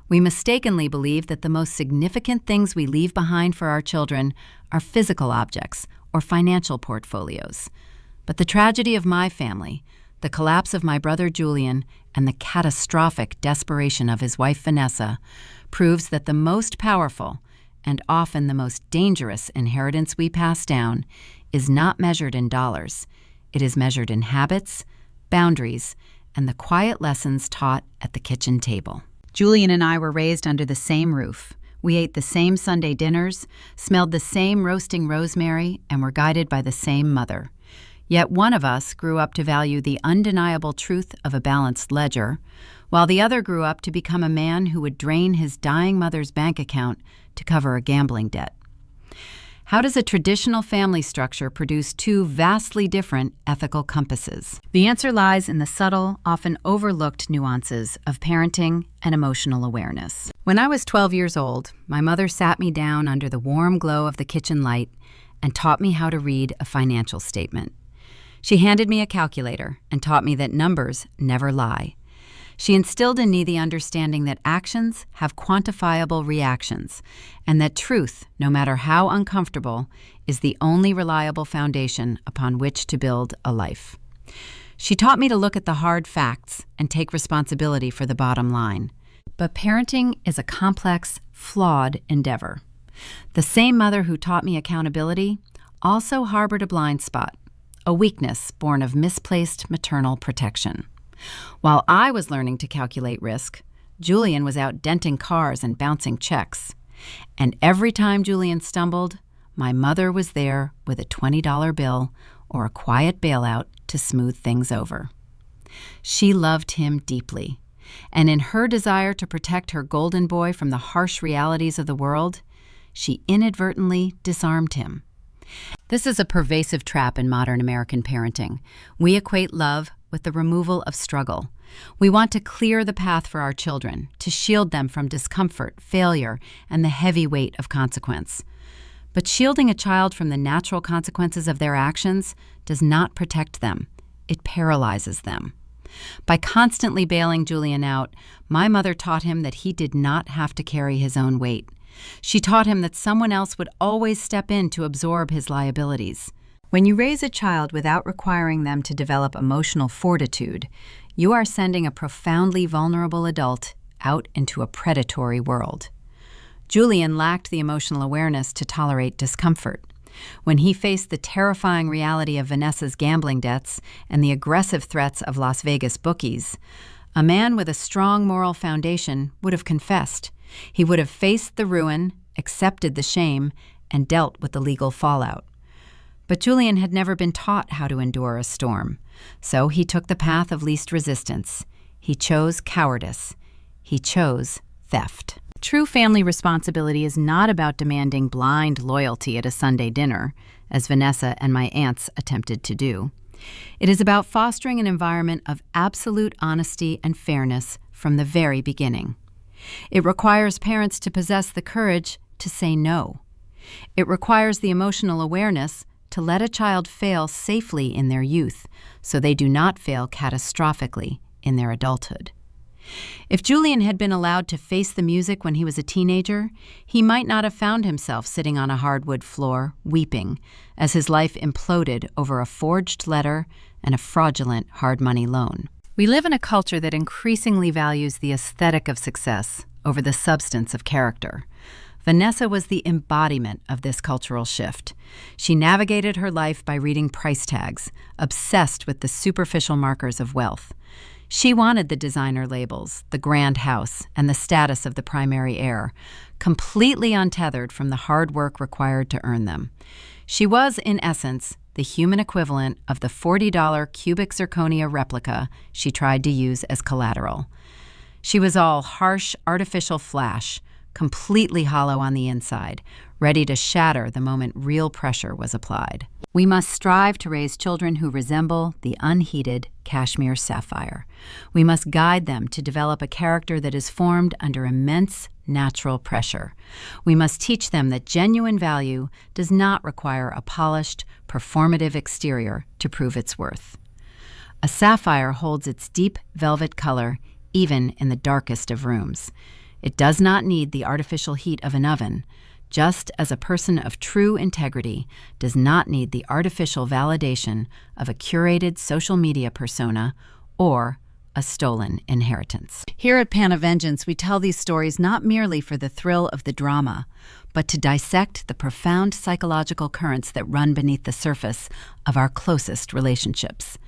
We mistakenly believe that the most significant things we leave behind for our children are physical objects or financial portfolios. But the tragedy of my family, the collapse of my brother Julian, and the catastrophic desperation of his wife Vanessa proves that the most powerful and often the most dangerous inheritance we pass down is not measured in dollars. It is measured in habits, boundaries, and the quiet lessons taught at the kitchen table. Julian and I were raised under the same roof. We ate the same Sunday dinners, smelled the same roasting rosemary, and were guided by the same mother. Yet one of us grew up to value the undeniable truth of a balanced ledger, while the other grew up to become a man who would drain his dying mother's bank account to cover a gambling debt. How does a traditional family structure produce two vastly different ethical compasses? The answer lies in the subtle, often overlooked nuances of parenting and emotional awareness. When I was 12 years old, my mother sat me down under the warm glow of the kitchen light and taught me how to read a financial statement. She handed me a calculator and taught me that numbers never lie. She instilled in me the understanding that actions have quantifiable reactions, and that truth, no matter how uncomfortable, is the only reliable foundation upon which to build a life. She taught me to look at the hard facts and take responsibility for the bottom line. But parenting is a complex, flawed endeavor. The same mother who taught me accountability also harbored a blind spot, a weakness born of misplaced maternal protection. While I was learning to calculate risk, Julian was out denting cars and bouncing checks. And every time Julian stumbled, my mother was there with a $20 bill or a quiet bailout to smooth things over. She loved him deeply, and in her desire to protect her golden boy from the harsh realities of the world, she inadvertently disarmed him. This is a pervasive trap in modern American parenting. We equate love with the removal of struggle. We want to clear the path for our children, to shield them from discomfort, failure, and the heavy weight of consequence. But shielding a child from the natural consequences of their actions does not protect them. It paralyzes them. By constantly bailing Julian out, my mother taught him that he did not have to carry his own weight. She taught him that someone else would always step in to absorb his liabilities. When you raise a child without requiring them to develop emotional fortitude, you are sending a profoundly vulnerable adult out into a predatory world. Julian lacked the emotional awareness to tolerate discomfort. When he faced the terrifying reality of Vanessa's gambling debts and the aggressive threats of Las Vegas bookies, a man with a strong moral foundation would have confessed. He would have faced the ruin, accepted the shame, and dealt with the legal fallout. But Julian had never been taught how to endure a storm, so he took the path of least resistance. He chose cowardice. He chose theft. True family responsibility is not about demanding blind loyalty at a Sunday dinner, as Vanessa and my aunts attempted to do. It is about fostering an environment of absolute honesty and fairness from the very beginning. It requires parents to possess the courage to say no. It requires the emotional awareness to let a child fail safely in their youth so they do not fail catastrophically in their adulthood. If Julian had been allowed to face the music when he was a teenager, he might not have found himself sitting on a hardwood floor, weeping, as his life imploded over a forged letter and a fraudulent hard money loan. We live in a culture that increasingly values the aesthetic of success over the substance of character. Vanessa was the embodiment of this cultural shift. She navigated her life by reading price tags, obsessed with the superficial markers of wealth. She wanted the designer labels, the grand house, and the status of the primary heir, completely untethered from the hard work required to earn them. She was, in essence, the human equivalent of the $40 cubic zirconia replica she tried to use as collateral. She was all harsh, artificial flash, completely hollow on the inside, ready to shatter the moment real pressure was applied. We must strive to raise children who resemble the unheated cashmere sapphire. We must guide them to develop a character that is formed under immense natural pressure. We must teach them that genuine value does not require a polished, performative exterior to prove its worth. A sapphire holds its deep velvet color even in the darkest of rooms. It does not need the artificial heat of an oven, just as a person of true integrity does not need the artificial validation of a curated social media persona or a stolen inheritance. Here at Pan of Vengeance, we tell these stories not merely for the thrill of the drama, but to dissect the profound psychological currents that run beneath the surface of our closest relationships.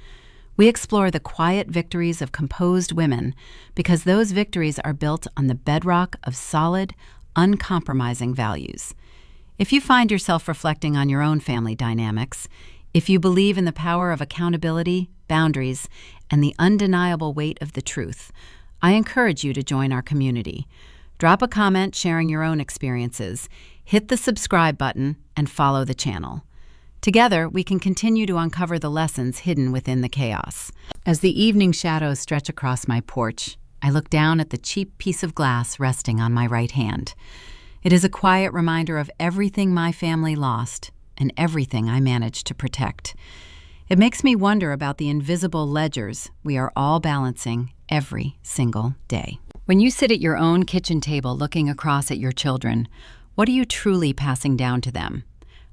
We explore the quiet victories of composed women because those victories are built on the bedrock of solid, uncompromising values. If you find yourself reflecting on your own family dynamics, if you believe in the power of accountability, boundaries, and the undeniable weight of the truth, I encourage you to join our community. Drop a comment sharing your own experiences, hit the subscribe button, and follow the channel. Together, we can continue to uncover the lessons hidden within the chaos. As the evening shadows stretch across my porch, I look down at the cheap piece of glass resting on my right hand. It is a quiet reminder of everything my family lost and everything I managed to protect. It makes me wonder about the invisible ledgers we are all balancing every single day. When you sit at your own kitchen table looking across at your children, what are you truly passing down to them?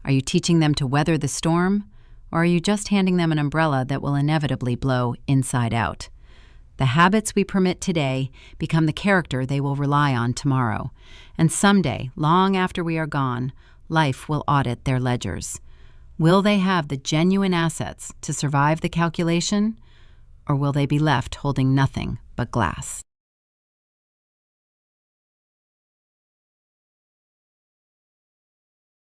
Are you teaching them to weather the storm, or are you just handing them an umbrella that will inevitably blow inside out? The habits we permit today become the character they will rely on tomorrow. And someday, long after we are gone, life will audit their ledgers. Will they have the genuine assets to survive the calculation, or will they be left holding nothing but glass?